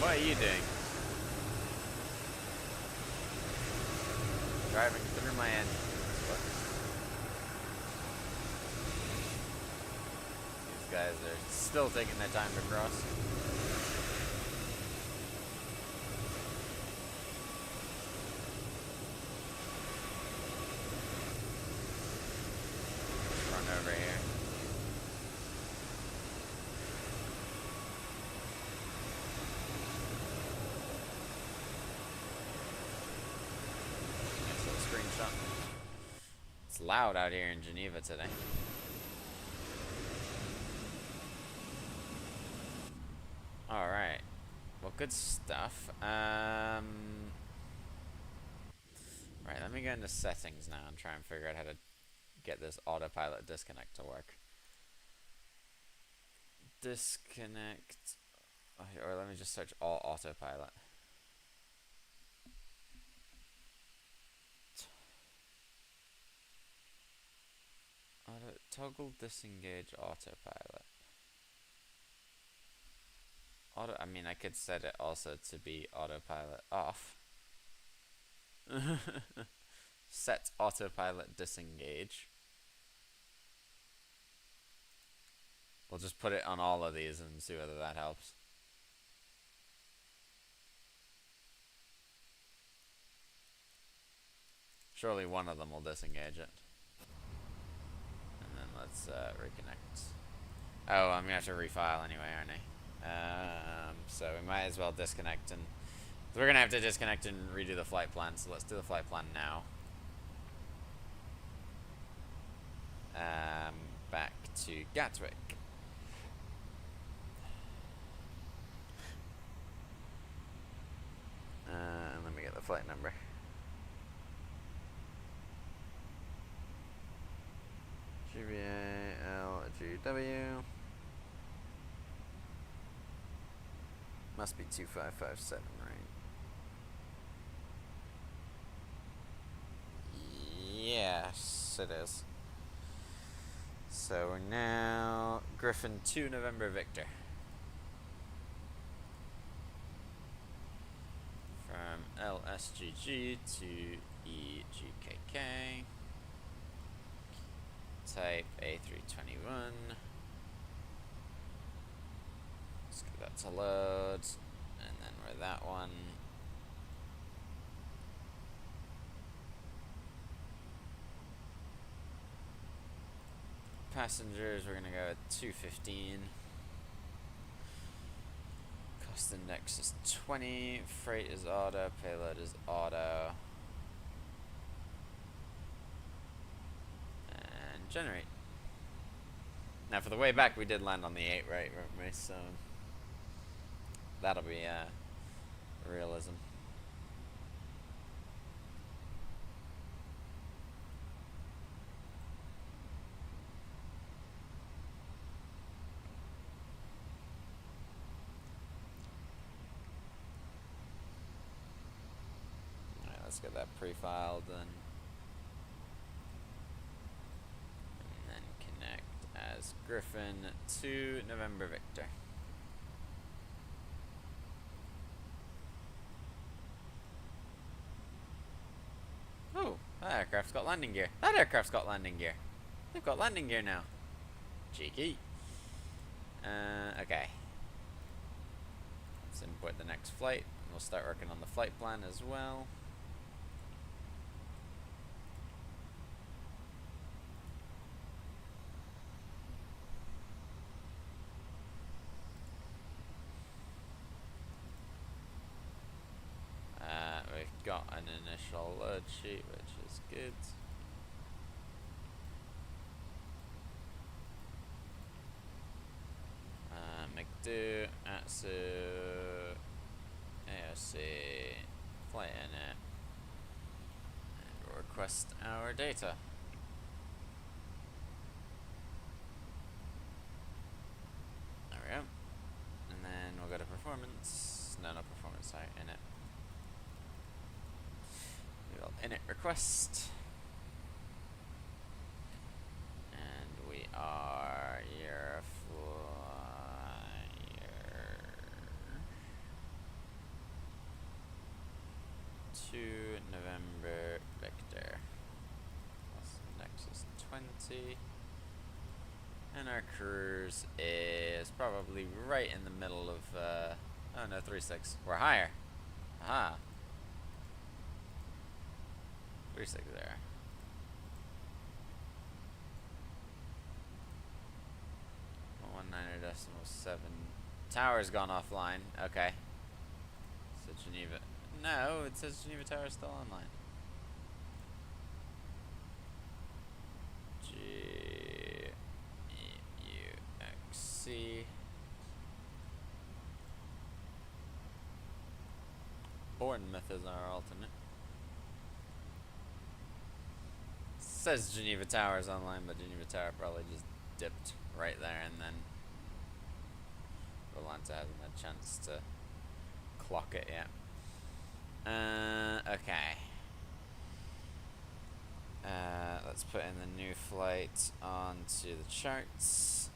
What are you doing? Driving through my engine. These guys are still taking their time to cross. Run over here. Screenshot. It's loud out here in Geneva today. Alright. Well, good stuff. Right, let me go into settings now and try and figure out how to get this autopilot disconnect to work. Disconnect. Or let me just search all autopilot. Toggle disengage autopilot. Auto. I mean, I could set it also to be autopilot off. Set autopilot disengage. We'll just put it on all of these and see whether that helps. Surely one of them will disengage it. And then let's reconnect. Oh, I'm gonna have to refile anyway, aren't I? So we might as well disconnect, and we're gonna have to disconnect and redo the flight plan. So let's do the flight plan now. Back to Gatwick. Let me get the flight number. GVA-LGW. Must be 2557, right? Yes, it is. So we're now Griffin 2 November Victor. From LSGG to EGKK. Type A321. Let's get that to load. And then we're that one. Passengers, we're gonna go at 215. Cost index is 20. Freight is auto. Payload is auto. And generate. Now for the way back, we did land on the 8, right? So that'll be realism. Alright, let's get that pre-filed then. And then connect as Griffin to November Victor. Oh, that aircraft's got landing gear. That aircraft's got landing gear. They've got landing gear now. Cheeky. Okay. Let's import the next flight. And we'll start working on the flight plan as well. We've got an initial load sheet, which is good. McDo, Atsu, AOC, flight init, and we'll request our data. There we go. And then we'll go to performance. No, not performance, sorry, init. We will init request. And we are Euroflyer to November Victor. Nexus 20. And our cruise is probably right in the middle of, oh no, 36. We're higher. Aha. 36 there. 19.7. Tower's gone offline. Okay. So Geneva. No, it says Geneva Tower is still online. GEUXC. Bournemouth is our alternate. Says Geneva Tower is online, but Geneva Tower probably just dipped right there, and then Volanta hasn't had a chance to clock it yet. Okay. Let's put in the new flight onto the charts,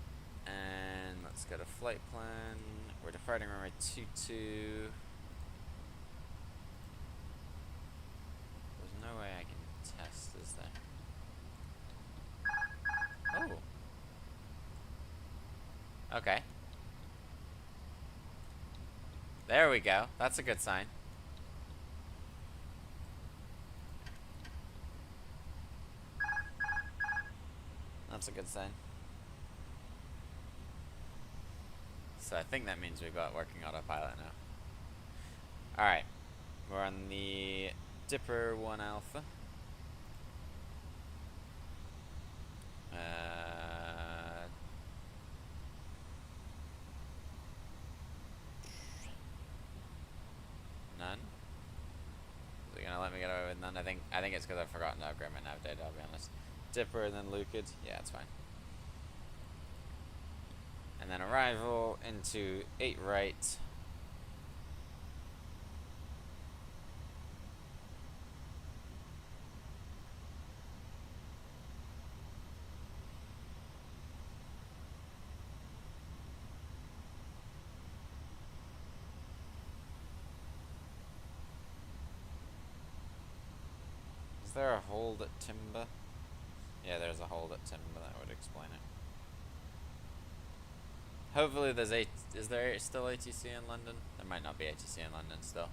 and let's go to flight plan. we're departing runway 22. There's no way I can test, is there? Oh. Okay. There we go. That's a good sign. That's a good sign. So I think that means we've got working autopilot now. Alright. We're on the Dipper 1 Alpha. None? Is it gonna let me get away with none? I think it's because I've forgotten to upgrade my nav data, I'll be honest. Dipper and then Lucid. Yeah, it's fine. And then arrival into 8 right. Is there a hold at Timber? Yeah, there's a hold at Timber, that would explain it. Hopefully there's is there still ATC in London? There might not be ATC in London still.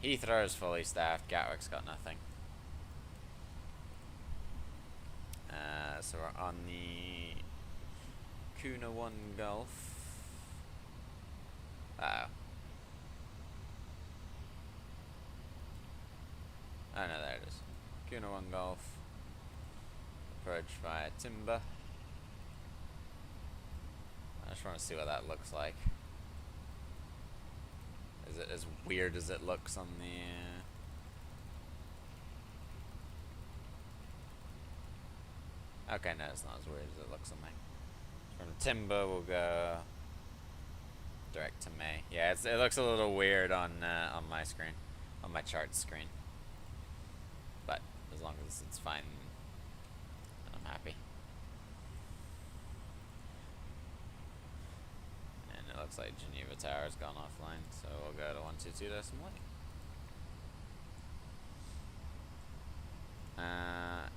Heathrow is fully staffed, Gatwick's got nothing. So we're on the Kuna 1 Gulf. Oh, no, there it is. Kuna 1 Gulf. Approach via Timber. I just want to see what that looks like. Is it as weird as it looks on the... Okay, no, it's not as weird as it looks on me. From Timber, we'll go direct to May. Yeah, it looks a little weird on my screen, on my chart screen. But as long as it's fine, then I'm happy. And it looks like Geneva Tower's gone offline, so we'll go to 122 decimal 8.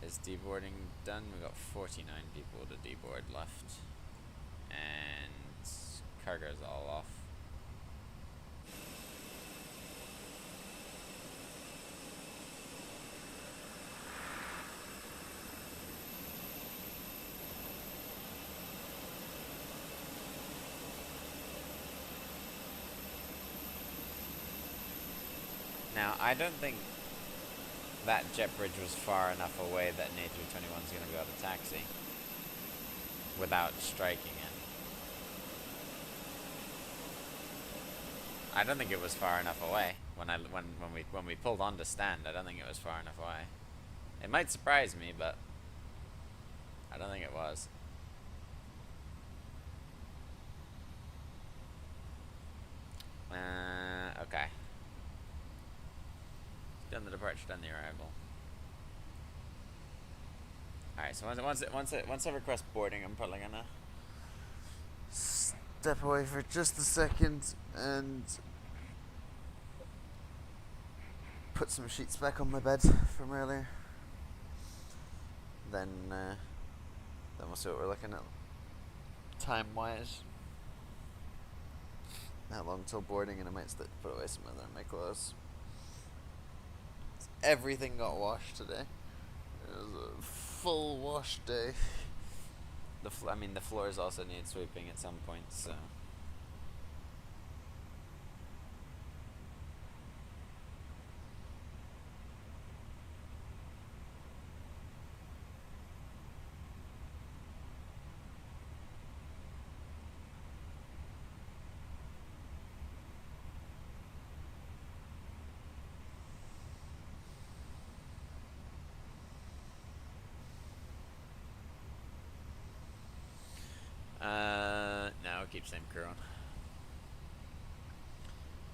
Is deboarding done? We've got 49 people to deboard left. And cargo's all off. Now, I don't think that jet bridge was far enough away that an A321 is going to be able to taxi without striking it. I don't think it was far enough away when we pulled on to stand. I don't think it was far enough away. It might surprise me, but I don't think it was. Okay. Done the departure, done the arrival. Alright, so once I request boarding, I'm probably gonna step away for just a second and put some sheets back on my bed from earlier. Then we'll see what we're looking at time-wise. How long till boarding, and I might put away some of my clothes. Everything got washed today. It was a full wash day. The floors also need sweeping at some point, so. No, I'll keep same crew on.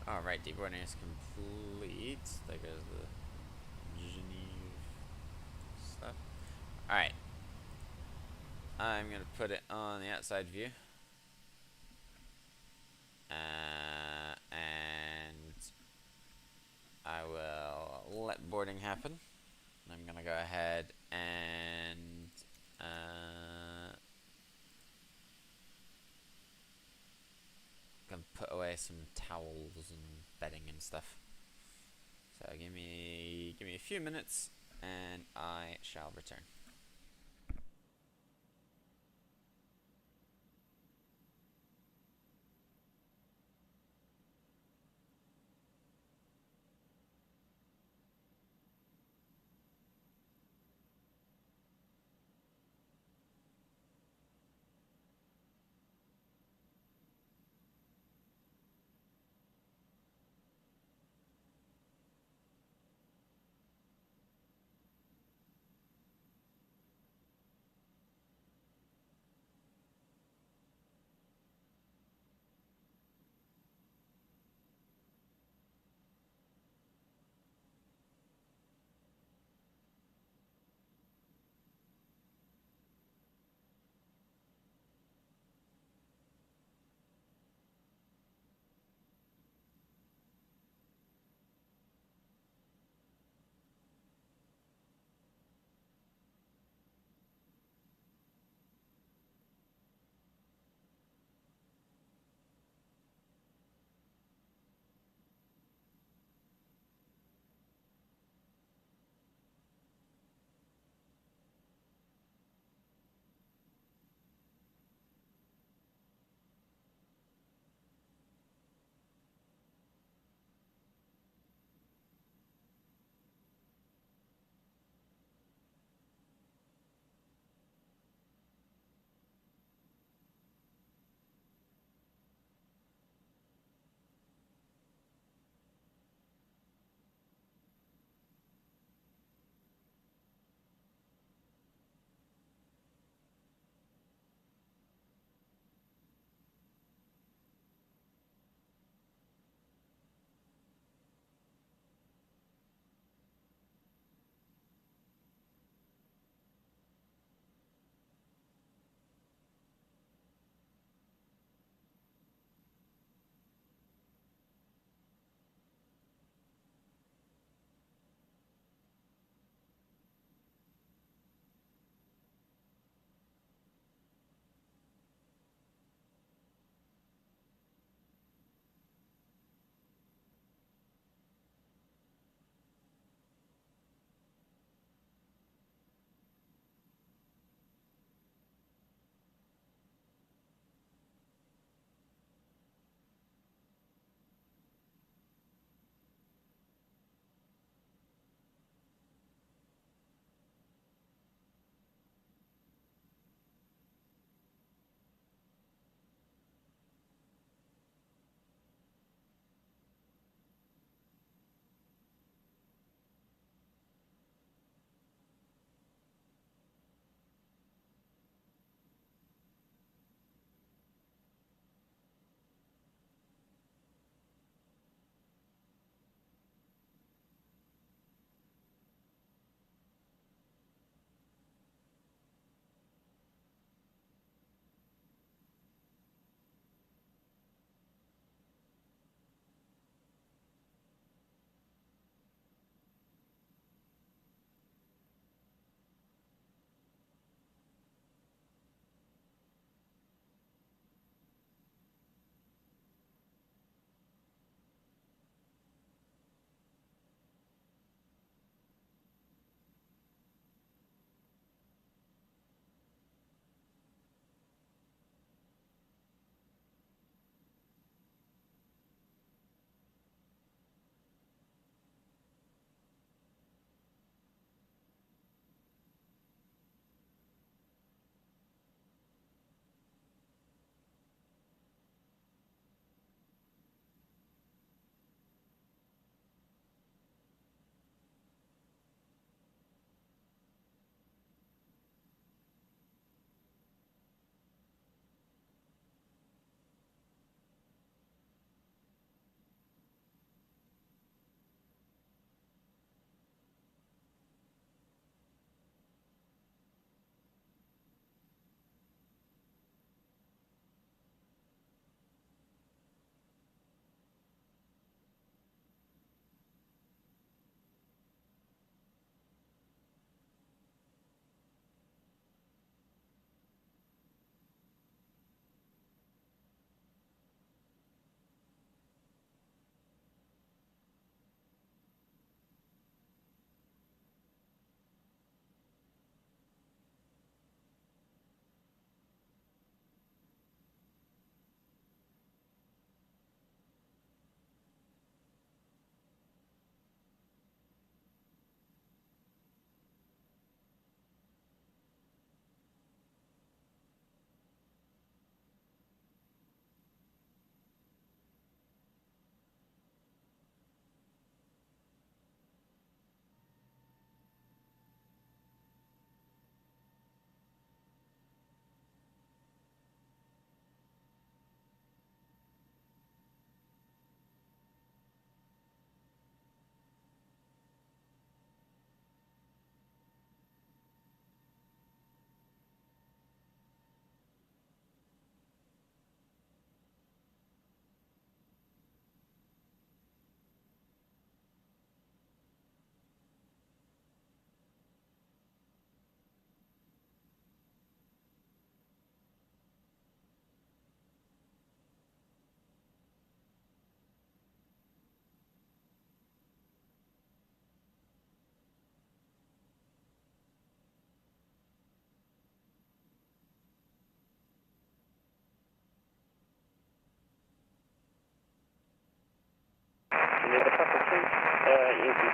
Alright, deboarding is complete. There goes the Geneva stuff. Alright. I'm gonna put it on the outside view. boarding happen. I'm gonna go ahead and gonna put away some towels and bedding and stuff. So give me a few minutes and I shall return.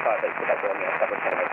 Perfect, Quebec Romeo, Quebec Romeo.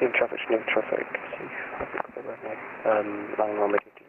New traffic, line 1 making 2.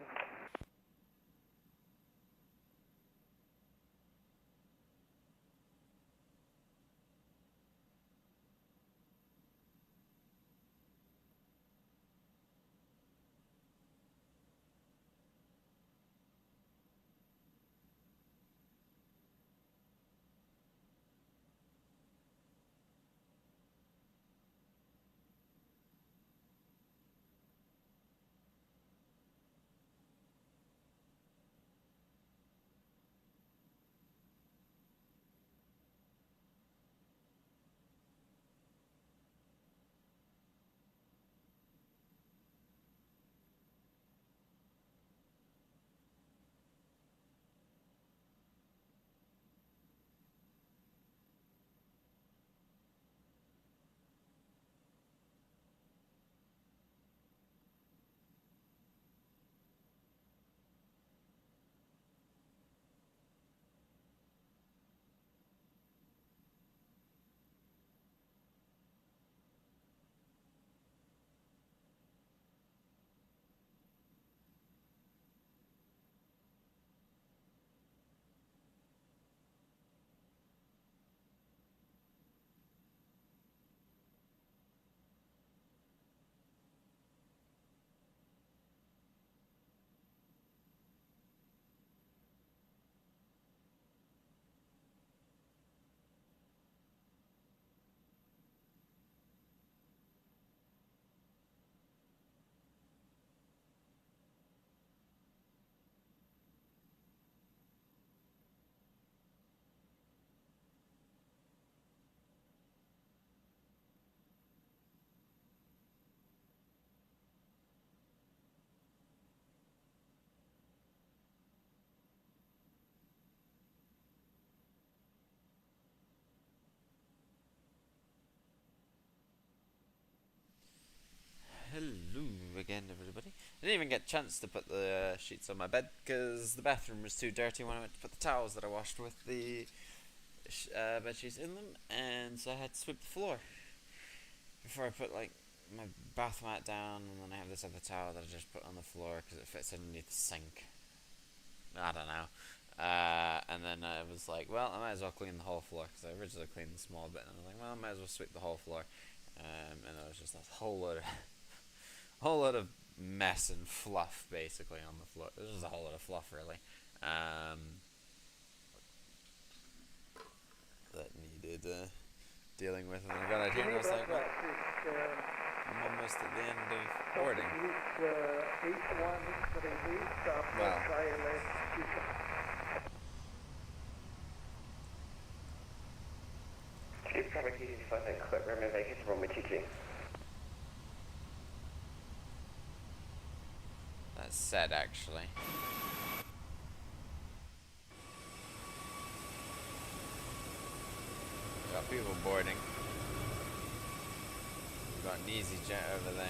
didn't even get a chance to put the sheets on my bed because the bathroom was too dirty when I went to put the towels that I washed with the bed sheets in them, and so I had to sweep the floor before I put like my bath mat down, and then I have this other towel that I just put on the floor because it fits underneath the sink. I don't know. And then I was like, well, I might as well clean the whole floor because I originally cleaned the small bit, and I was like, well, I might as well sweep the whole floor. And there was just a whole lot of mess and fluff basically on the floor. There's just a whole lot of fluff really. That needed dealing with, and I got out here and I was like, well, I'm almost at the end of boarding. Well, Keep traffic easy for the quick removation from Wichita. that's sad actually. Got people boarding. We've got an easy jet over there.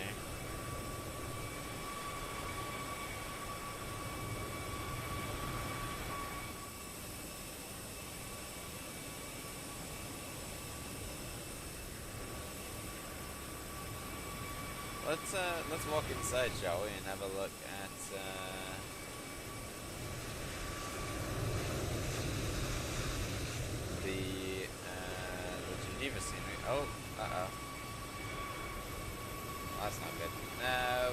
Let's walk inside, shall we, and have a look at the Geneva scenery. Oh, that's not good. No.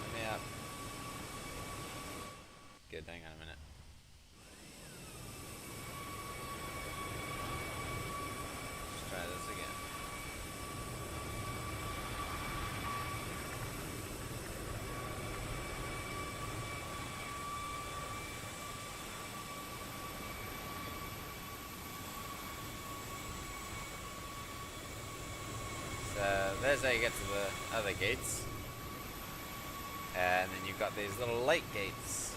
Let me up. Good. Hang on a minute. Let's try this again. There's how you get to the other gates, and then you've got these little light gates,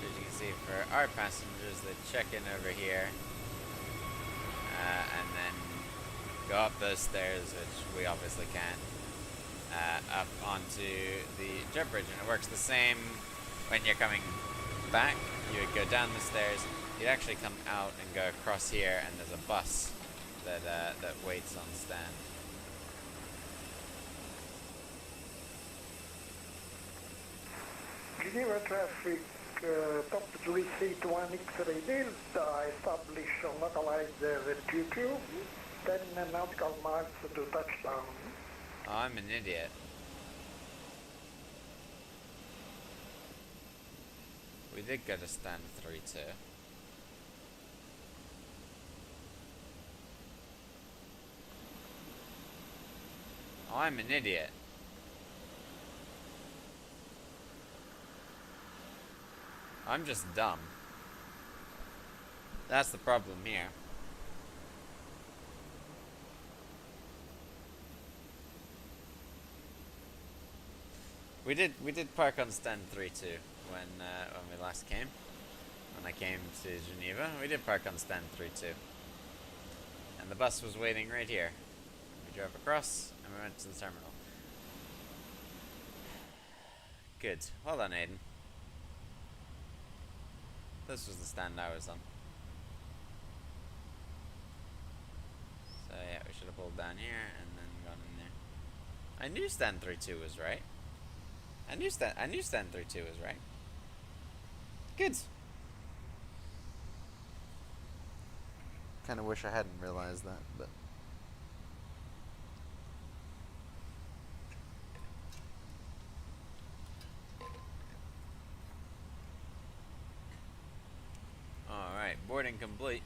as you can see for our passengers that check in over here, and then go up those stairs, which we obviously can't, up onto the jet bridge, and it works the same when you're coming back. You would go down the stairs, you'd actually come out and go across here, and there's a bus that waits on stand. Geneva traffic, top 3 seat 1 X-ray Delta, establish or localize the 22, 10 nautical miles to touchdown. Oh, I'm an idiot. We did go to stand 3-2. Oh, I'm an idiot. I'm just dumb. That's the problem here. We did park on stand 3-2 when we last came. When I came to Geneva, we did park on stand 3-2. And the bus was waiting right here. We drove across and we went to the terminal. Good. Well done, Aiden. This was the stand I was on. So yeah, we should have pulled down here and then gone in there. I knew stand 3-2 was right. I knew stand 3-2 was right. Good. Kinda wish I hadn't realized that, but boarding complete.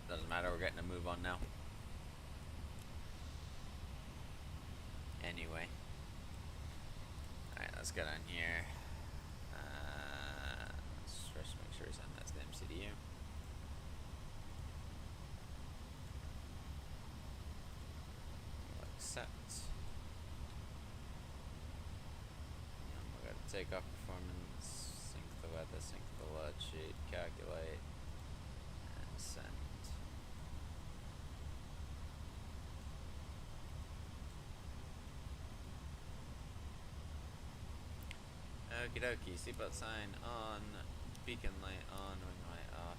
Doesn't matter, we're getting a move on now. Anyway. Alright, let's get on here. Let's first make sure he's on that's the MCDU. We'll accept. And we're gonna take off performance, sync the weather, sync the load sheet, calculate, and send. Okie dokie, seatbelt sign on, beacon light on, wing light off.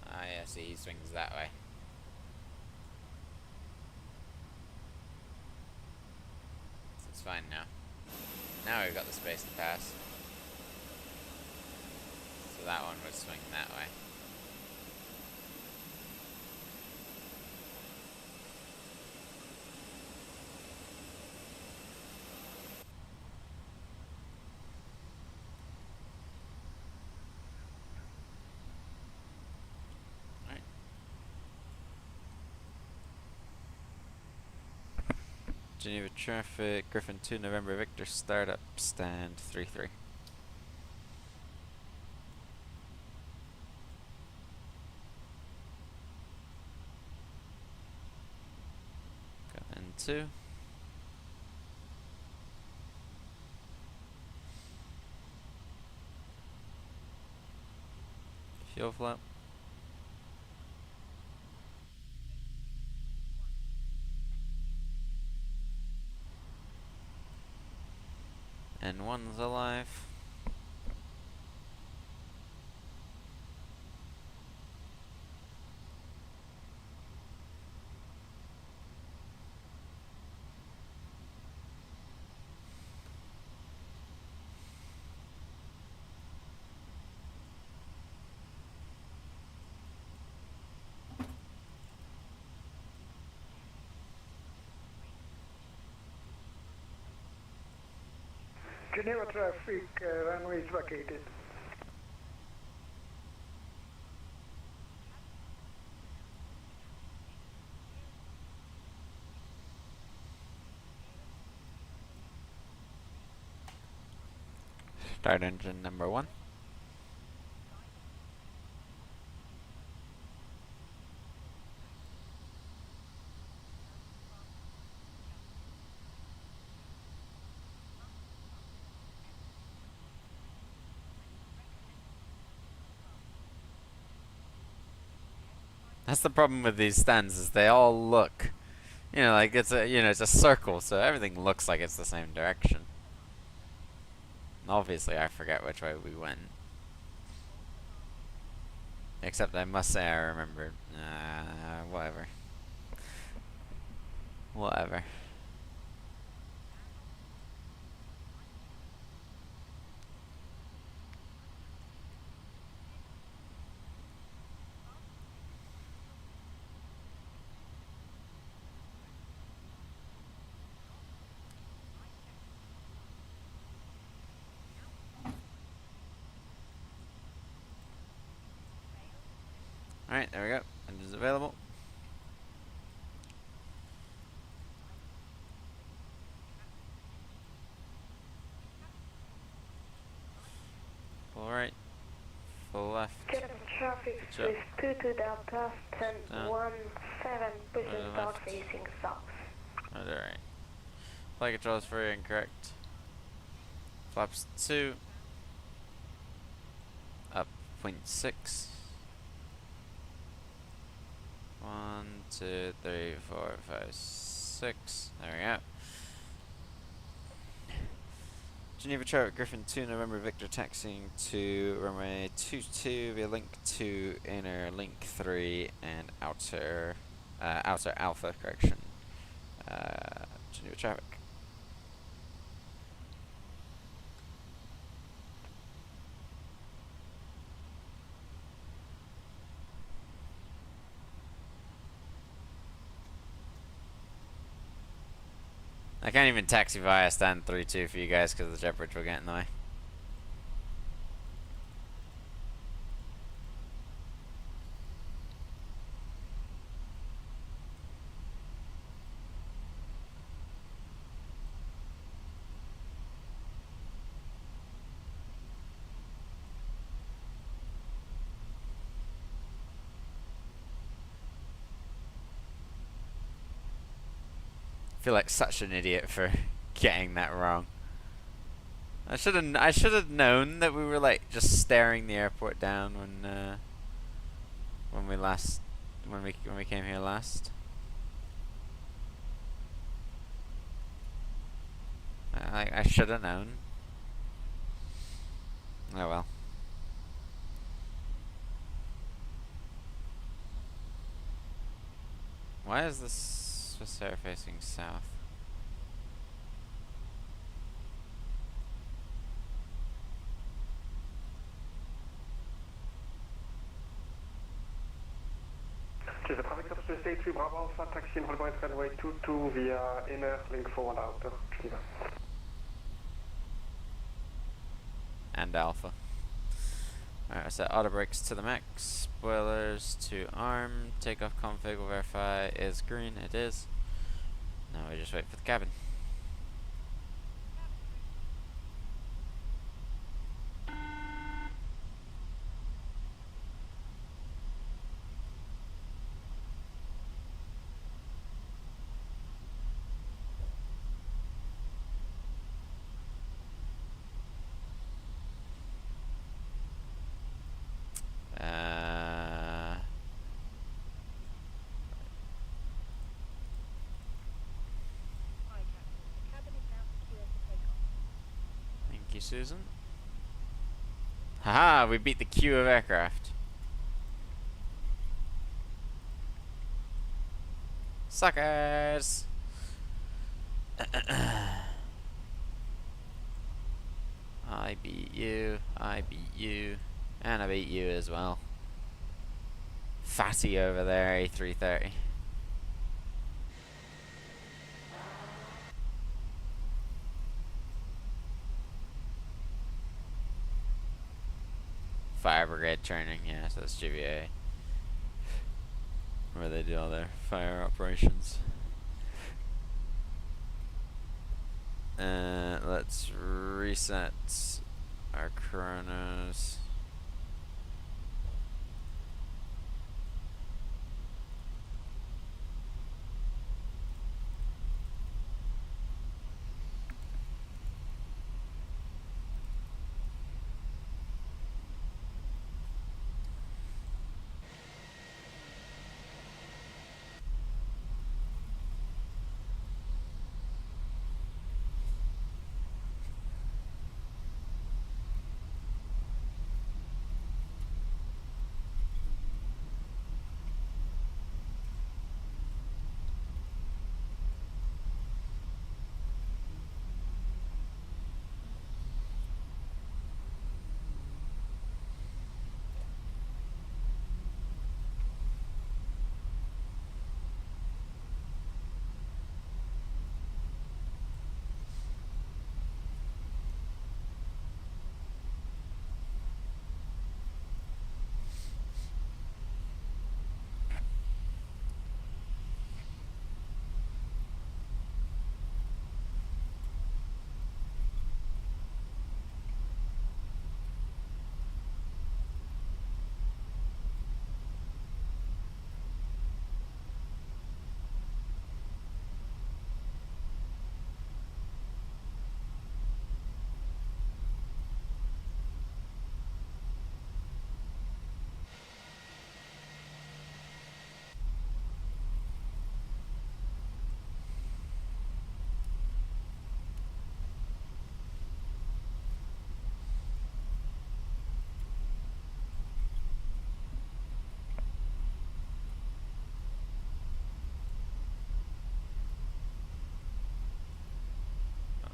Ah, yeah, see, he swings that way. So it's fine now. Now we've got the space to pass. So that one would swing that way. Alright. Geneva traffic, Griffin 2 November Victor, startup, stand 3-3. Griffin 2. Fuel flap. And one's alive. Geneva traffic, runway is vacated. Start engine number 1. That's the problem with these stands, is they all look, you know, like it's a, you know, it's a circle, so everything looks like it's the same direction. Obviously, I forget which way we went. Except I must say I remembered. Whatever. Whatever. Alright, there we go. Engines available. Full right. Full left. Traffic is 22 Delta, 1017, push and start facing south. Alright. Flight control is very incorrect. Flaps 2. Up 0.6. 1, 2, 3, 4, 5, 6. There we go. Geneva traffic, Griffin 2, November Victor, taxiing to runway 22 via link 2, inner link 3, and outer alpha, correction. Geneva traffic. I can't even taxi via stand 3-2 for you guys because the jet bridge will get in the way. I feel like such an idiot for getting that wrong. I should have known that we were like just staring the airport down when we came here last. I should have known. Oh well. Why is this Swiss Air facing south? To the public officer, State 3 Bravo Alpha, taxi in Holboint runway 22 via inner link 4 and outer, Geneva. And Alpha. Alright, I set auto brakes to the max, spoilers to arm, takeoff config will verify is green, it is. Now we just wait for the cabin. Thank you, Susan. Haha, we beat the queue of aircraft. Suckers! I beat you, and I beat you as well. Fatty over there, A330. Fire brigade training, yeah, so that's GVA. Where they do all their fire operations. Let's reset our chronos.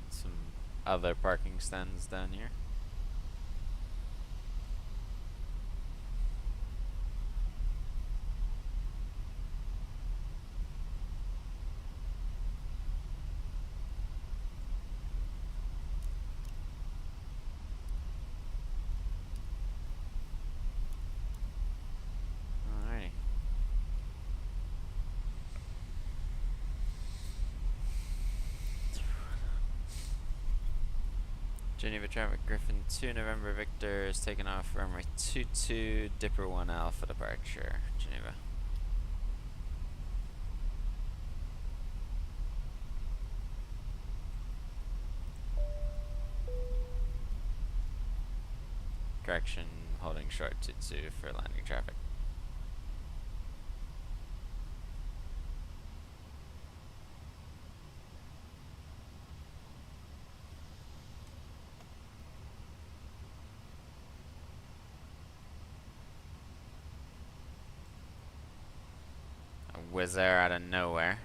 Some other parking stands down here. Alrighty. Geneva traffic, Griffin 2 November Victor is taking off runway 22, Dipper 1 Alpha departure, Geneva. Correction, holding short 22 for landing traffic. A Wizz Air out of nowhere.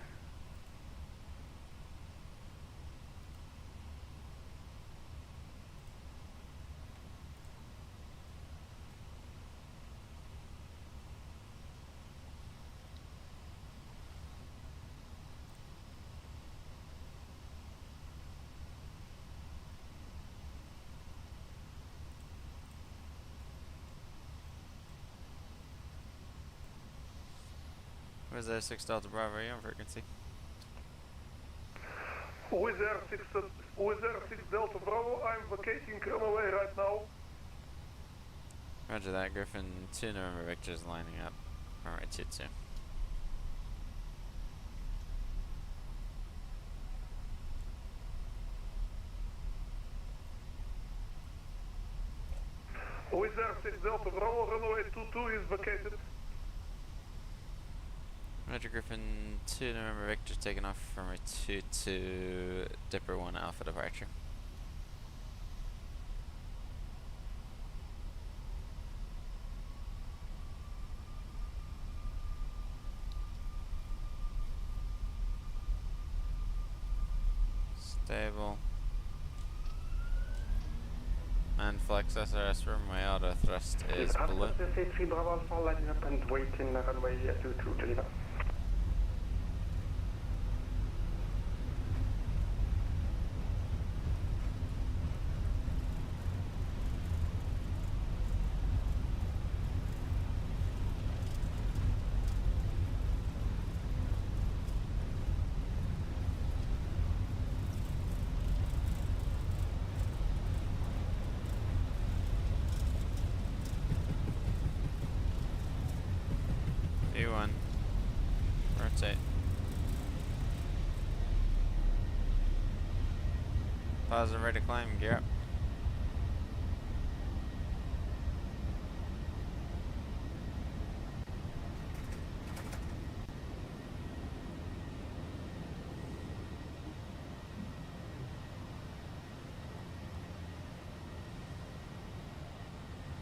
Where's there 6 Delta Bravo, are you on frequency? Wizz Air 6 Delta Bravo, I'm vacating runway right now. Roger that, Griffin 2 November Victor's lining up. Alright, 2-2. Wizz Air 6 Delta Bravo, runway 22 is vacated. Roger Griffin 2 November Victor's taking off from a 2-2 Dipper 1 Alpha departure. Stable. And flex SRS runway auto thrust is blue. A3 Bravo Alpha lining up and waiting runway 22 Geneva. V1. Rotate. Pause and ready to climb, gear up.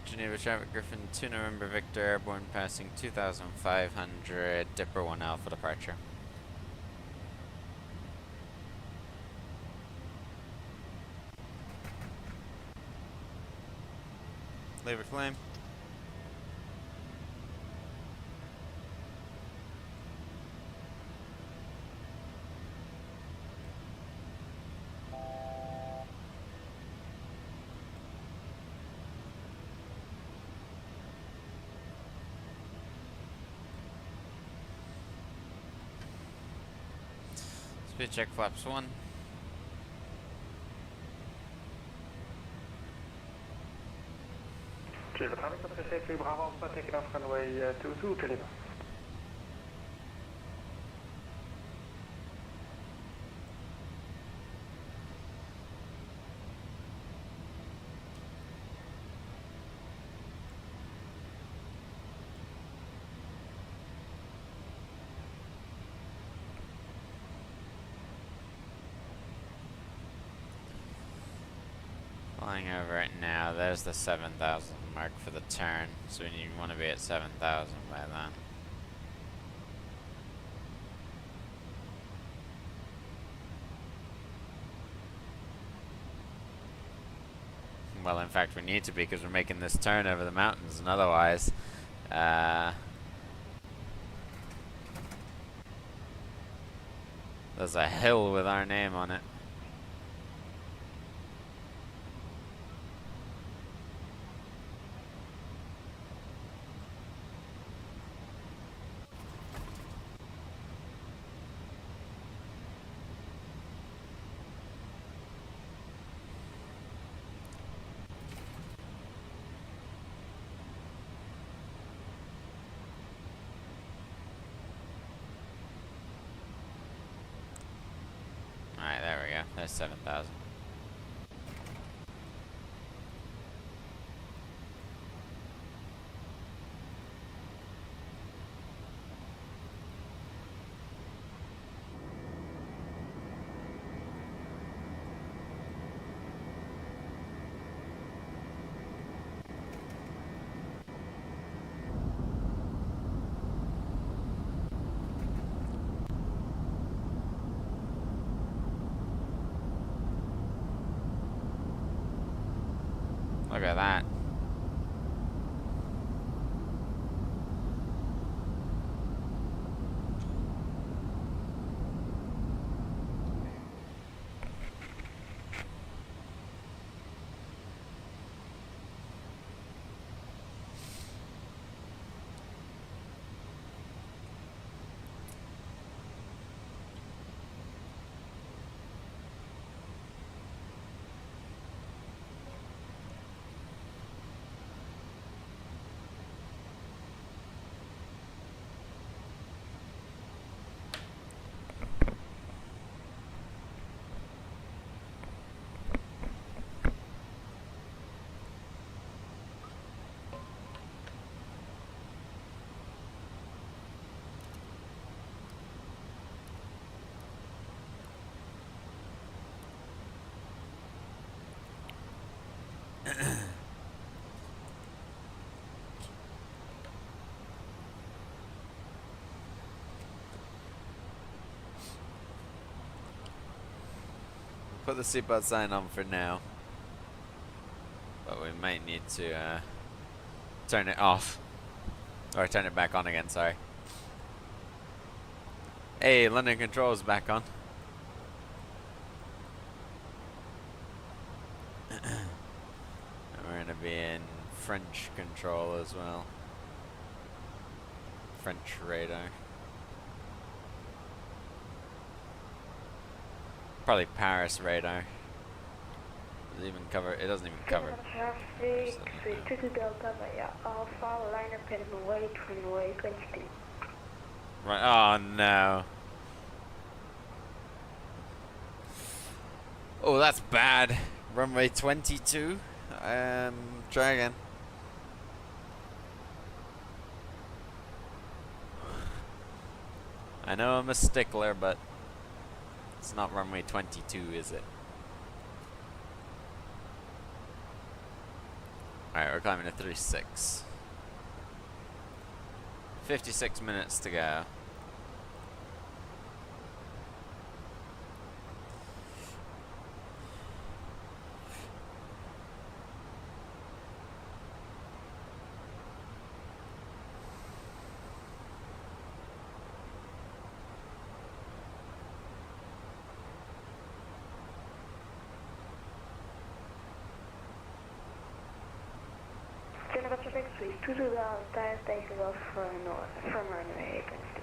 Geneva traffic, Griffin 2 November Victor airborne passing 2500 Dipper 1 Alpha departure. Leave it flame. Speed check flaps 1. Geneva traffic, A3 Bravo Alpha taking off runway 22 Geneva. Flying over it now, there's the 7,000 mark for the turn, so we want to be at 7,000 by then. Well, in fact, we need to be because we're making this turn over the mountains, and otherwise, there's a hill with our name on it. Alright, there we go. There's 7,000. at that. Put the seatbelt sign on for now, but we might need to turn it off, or turn it back on again, sorry. Hey, London Control is back on. And we're going to be in French control as well. French radar. Probably Paris radar. Does it even cover? It doesn't even cover. Traffic, 22 Delta via Alpha, line up in runway 22. Right. Oh no. Oh, that's bad. Runway 22. Try again. I know I'm a stickler, but it's not runway 22, is it? Alright, we're climbing to 36. 56 minutes to go. Geneva traffic, 22 Delta, taking off from runway 22.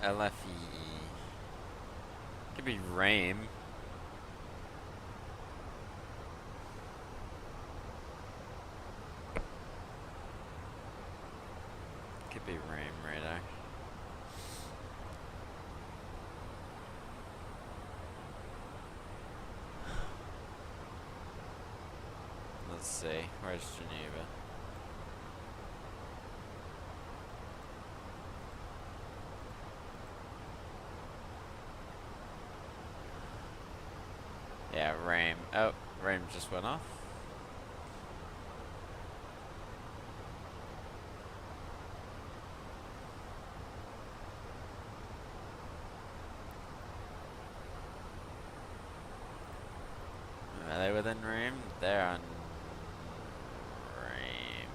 LFE. Could be RAIM. Could be RAIM radar. Let's see. Where's Geneva? Yeah, RAIM. Oh, RAIM just went off. Are they within RAIM? They're on RAIM.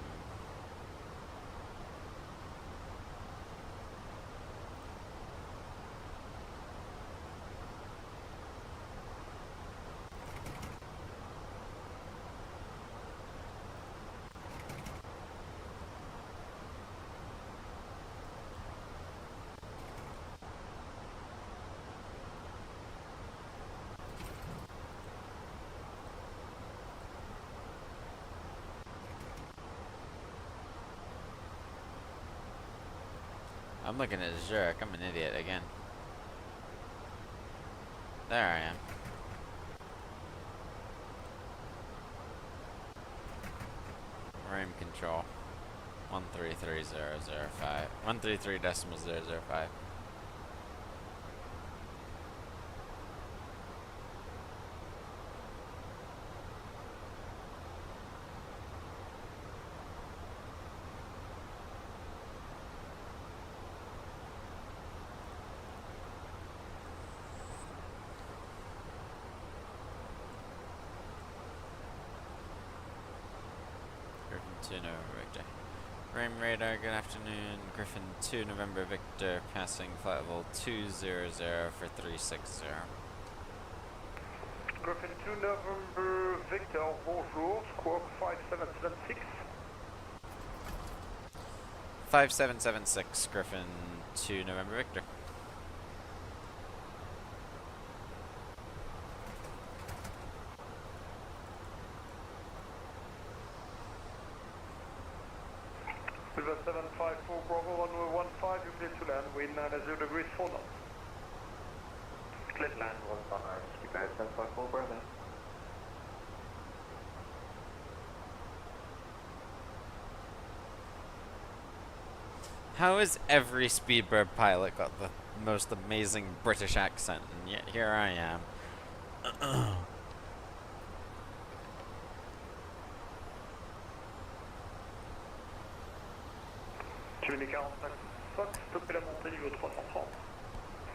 I'm looking at Zurich. I'm an idiot again. There I am. Frame control. 133005. 133.005. Griffin 2 November Victor. Frame radar, good afternoon. Griffin 2 November Victor, passing flight level 200 for 360. Griffin 2 November Victor, bonjour, squawk 5776. 5776, Griffin 2 November Victor. Silver 754 Bravo 1115, you clear to land, wind 90 degrees 4 knots. Clear to land 15, speed 754 Bravo. How has every Speedbird pilot got the most amazing British accent, and yet here I am? Gemini 45 Fox, stoppez la montée niveau 330.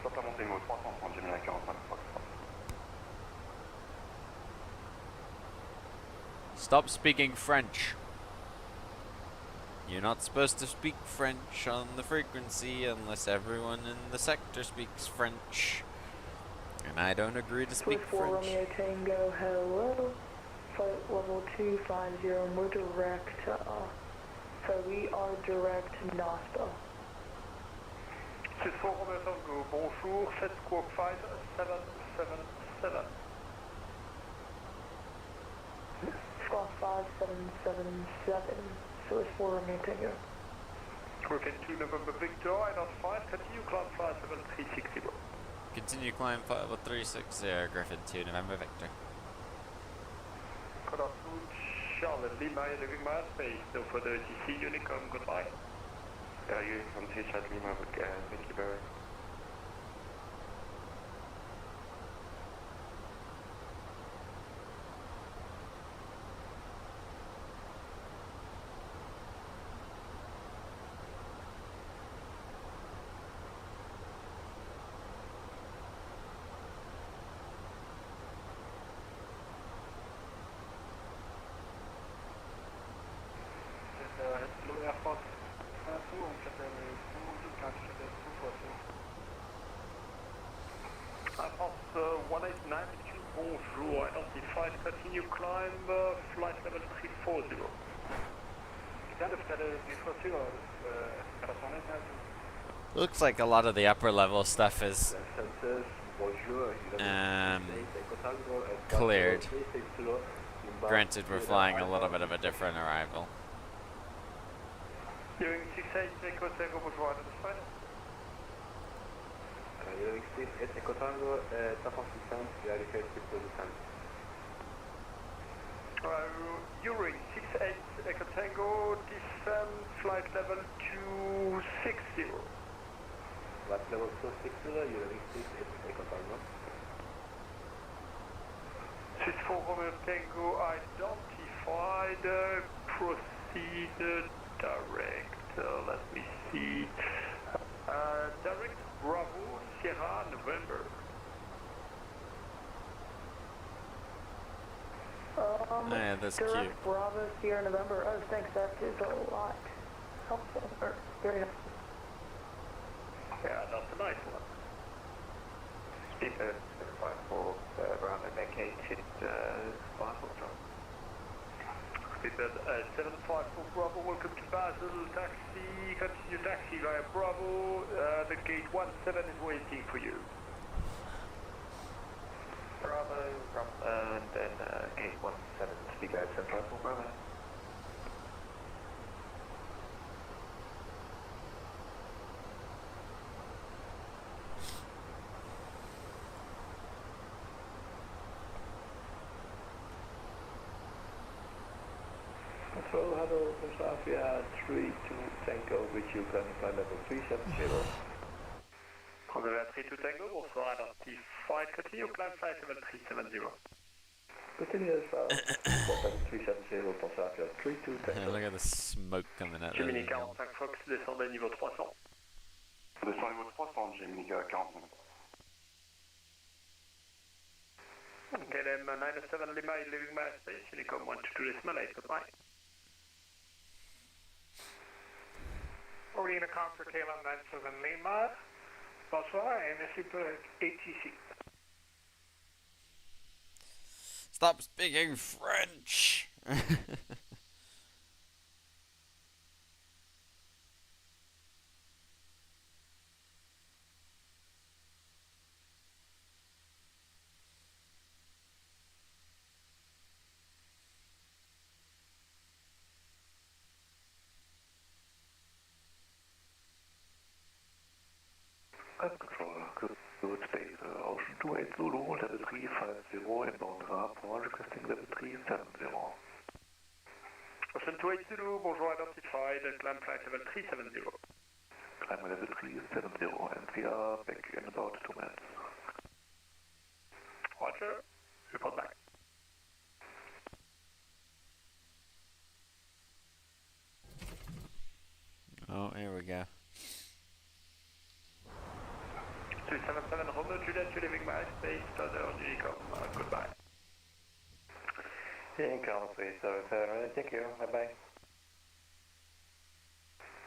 Stop la montée niveau 330, Gemini 45 Fox. Stop speaking French. You're not supposed to speak French on the frequency unless everyone in the sector speaks French. And I don't agree to speak French. Romeo Tango, hello. Flight level 250, we're direct, so we are direct NASPA. 64 Romeo Tango, bonjour, 7 squawk 5777. Squawk 5777, so it's 4 Romeo Tango. Griffin 2 November Victor, I not 5, continue climb 57360. Continue climb flight level 360, Griffin 2 November Victor. Good afternoon, Charlotte Lima, leaving my space, no further ATC, Unicom, goodbye. You from T-Chat Lima, thank you very much. Air France. Air France 189, bonjour, identified, continue climb, flight level 340. Looks like a lot of the upper level stuff is cleared. Granted, we're flying a little bit of a different arrival. Doing 68, Echo Tango, bonjour, identified. Doing 68, Echo Tango, top of descent, verify people descent. Urine 68, Echo Tango, descent, flight level 260. Flight level 260, Urine 68, Echo Tango. 64 Romeo Tango identified, proceed direct, let me see, direct Bravo, Sierra, November. Yeah, that's direct cute. Bravo, Sierra, November. Oh, thanks, that is a lot helpful, or very helpful. Yeah, that's a nice one. Speaker 754 Bravo, vacate, Basel drop. Speaker 754 Bravo, welcome to Basel, taxi, continue taxi via Bravo, the gate 17 is waiting for you. Bravo, and then gate 17, speaker 754 Bravo. Control, hello, Mosavia 32 Tango with you, climb flight level 370. Conservatoire 32 Tango, bonsoir, identified, continue, climb flight level 370. Continue as well, flight level 370, Mosavia 32 Tango. Look at the smoke coming out. Gemini 45 Fox, descendez niveau 300. Descend niveau 300, Gemini 45. KLM 907 Lima is leaving my space, Unicom 122.8, goodbye. Orient account for KLM 97 Lima. Bonsoir, MSC ATC. Stop speaking French! Controller, good space, Ocean 28 Zulu, level 350, inbound rapport, requesting level 370. Ocean 28 Zulu, bonjour, identified, climb flight level 370. Climb level 370, and we are back in about 2 minutes. Roger, report back. Oh, here we go. 277 Romeo Juliet, you're leaving my space, further Unicom, goodbye. Unicom 377, thank you, bye-bye.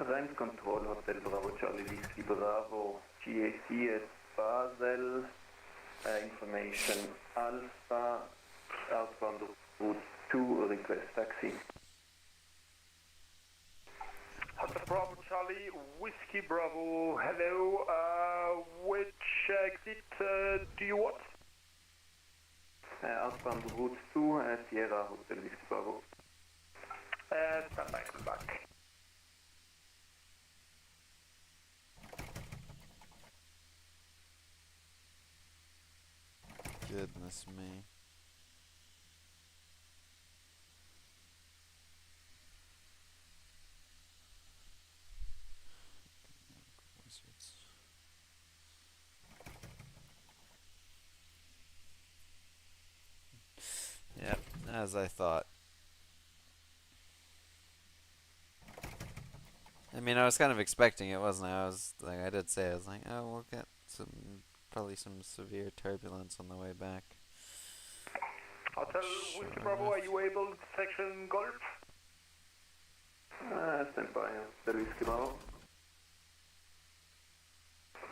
Rheims Control, Hotel Bravo, Charlie Whiskey Bravo, GAC at Basel, information Alpha, outbound route 2, request taxi. Hotel Bravo Charlie, Whiskey Bravo, hello, which exit do you want? Outbound route 2, Sierra Hotel Whiskey Bravo. Stand by, come back. Goodness me. Yep, as I thought. I mean, I was kind of expecting it, wasn't I? I did say, I was like, oh, we'll get probably some severe turbulence on the way back. Hotel Whiskey Bravo, are you able to section Golf? Stand by, Hotel Whiskey Bravo.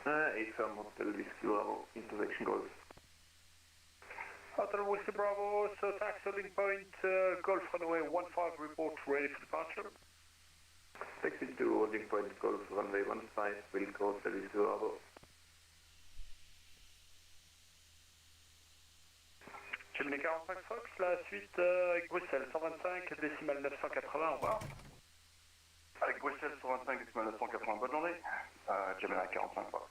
8 firm, Hotel Whiskey Bravo, intersection Golf. Hotel Whiskey Bravo, so tax holding point, Golf runway 15, report ready for departure. Taxi to holding point, Golf runway 15, Wilco, Hotel Whiskey Bravo. Gemini 45 Fox, la suite avec Bruxelles 125, décimale 980, au revoir. Avec Bruxelles 125, décimale 980, bonne journée. Gemini 45 Fox.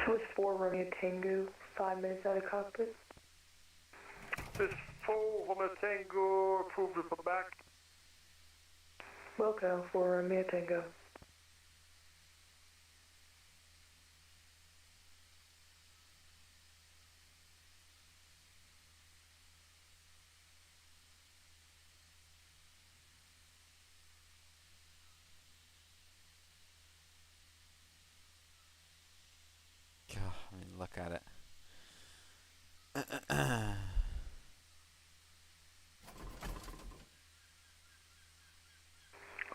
Swiss 4 Romeo Tango, 5 minutes out of cockpit. Swiss 4 Romeo Tango, approved, report back. Welcome for Romeo Tango. I mean, look at it.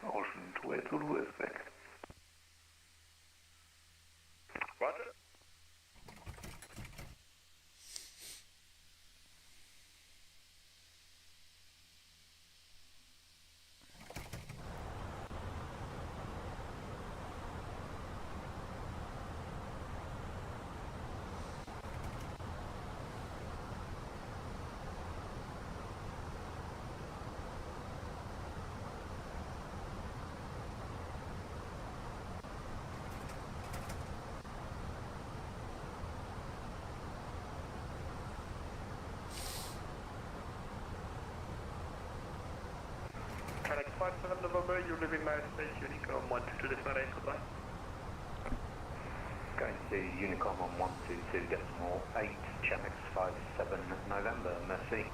Ocean 28 Zulu is back. direct flight 7 November, you live in my space, Unicom 122 decimal 8, goodbye. Going to Unicom on 122 decimal 8, Chemex 57 November, merci.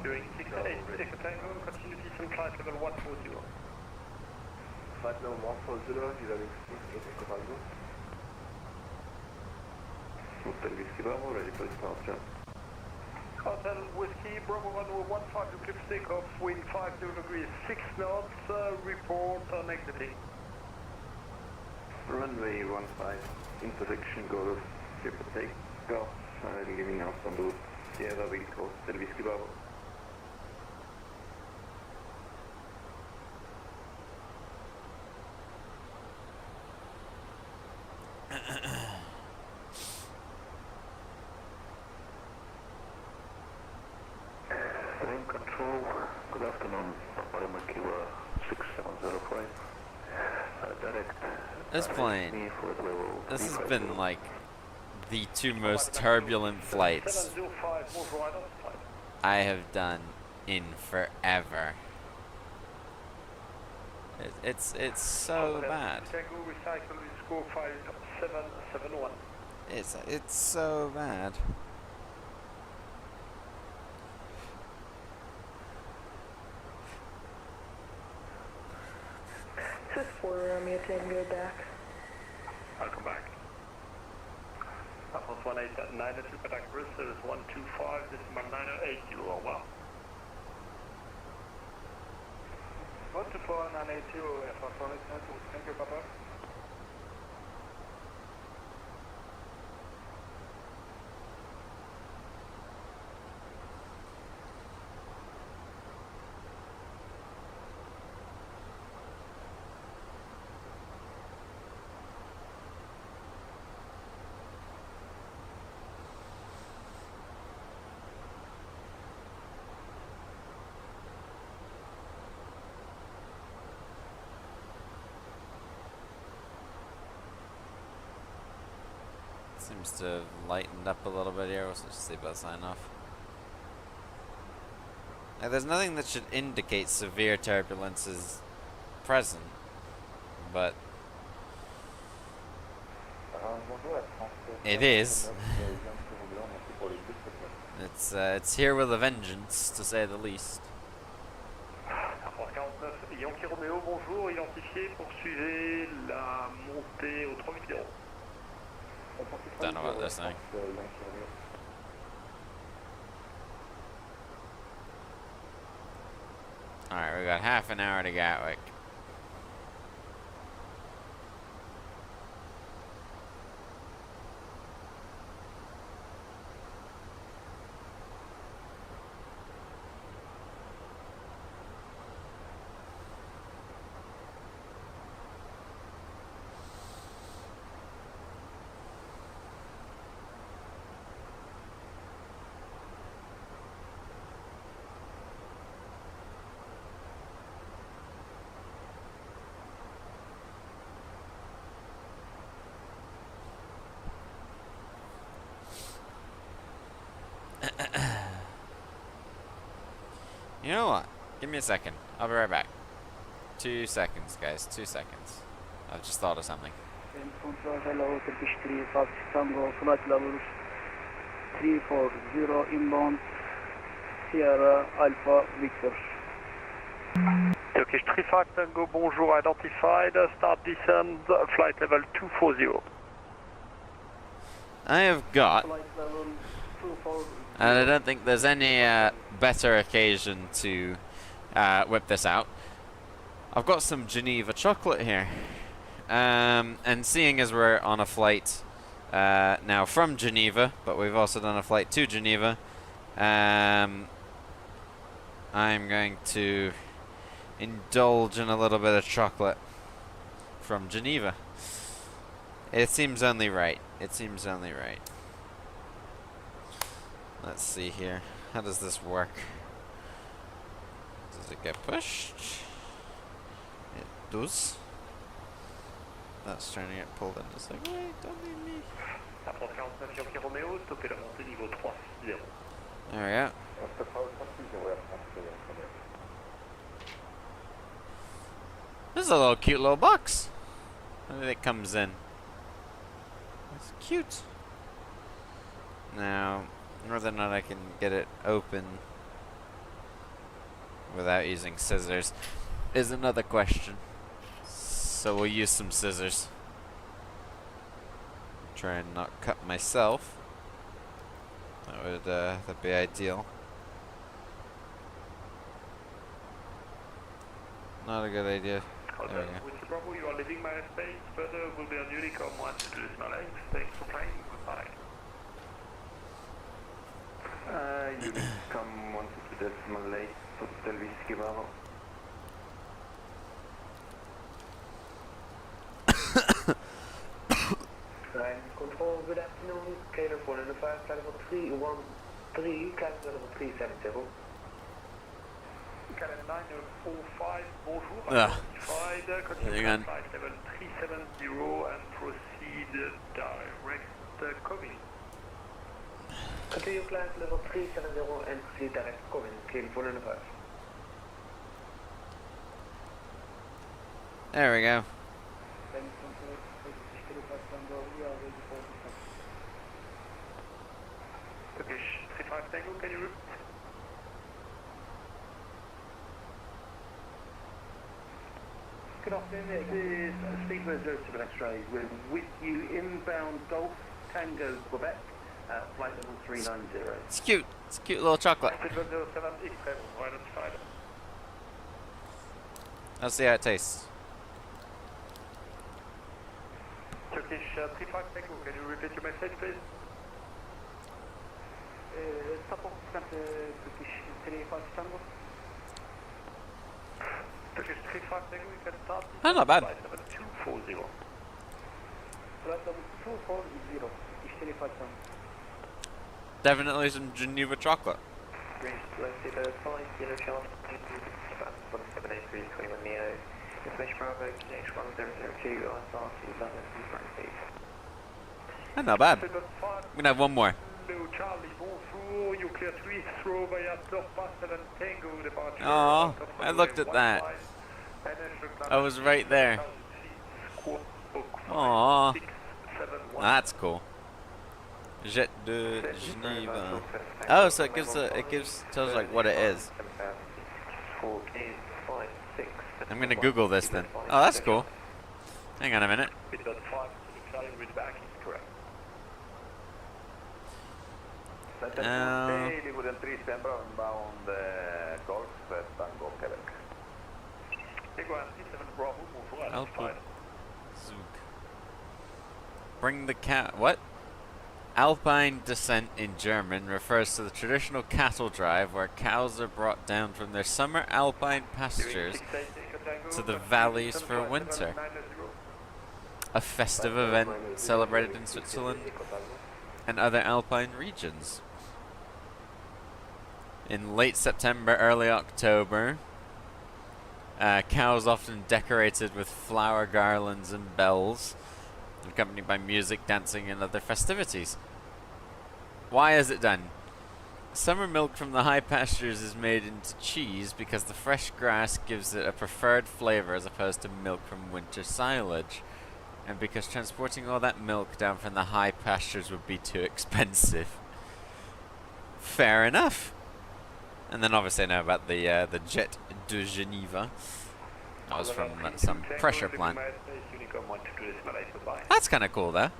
Doing 6-8, take a tango, continue descent flight level 140. Flight level 140, Gatwick 6 Tango. Hotel Whiskey Bravo, ready for departure. Hotel Whiskey Bravo 115 to cliff takeoff, wind 50 degrees 6 knots, report on exiting. Runway 15, intersection, go to ship takeoff, leaving us on route Sierra Wilco, Hotel Whiskey Bravo. Room control, good afternoon. Papa Kilo 6705. Direct. This plane, this has been like the two most turbulent flights I have done in forever. It's so bad. It's so bad. Just 4 Romeo Tango back. I'll come back. Apples 189 at Super Chris, service 125, decimal 9080, wow. 124, 980, Air France 189, thank you, Papa. Seems to have lightened up a little bit here. Let's just see about sign off. Now, there's nothing that should indicate severe turbulence is present, but it is. It's here with a vengeance, to say the least. Yankee Romeo, bonjour, identifié, poursuivez la montée au 3000. Don't know what they're saying. Alright, we got half an hour to Gatwick. You know what? Give me a second. I'll be right back. 2 seconds, guys. 2 seconds. I've just thought of something. Hello, Turkish 35 Tango, flight level 340 inbound, Sierra Alpha Victor. Turkish 35 Tango, bonjour, identified, start descent, flight level 240. I have got, and I don't think there's any better occasion to whip this out. I've got some Geneva chocolate here. And seeing as we're on a flight now from Geneva, but we've also done a flight to Geneva, I'm going to indulge in a little bit of chocolate from Geneva. It seems only right. It seems only right. Let's see here. How does this work? Does it get pushed? It does. That's trying to get pulled in. It's like, wait, don't leave me. Approche 49 Yankee Romeo, stoppez la montée niveau 360. There we go. This is a little cute little box. Look, it comes in. It's cute. Now, whether or not I can get it open without using scissors is another question. So we'll use some scissors. Try and not cut myself. That'd be ideal. Not a good idea. There we go. Whiskey Bravo, you are leaving my space. Further will be on Unicom 128. Thanks for flying. Goodbye. Unicom 128, Hotel Whiskey Bravo. Control, good afternoon. Cater for the 5 level 313, cancel level 370. Canada 945, bonjour. Hang on. Flight level 370 and proceed direct coming. Continue flight level 370 and proceed direct coming. Clean for the 5. There we go. Turkish 35 Tango, can you route? Good afternoon, this is Speedbird 07 X-ray. We're with you inbound Golf Tango Quebec, flight level 390. It's cute. It's a cute little chocolate. Speedbird 07 X-ray, right on side. Let's see how it tastes. Turkish 35 Tango, can you repeat your message, please? Support Turkish 35 Tango. Turkish 35 Tango, you can start. Oh, not bad. Flight level 240. Flight level 240, Turkish 35 Tango. Definitely some Geneva chocolate. Green selected 5, yellow chart, 1783, 21 Neo. Information Bravo, KH1002, ISR 2000, Francis. Not bad. We're gonna have one more. Hello Charlie, bonjour, you clear to Heathrow via Dorpas 7 Tango departure. Aw, I looked at that. I was right there. Aw, that's cool. Jet de Geneva. Oh, so it tells like what it is. I'm gonna Google this then. Oh, that's cool. Hang on a minute. Inbound Golf Tango Quebec. Bring the cat. What? Alpine descent in German refers to the traditional cattle drive where cows are brought down from their summer alpine pastures to the valleys for winter. A festive event celebrated in Switzerland and other alpine regions. In late September, early October, cows often decorated with flower garlands and bells, accompanied by music, dancing, and other festivities. Why is it done? Summer milk from the high pastures is made into cheese because the fresh grass gives it a preferred flavor as opposed to milk from winter silage, and because transporting all that milk down from the high pastures would be too expensive. Fair enough. And then obviously I know about the Jet de Geneva. That was from some pressure plant. That's kind of cool, though.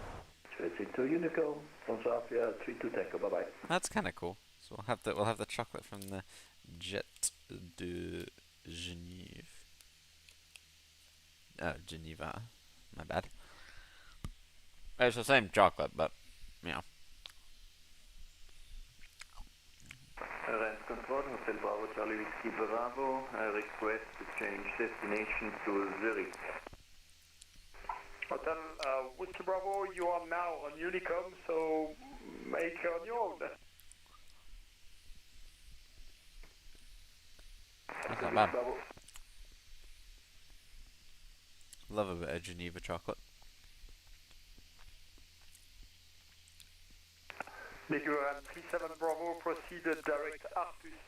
That's kind of cool. So we'll have the chocolate from the Jet de Geneva. Geneva. My bad. It's the same chocolate, but yeah. Alliance Control, Hotel Bravo, Charlie Whiskey Bravo. I request to change destination to Zurich. Hotel Whiskey Bravo, you are now on Unicom, so make on your own. That's not bad. Love a bit of Geneva chocolate. Liguran 37 Bravo, proceed direct Artus.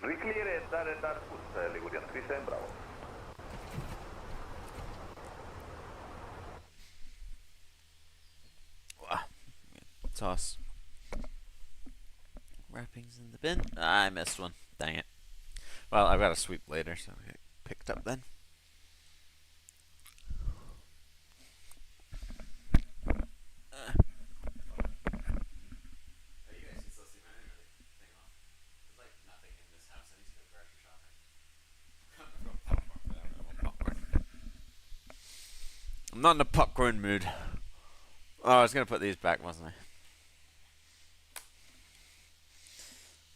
Riclear direct Artus, Ligurian 37 Bravo. Toss wrappings in the bin. I missed one. Dang it. Well, I've got to sweep later, so I'll get picked up then. I'm not in a popcorn mood. Oh, I was gonna put these back, wasn't I?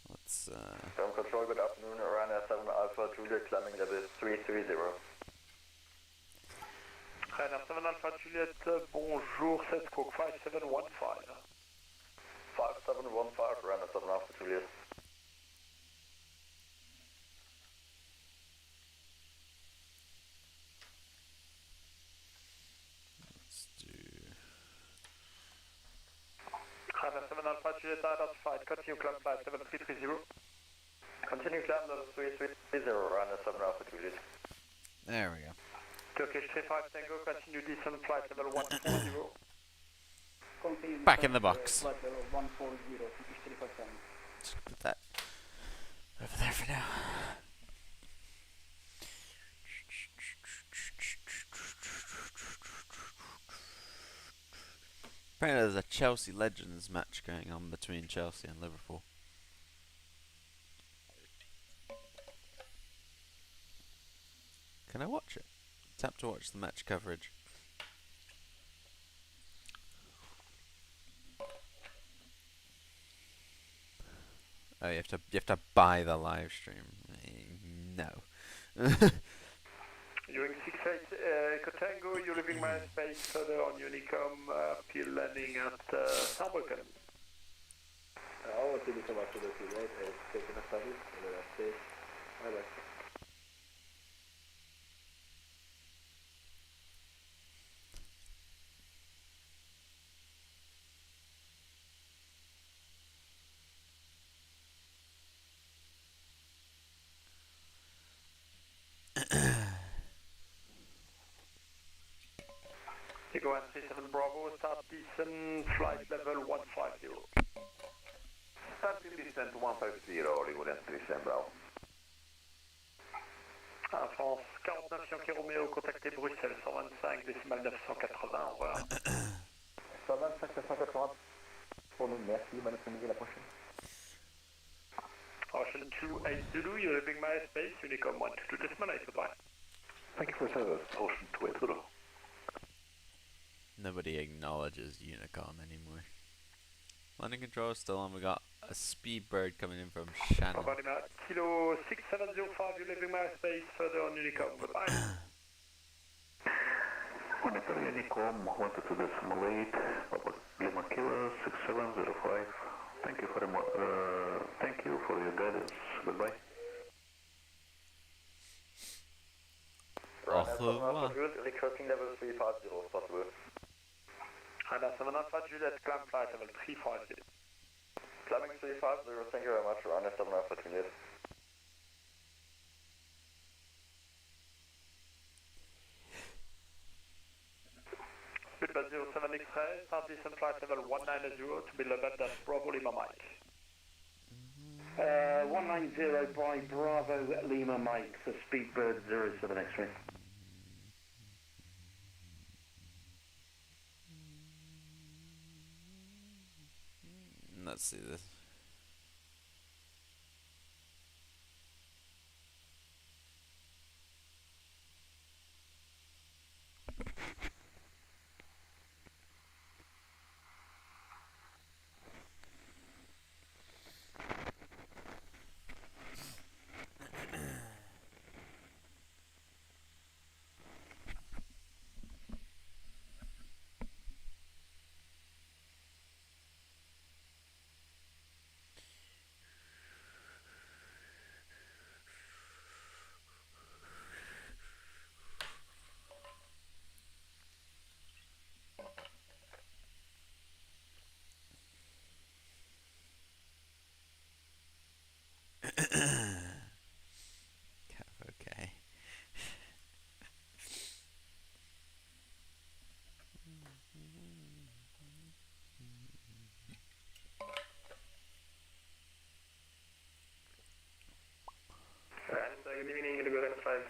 Let's Ground control, good afternoon. Ryanair 7 Alpha Juliet climbing level 330. Ryanair 7 Alpha Juliet, bonjour, set squawk 5715. 5715, Ryanair 7 Alpha Juliet. Ryanair 7 Alpha Juliet identified, continue climb flight 7330. Continue climb level 330, Ryanair 7 Alpha Juliet. there we go. Turkish 35 Tango, continue descent flight level 140. Back in the box. Flight level 140, Turkish 35 Tango. Just put that over there for now. Apparently there's a Chelsea Legends match going on between Chelsea and Liverpool. Can I watch it? Tap to watch the match coverage. Oh, you have to buy the live stream. No. You're 68 Echo Tango, you're leaving my space further on Unicom, Peel landing at Saarbrücken. I want to be so much for the two, right? I've taken a service, and then I've stayed. Bye-bye. Go 137 Bravo, start descent, flight level 150. Starting descent 150, Ligurian 37 Bravo. Air France 49 Yankee Romeo, contactez Bruxelles 125 décimal 980, au revoir. 125 980 pour nous, merci, bonne après-midi, à la prochaine. Ocean 28 Zulu, you're leaving my space, Unicom 122 decimal 8, goodbye. Thank you for service, Ocean 28. Nobody acknowledges Unicom anymore. Landing control is still on. We got a speed bird coming in from Shannon. Kilo 6705, you're leaving my space further on Unicom, goodbye. Monitor Unicom 122.8, Lima Kilo 6705. Thank you for your guidance. Goodbye. Recruiting level 350 if possible. Ryanair 7 Alpha Juliet, climb flight level 350. Climbing 350, thank you very much, Ryanair 7 Alpha Juliet. Speedbird 07 X-ray, start descent flight level 190 to be leveled at Bravo Lima Mike. 190 by Bravo Lima Mike for Speedbird 07 X-ray. Let's see this.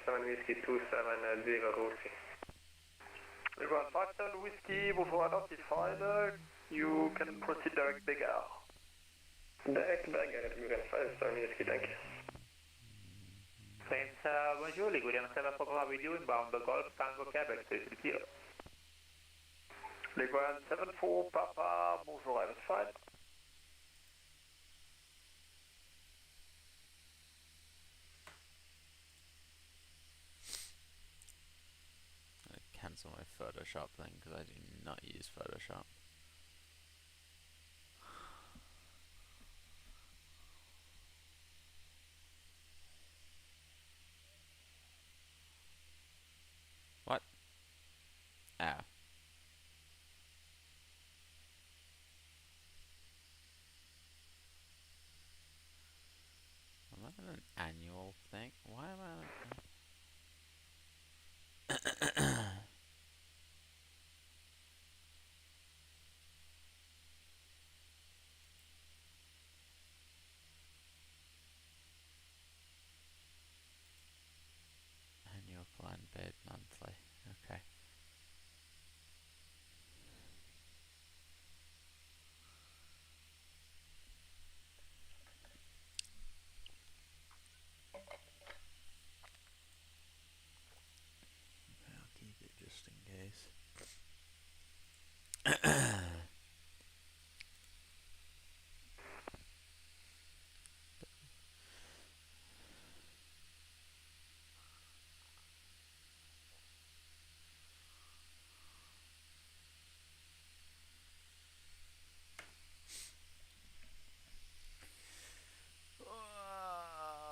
57 Whiskey 270 Rosie. Leguan 57 Whiskey, bonjour identified. You can proceed direct Beggar. Direct Beggar, Leguan 57 Whiskey, thank you. Friends, bonjour, Ligurian 74 with you inbound Golf Tango Quebec, 330. Leguan 74 Papa, bonjour identified. Cancel my Photoshop thing because I do not use Photoshop. What? Oh. Am I on an annual thing? Why am I on... Annual plan paid monthly. Okay. I'll keep it just in case.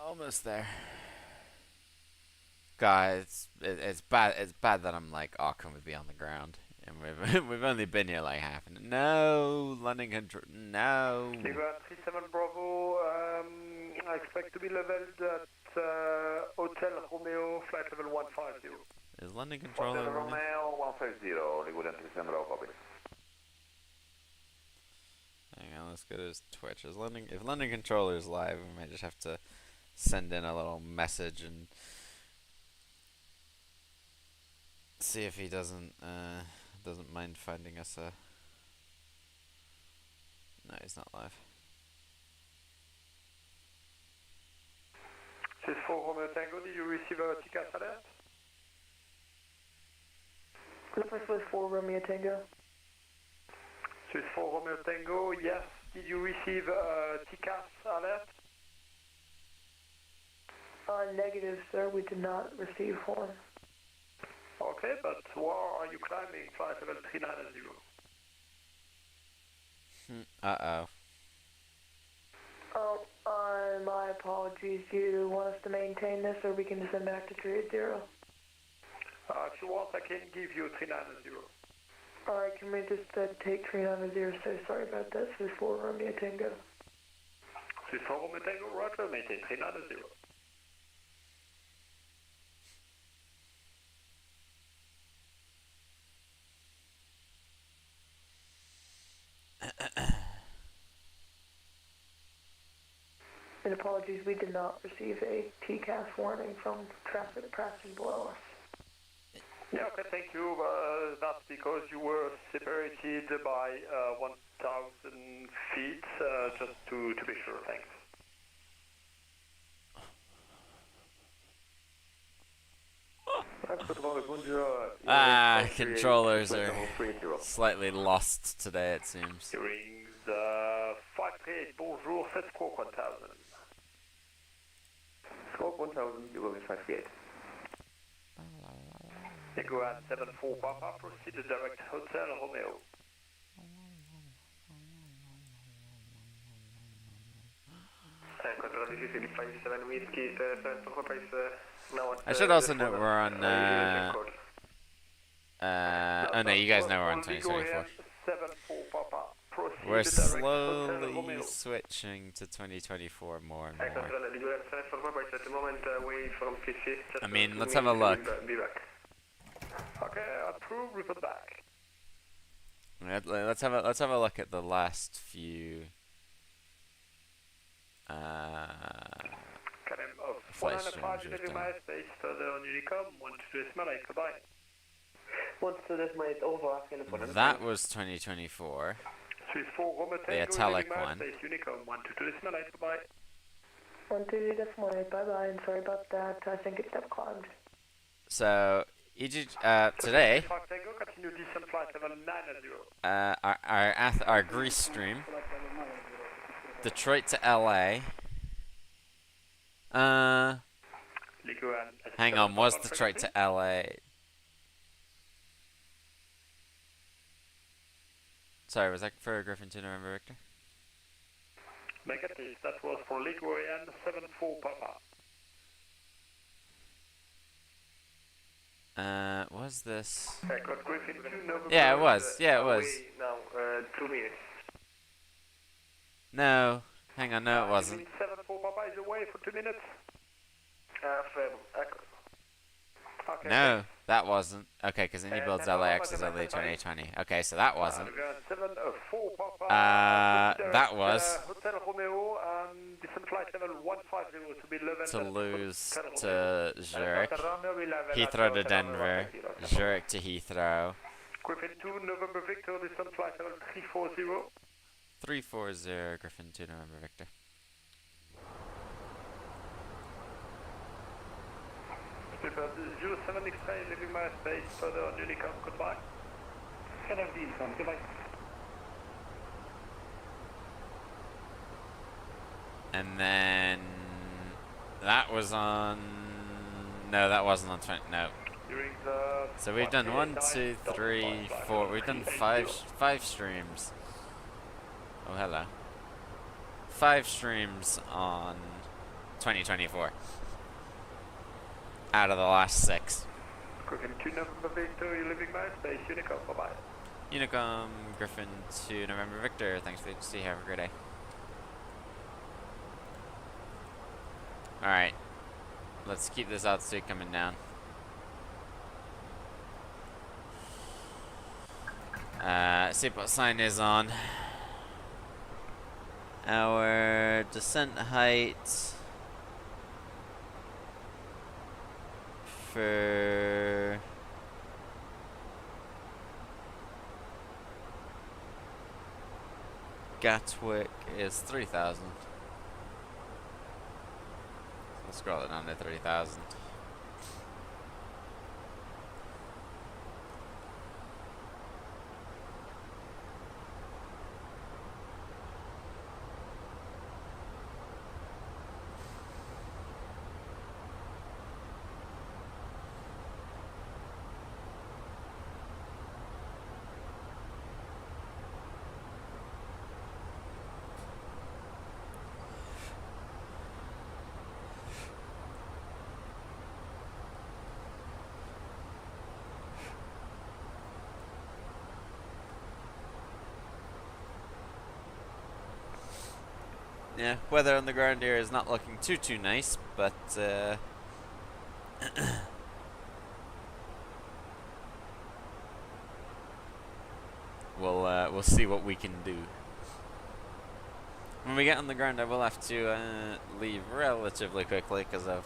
Almost there. Guys, it's bad. It's bad that I'm like, oh, can we be on the ground? And we've only been here like half an. No, landing control. No. Leguan 37 Bravo. I expect to be leveled at Hotel Romeo, flight level 150. Is landing control? Hotel Romeo 150. Leguan 37 Bravo, copy. Hang on, let's go to his Twitch. If landing controller is live, we might just have to send in a little message and see if he doesn't mind finding us a... No, he's not live. This is for Romeo Tango. Did you receive a TCAS alert? The first was for Romeo Tango. This is for Romeo Tango. Yes. Did you receive a TCAS alert? Negative, sir. We did not receive one. Okay, but where are you climbing? Flight level 390. Uh-oh. Oh, my apologies. Do you want us to maintain this, or we can descend back to 380? If you want, I can give you 390. Alright, can we just take 390? So sorry about that. This is for Romeo Tango. This is for Romeo Tango. Roger, maintain 390. And apologies, we did not receive a TCAS warning from traffic passing below us. Yeah, okay, thank you. That's because you were separated by 1,000 feet, just to be sure, thanks. Controllers are slightly lost today, it seems. Rings 538, bonjour, 7 squawk 1000. Squawk 1000, you will be 58. Leguan 74 Papa, proceed to direct Hotel Romeo. I should also note we're on, oh no, you guys know we're on 2024. We're slowly switching to 2024 more and more. I mean, let's have a look. Okay, approved, report back. Let's have a look at the last few flight streams 195, we've leaving done. my space, further on Unicom, 122 Ismail, goodbye. 122 Ismail, over, asking for an That was 2024. 34 Roma The Tango, italic leaving my one. space, Unicom, 122 Ismail, goodbye. 122 Decimal, bye-bye, and sorry about that. I think it got clogged. So, today, Tango, continue descent flight level 900. our Greece stream, Detroit to LA. Hang on, was Detroit to LA? Sorry, was that for Griffin to November Victor? Negative, that was for Ligurian 74 Papa. Was this? I got Griffin 2 November. Yeah, it was. Yeah, it was. Now, 2 minutes. No, hang on, no, it wasn't. 74 Papa is away for 2 minutes. Okay. No, that wasn't. Okay, because any builds LAX is only 2020. Okay, so that wasn't. 74 Papa. That was. Hotel Romeo and descent flight level 150 to be 11. Toulouse to Zurich, Heathrow to Denver, Zurich to Heathrow. Griffin 2 November Victor, descent flight level 340. 340 Griffin 2 November Victor. Super 07 X-ray, leaving my space, further on Unicom, goodbye. Can have the Unicom, goodbye. And then that was on. No, that wasn't on 20. No. So we've done 1, 2, 3, 4. We've done five streams. Oh, hello. 5 streams on 2024. Out of the last 6. Griffin 2 November Victor, you're leaving my space, Unicom, bye bye. Unicom, Griffin 2 November Victor. Thanks for the HC. Have a great day. Alright. Let's keep this altitude coming down. Seatbelt sign is on. Our descent height for Gatwick is 3,000. Let's scroll it down to 3,000. Yeah, weather on the ground here is not looking too nice, but we'll see what we can do. When we get on the ground, I will have to leave relatively quickly because I've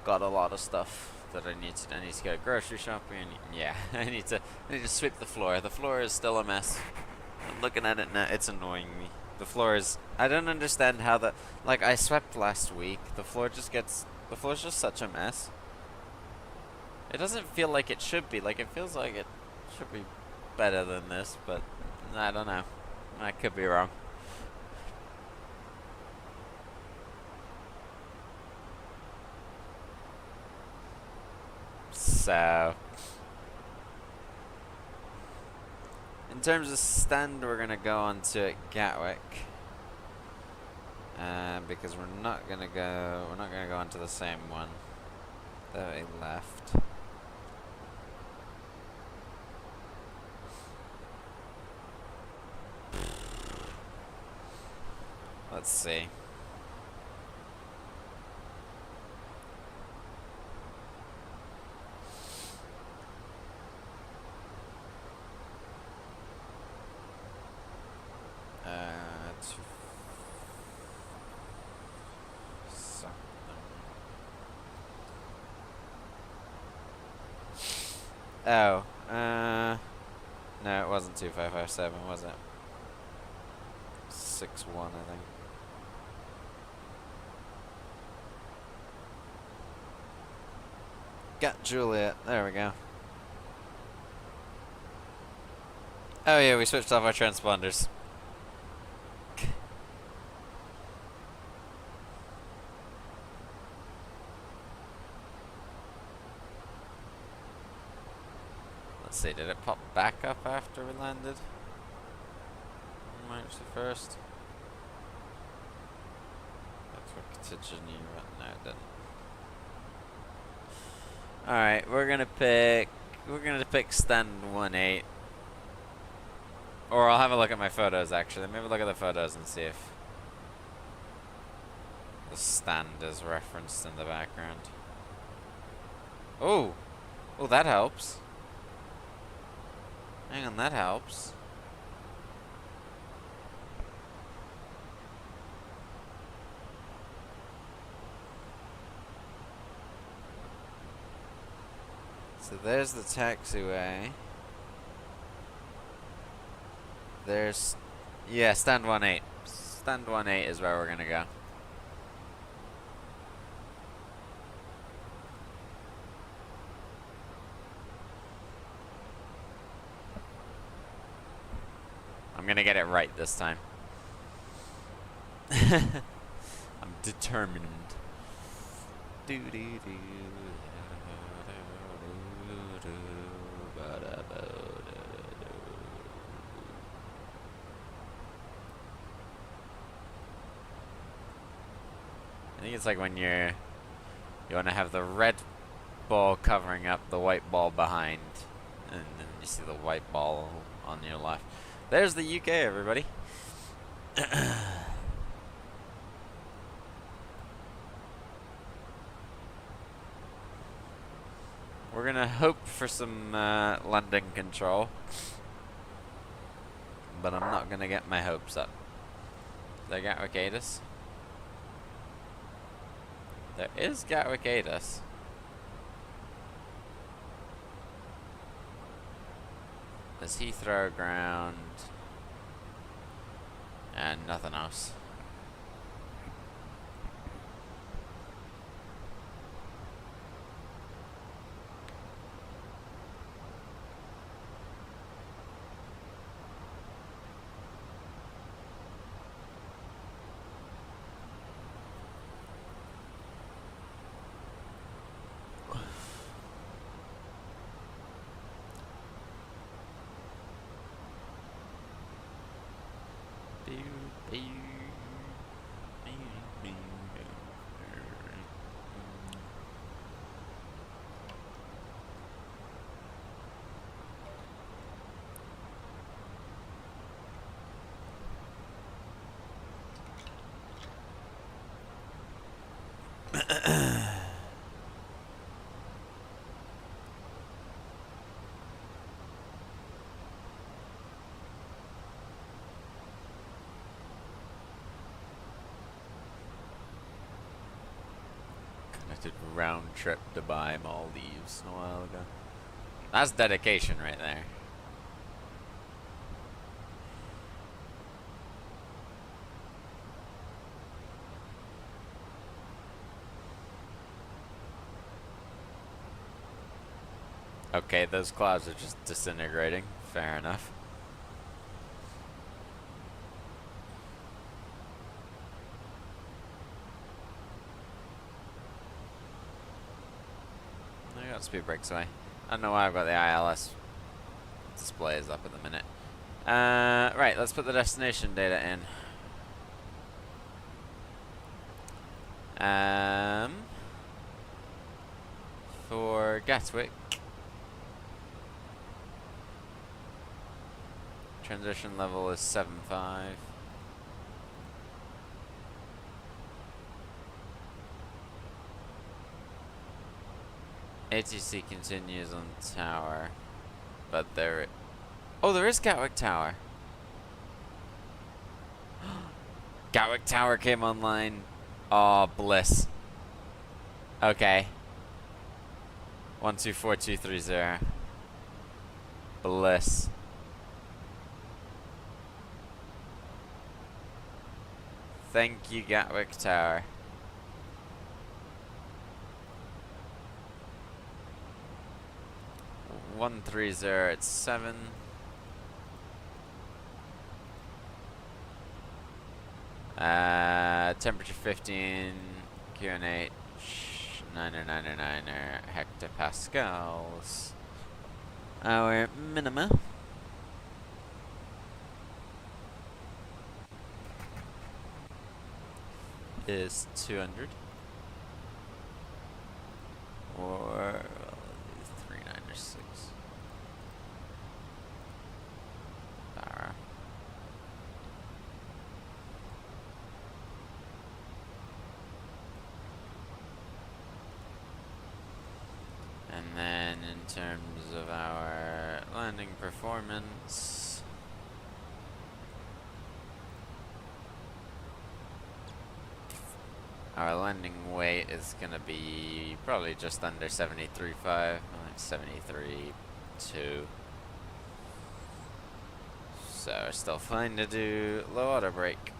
got a lot of stuff that I need to go grocery shopping. Yeah, I need to sweep the floor. The floor is still a mess. I'm looking at it now; it's annoying me. The floor is. I don't understand how like I swept last week. The floor's just such a mess. It doesn't feel like it should be. Like it feels like it should be better than this, but I don't know. I could be wrong. So, in terms of stand, we're gonna go on to Gatwick, because we're not gonna go onto the same one that we left. Let's see. Oh, no, it wasn't 2557, was it? 61, I think. Got Juliet. There we go. Oh yeah, we switched off our transponders. Let's see, did it pop back up after we landed? March the 1st. Gatwick to Geneva. No, it didn't. Alright, we're gonna pick stand 18. Or I'll have a look at my photos actually. Maybe look at the photos and see if the stand is referenced in the background. Oh! Oh, that helps. Hang on, that helps. So there's the taxiway. There's... yeah, stand 18. Stand 18 is where we're gonna go. I'm gonna get it right this time. I'm determined. I think it's like when you want to have the red ball covering up the white ball behind, and then you see the white ball on your left. There's the UK, everybody. We're gonna hope for some landing control, but I'm not gonna get my hopes up. Is there Gatwick ATIS? There is Gatwick ATIS. There's Heathrow ground and nothing else. Round trip Dubai Maldives a while ago. That's dedication right there. Okay, those clouds are just disintegrating. Fair enough. Speed brakes away. I don't know why I've got the ILS displays up at the minute. Right, let's put the destination data in. For Gatwick, transition level is 7.5. ATC continues on tower, but there... oh, there is Gatwick Tower. Gatwick Tower came online. Oh, bliss. Okay. 124230. Bliss. Thank you, Gatwick Tower. One 30 at 7. Temperature 15. QNH 999er hectopascals. Our minima is 200 or 396 barra. And then in terms of our landing performance, our landing weight is gonna be probably just under 73.5, like 73.2. So still fine to do low auto brake.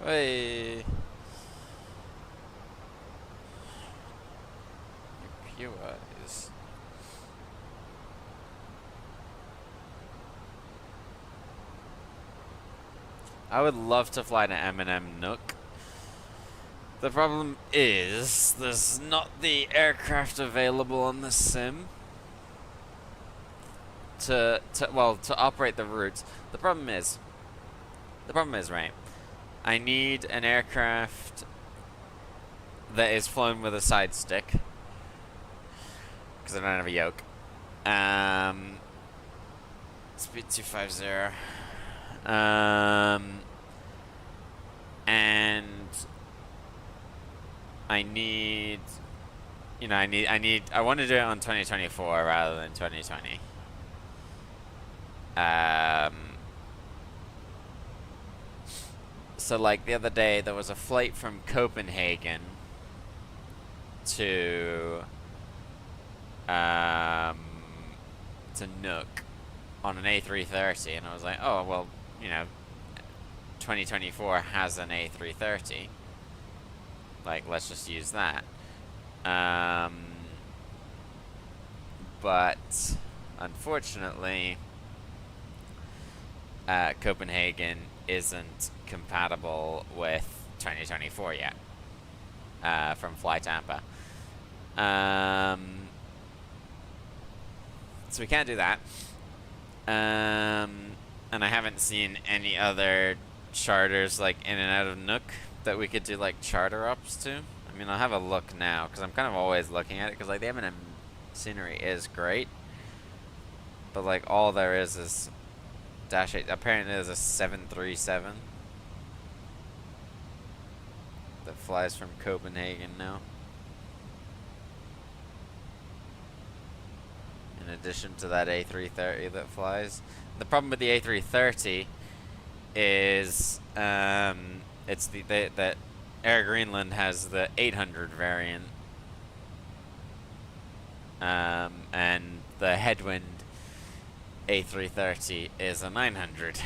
Hey. Your PUIs. I would love to fly to M&M Nook. The problem is there's not the aircraft available on the sim to operate the routes. The problem is right. I need an aircraft that is flown with a side stick, because I don't have a yoke. Speed 250. And I need, I want to do it on 2024 rather than 2020. So like the other day, there was a flight from Copenhagen to Nuuk on an A330, and I was like, oh well, 2024 has an A330. Like, let's just use that. But unfortunately, Copenhagen isn't compatible with 2024 yet, from Fly Tampa. So we can't do that. And I haven't seen any other charters like in and out of Nuuk that we could do like charter ups to. I mean, I'll have a look now, because I'm kind of always looking at it, because like the M&M scenery is great, but like all there is Dash 8. Apparently there's a 737 that flies from Copenhagen now, in addition to that A330 that flies. The problem with the A330 is it's that Air Greenland has the 800 variant, and the headwind A330 is a 900.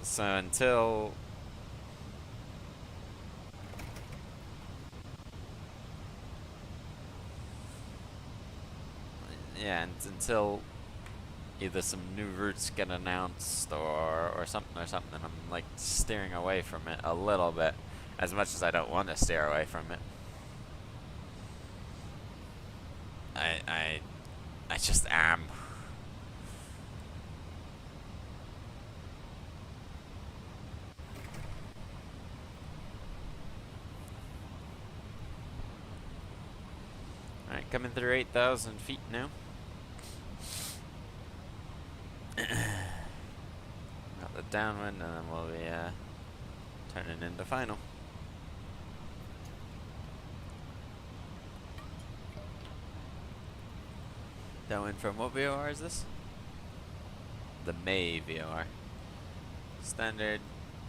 So until until either some new routes get announced or something, I'm like steering away from it a little bit, as much as I don't want to steer away from it. I just am. Coming through 8,000 feet now. Got the downwind, and then we'll be turning into final. Downwind from what VOR is this? The May VOR. Standard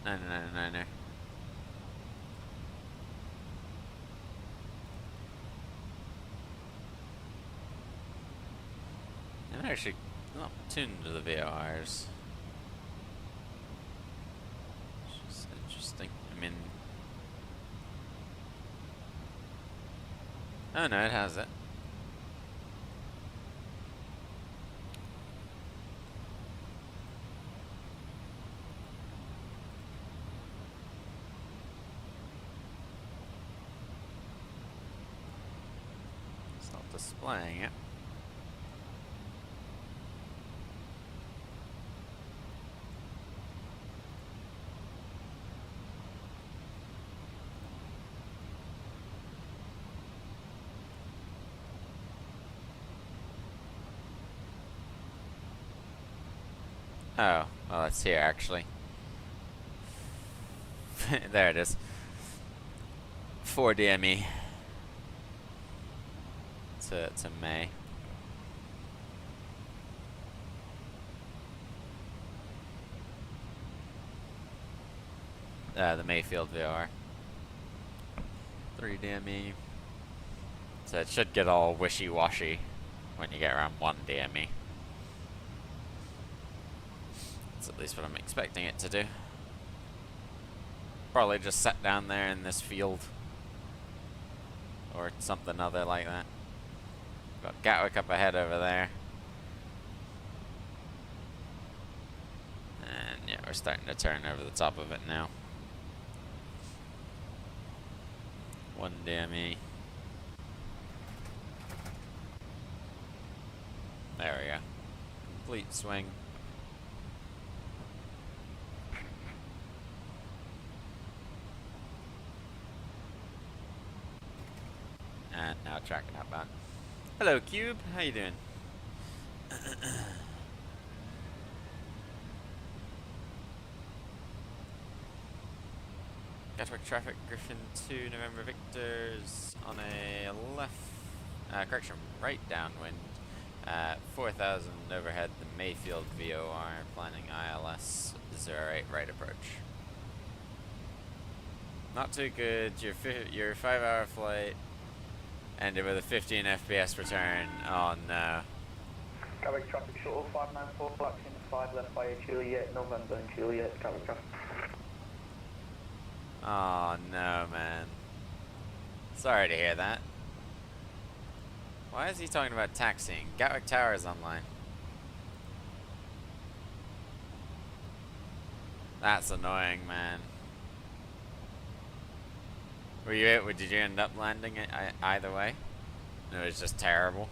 999er. I'm actually not tuned to the VORs. It's just interesting. I mean, oh no, it has it. It's not displaying it. Oh, well, it's here actually. There it is. 4 DME to May. The Mayfield VOR. 3 DME. So it should get all wishy-washy when you get around 1 DME. That's at least what I'm expecting it to do. Probably just set down there in this field. Or something other like that. Got Gatwick up ahead over there. And yeah, we're starting to turn over the top of it now. 1 DME. There we go. Complete swing. And now tracking outbound. Hello, Cube. How you doing? Gatwick traffic, Griffin 2, November Victors on a left, correction, right downwind. 4,000 overhead, the Mayfield VOR, planning ILS 08 right approach. Not too good. Your 5-hour flight ended with a 15 FPS return. Oh no. Gatwick traffic shuttle 594, flexing 5 left by Juliet, November and Juliet, Gatwick traffic. Oh no, man. Sorry to hear that. Why is he talking about taxiing? Gatwick Tower is online. That's annoying, man. Did you end up landing it either way? It was just terrible.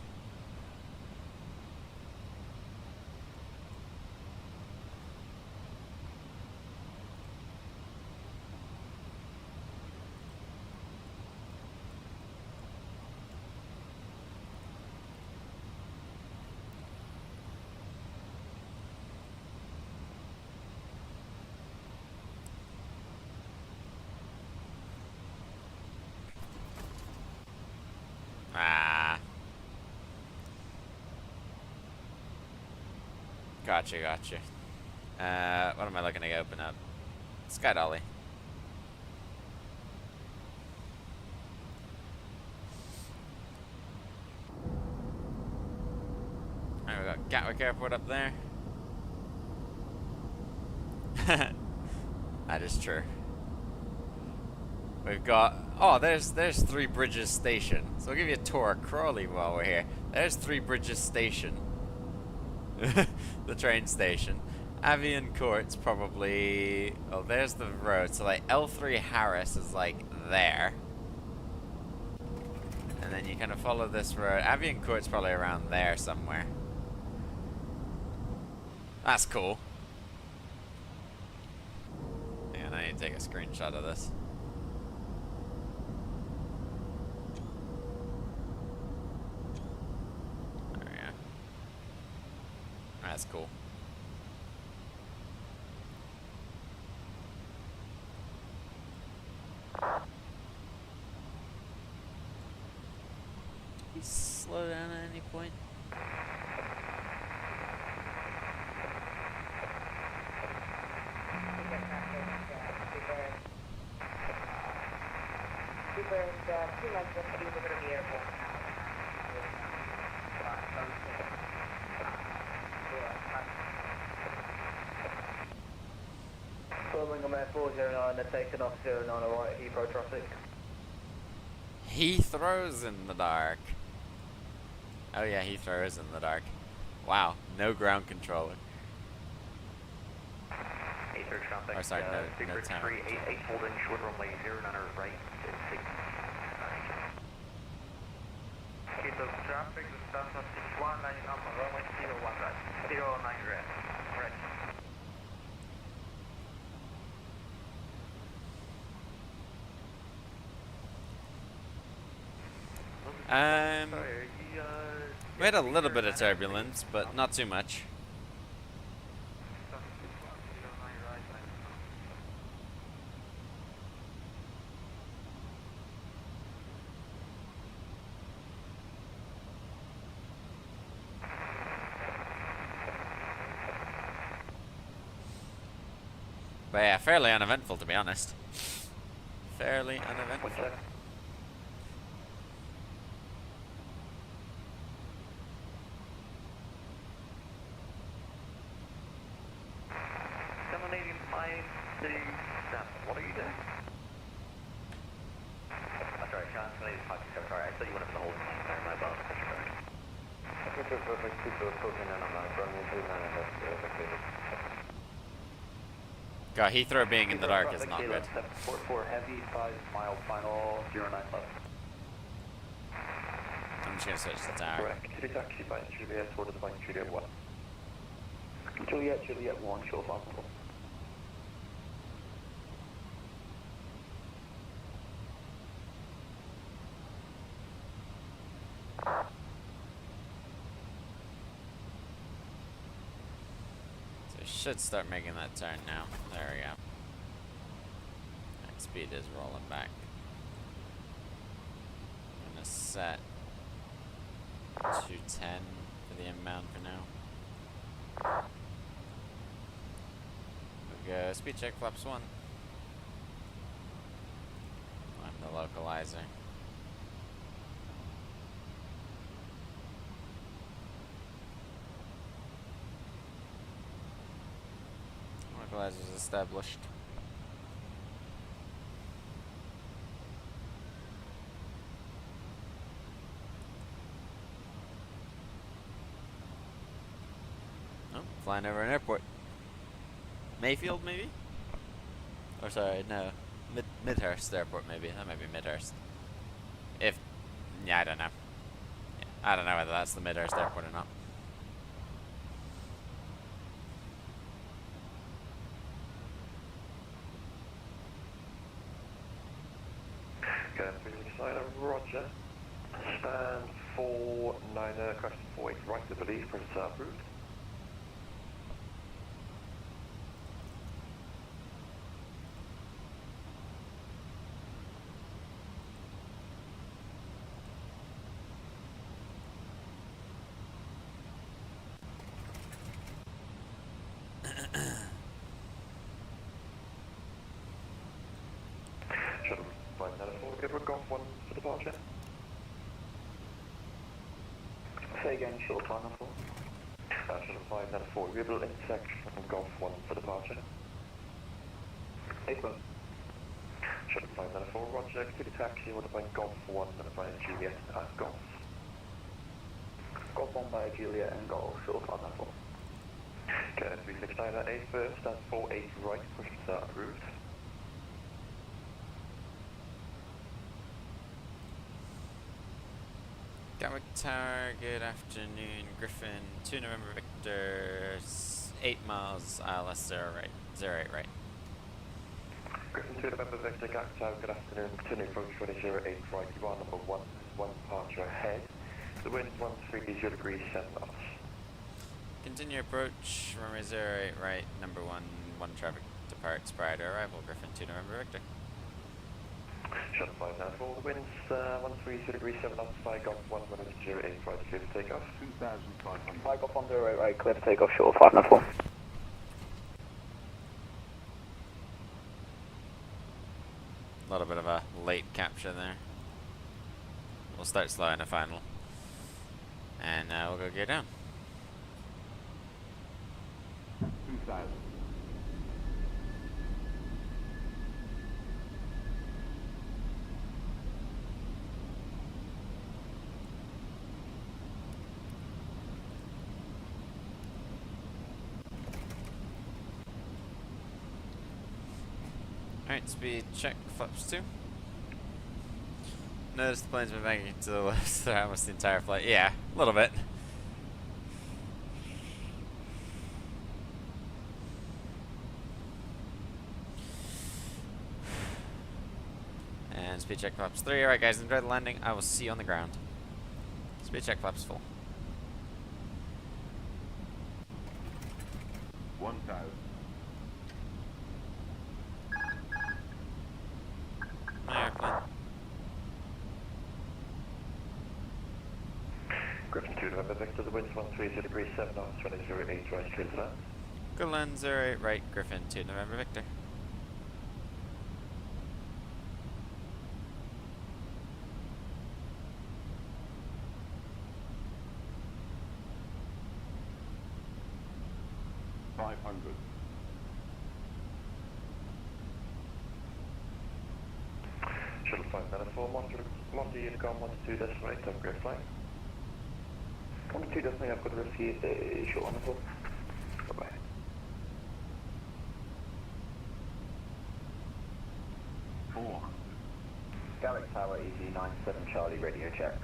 Gotcha. What am I looking to open up? Sky Dolly. Alright, we got Gatwick Airport up there. That is true. We've got... Oh, there's Three Bridges Station. So we'll give you a tour of Crawley while we're here. There's Three Bridges Station. The train station. Avian Court's probably... Oh, there's the road. So, like, L3 Harris is, like, there. And then you kind of follow this road. Avian Court's probably around there somewhere. That's cool. And I need to take a screenshot of this. . That's cool. Can you slow down at any point? Birmingham Air 409, they're taking off 09 right, Heathrow traffic. Heathrow's in the dark. Oh yeah, Heathrow is in the dark. Wow, no ground controller. Heathrow traffic, Oh, sorry, no Secret tower. 388 holding short runway 09 right, Heathrow traffic, Lufthansa 61, lining up on runway 01 right, 09 right. We had a little bit of turbulence, but not too much. But yeah, fairly uneventful to be honest. Fairly uneventful. What are you doing? That's right, Sean. Sorry, I thought you wanted to hold my belt. God, Heathrow being in the dark is not good. 744 heavy, 5 mile final, 09 left. I'm just gonna switch the tower. Correct. To taxi by Juliet towards by Juliet 1. Juliet 1, short final. So should start making that turn now. There we go. That speed is rolling back. I'm gonna set 210 for the inbound for now. There we go. Speed check flaps 1. I'm the localizer. Localizer's established. Oh, flying over an airport. Mayfield, maybe? Or sorry, no. Midhurst Airport, maybe. That might be Midhurst. Yeah, I don't know. Yeah, I don't know whether that's the Midhurst Airport or not. Roger. Stand 49, crest 48 right, I believe, for south route. Shuttle 594, give her golf 1 for departure. Say again, short final 4. Shuttle 594, we will intersection golf 1 for departure. April. Shuttle 594, roger, complete taxi, order by golf 1 by Juliet at golf. Golf 1 by Juliet and golf, short final 4. Okay, 369 at 8 first, stand 48 right, push to start route. Gatwick Tower, good afternoon, Griffin, 2 November Victor, 8 miles, ILS 08 right. Griffin 2 November Victor, Gatwick Tower, good afternoon, continue approach 2008 right, you are number 1, 1 departure ahead. The wind 13 degrees 7 knots. continue approach, runway 08 right, number 1, 1 traffic departs prior to arrival, Griffin 2 November Victor. Shuttle 594, the wind's 130 degrees 7 knots, fly Golf 1 minute 08, right, clear for takeoff. 2,500. Fly Golf 108 right, clear for takeoff, short 594. A little bit of a late capture there. We'll start slow in the final. And we'll go gear down. 2,000. Alright, speed check, flaps 2. Notice the plane's been banging to the left throughout almost the entire flight. Yeah, a little bit. And speed check, flaps 3. Alright guys, enjoy the landing. I will see you on the ground. Speed check, flaps full. 1,000. My airplane. Griffin 2 November Victor, the wind's 130 degrees 7 knots, 2008, right, clear for that. Good land 08 right, Griffin 2 November Victor. Shuttle 594, Monty Unicom 12.8, have a great flight. 12.8, I've got to receive the short on the floor. Bye-bye. Gatwick Tower, Easy 97 Charlie, radio check.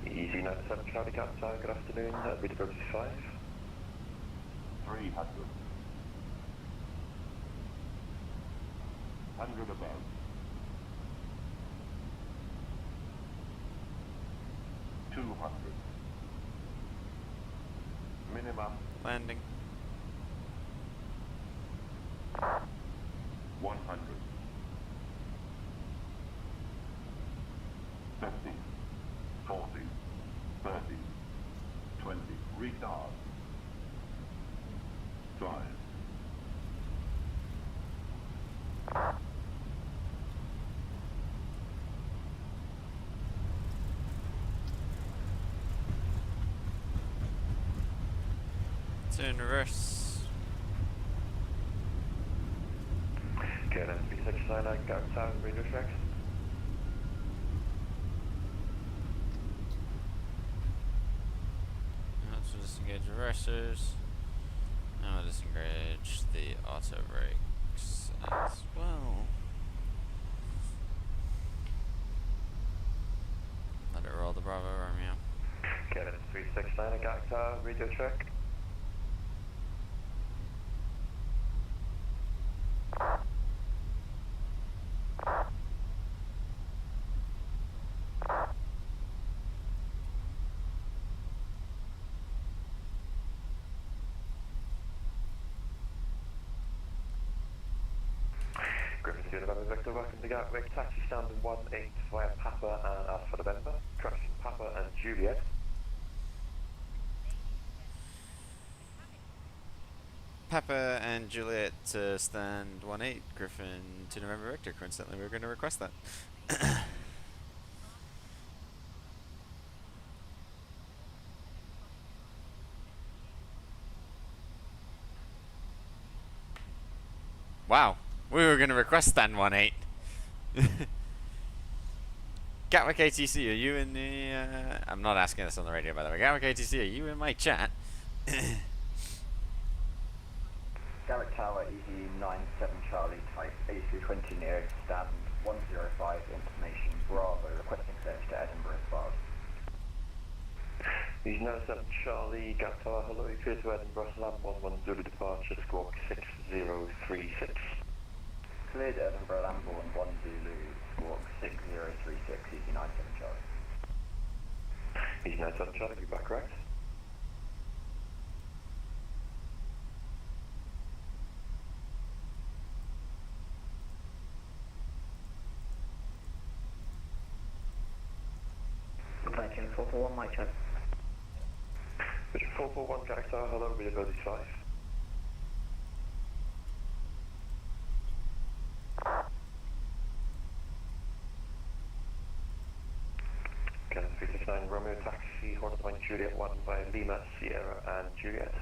Easy 97 Charlie, Gatwick Tower, good afternoon, readability 5. 300. 100 above. 200. Minimum. Landing. 100. 50. 40. 30. 20. Retard. Drive. Turn reverse. Okay, then B69, Gatwick Tower, radio check. Let's disengage reversers. Now we'll disengage the auto brakes as well. Let it roll the Bravo Romeo. Okay, then 369, Gatwick Tower, radio check. Griffin 2 November Victor, welcome to Gatwick, taxi standard 18 via Papa and Alpha November, correction Papa and Juliet. Papa and Juliet to stand 18, Griffin 2 November Victor. Coincidentally, we were going to request that. Wow, we were going to request stand 18. Gatwick ATC, are you in the... I'm not asking this on the radio, by the way. Gatwick ATC, are you in my chat? Gatwick Tower, Easy 97 Charlie, type A320 Neo, stand 105, information Bravo, requesting search to Edinburgh Spas. Easy 97 Charlie, Gatwick Tower, hello, clear to Edinburgh, land 11 Zulu departure, squawk 6036. Cleared Edinburgh, Lambourne 1 Zulu, squawk 6036, Easy 97 Charlie. Easy 97 Charlie, be back correct. 441, mic check. Vision 441, Jack Tower, hello, readability 5. Canada 369, Romeo taxi, Hornet 1, Juliet 1 by Lima, Sierra and Juliet.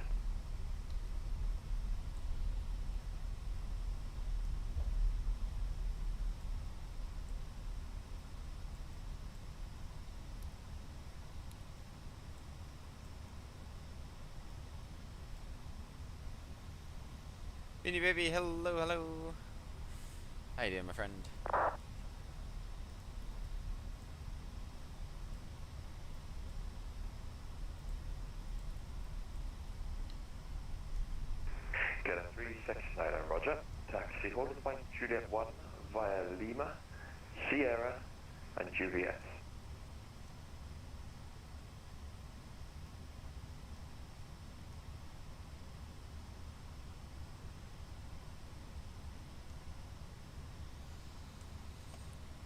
Beanie baby, hello, hello. How you doing, my friend? Canada 369, Roger. Taxi, Hornet 1, Juliet 1 via Lima, Sierra and Juliet.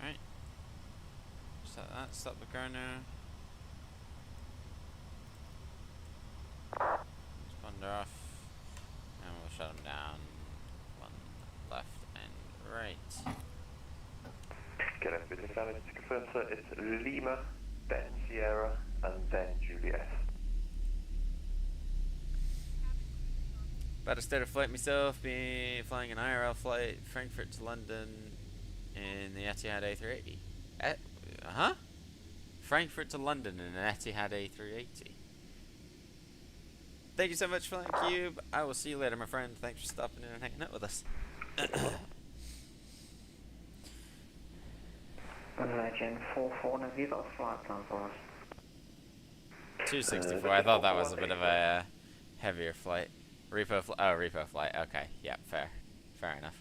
Right. Stop that, stop the car now. Responder off. And we'll shut him down. One left and right. Canada 369, to confirm, sir, it's Lima, then Sierra and then Juliet. About to start a flight myself, be flying an IRL flight, Frankfurt to London in the Etihad A380. Huh? Frankfurt to London in an Etihad A380. Thank you so much, Flying Cube. I will see you later, my friend. Thanks for stopping in and hanging out with us. Gen 44, have you got a flight plan for us? 264. I thought that was a bit of a heavier flight. Repo flight. Okay, yeah, fair enough.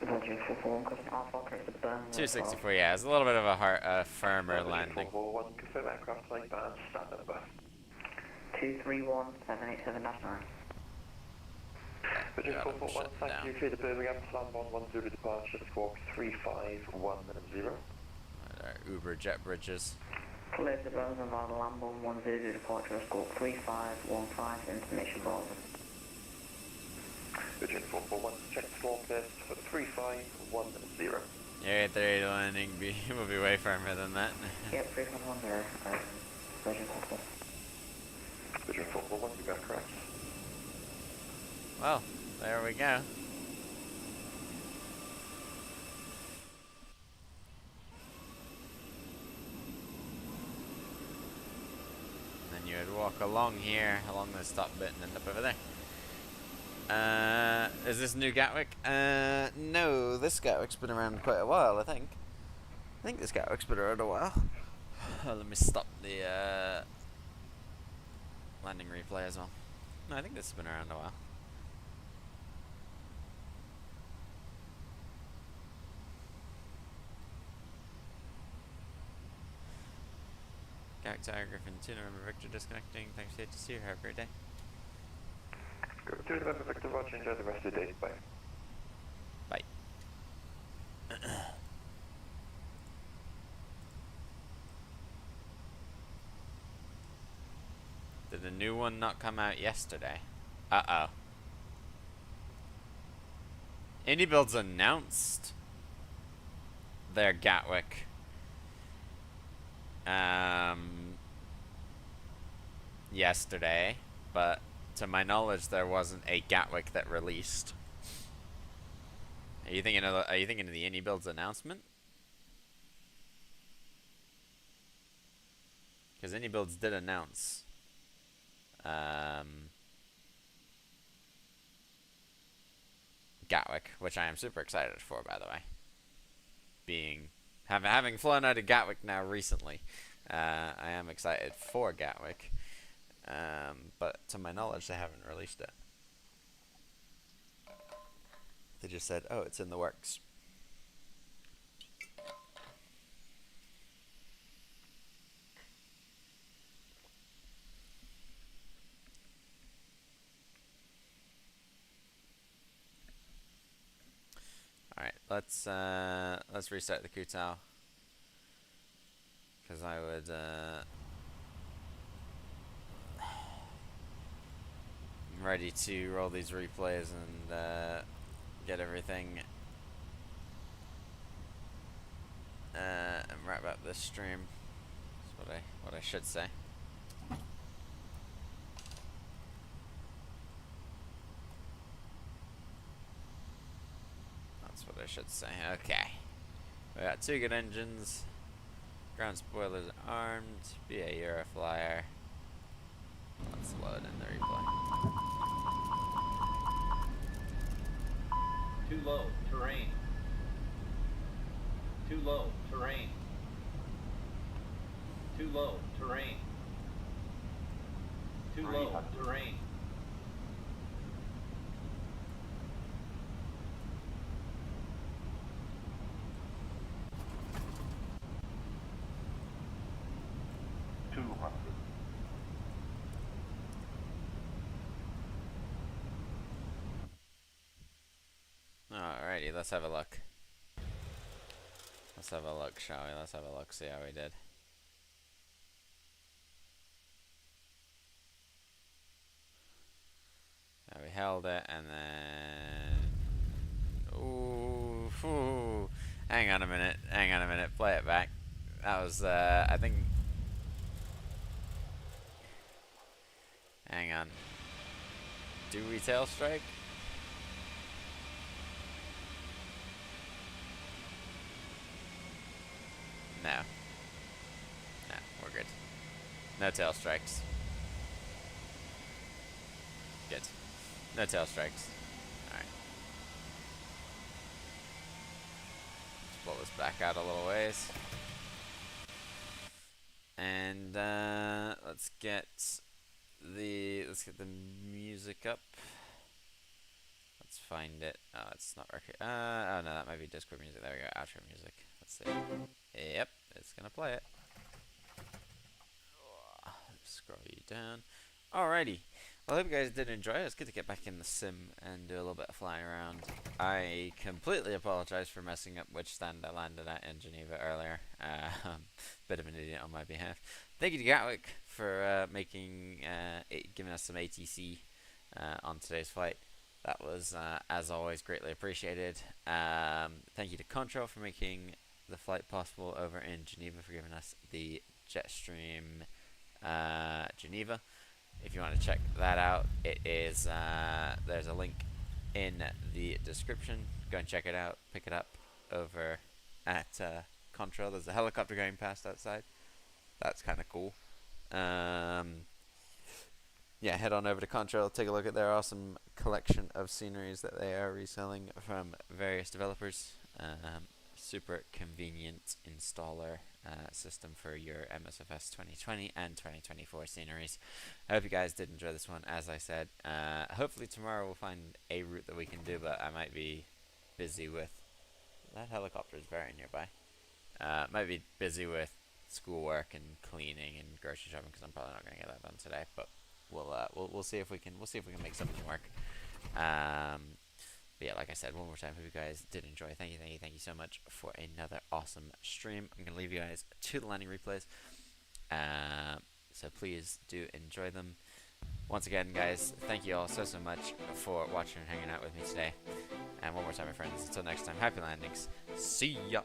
264. Yeah, it's a little bit of a firmer landing. 441, confirm aircraft type and stand number. 231 787-9. Vision 441, thank you for the Birmingham, slam 110 departure, squawk 3510. Our Uber jet bridges. Clear the Birmingham via the Lambo 10 departure, squawk 3515, information Bravo. Vision 441, check squawk test for 3510. Yeah, 3 landing will be way firmer than that. Yep, 3510, Vision 441. Vision 441, you got correct. Well, there we go. And then you would walk along here, along this top bit, and end up over there. Is this new Gatwick? No, this Gatwick's been around quite a while, I think. I think this Gatwick's been around a while. Let me stop the landing replay as well. No, I think this has been around a while. Gatwick Tower, Griffin 2, November Victor disconnecting. Thanks, to see you. Have a great day. Go to November Victor, Roger, enjoy the rest of the day. Bye. Bye. Did the new one not come out yesterday? Uh-oh. Indie Builds announced their Gatwick yesterday, but to my knowledge there wasn't a Gatwick that released. Are you thinking of the Indie Builds announcement? Because Indie Builds did announce Gatwick, which I am super excited for, by the way. Having flown out of Gatwick now recently, I am excited for Gatwick. But to my knowledge, they haven't released it. They just said, "Oh, it's in the works." All right, let's restart the Kutao, because I would I'm ready to roll these replays and get everything and wrap up this stream. That's what I should say. That's what I should say. Okay. We got 2 good engines. Ground spoilers armed. BA Euroflyer. Let's load in the replay. Too low, terrain. Too low, terrain. Too low, terrain. Too low, terrain. Alrighty, let's have a look. Let's have a look, shall we? Let's have a look, see how we did. We held it, and then... Ooh, hang on a minute, play it back. That was, I think... Hang on. Do we tail strike? No. No, we're good. No tail strikes. Good. No tail strikes. Alright. Let's pull this back out a little ways. And let's get the music up. Let's find it. Oh, it's not working. Oh no, that might be Discord music. There we go. Outro music. Let's see. Yep, it's gonna play it. Scroll you down. Alrighty. Well, I hope you guys did enjoy it. It's good to get back in the sim and do a little bit of flying around. I completely apologize for messing up which stand I landed at in Geneva earlier. Bit of an idiot on my behalf. Thank you to Gatwick for giving us some ATC on today's flight. That was, as always, greatly appreciated. Thank you to Control for making the flight possible over in Geneva, for giving us the Jetstream Geneva. If you want to check that out, it is there's a link in the description. Go and check it out. Pick it up over at Control. There's a helicopter going past outside. That's kind of cool. Yeah, head on over to Control. Take a look at their awesome collection of sceneries that they are reselling from various developers. Super convenient installer system for your MSFS 2020 and 2024 sceneries. I hope you guys did enjoy this one. As I said, hopefully tomorrow we'll find a route that we can do, but I might be busy with... That helicopter is very nearby. Might be busy with schoolwork and cleaning and grocery shopping, because I'm probably not going to get that done today, but we'll see if we can make something work. But yeah, like I said, one more time, hope you guys did enjoy. Thank you so much for another awesome stream. I'm going to leave you guys to the landing replays. So please do enjoy them. Once again, guys, thank you all so much for watching and hanging out with me today. And one more time, my friends, until next time, happy landings. See ya!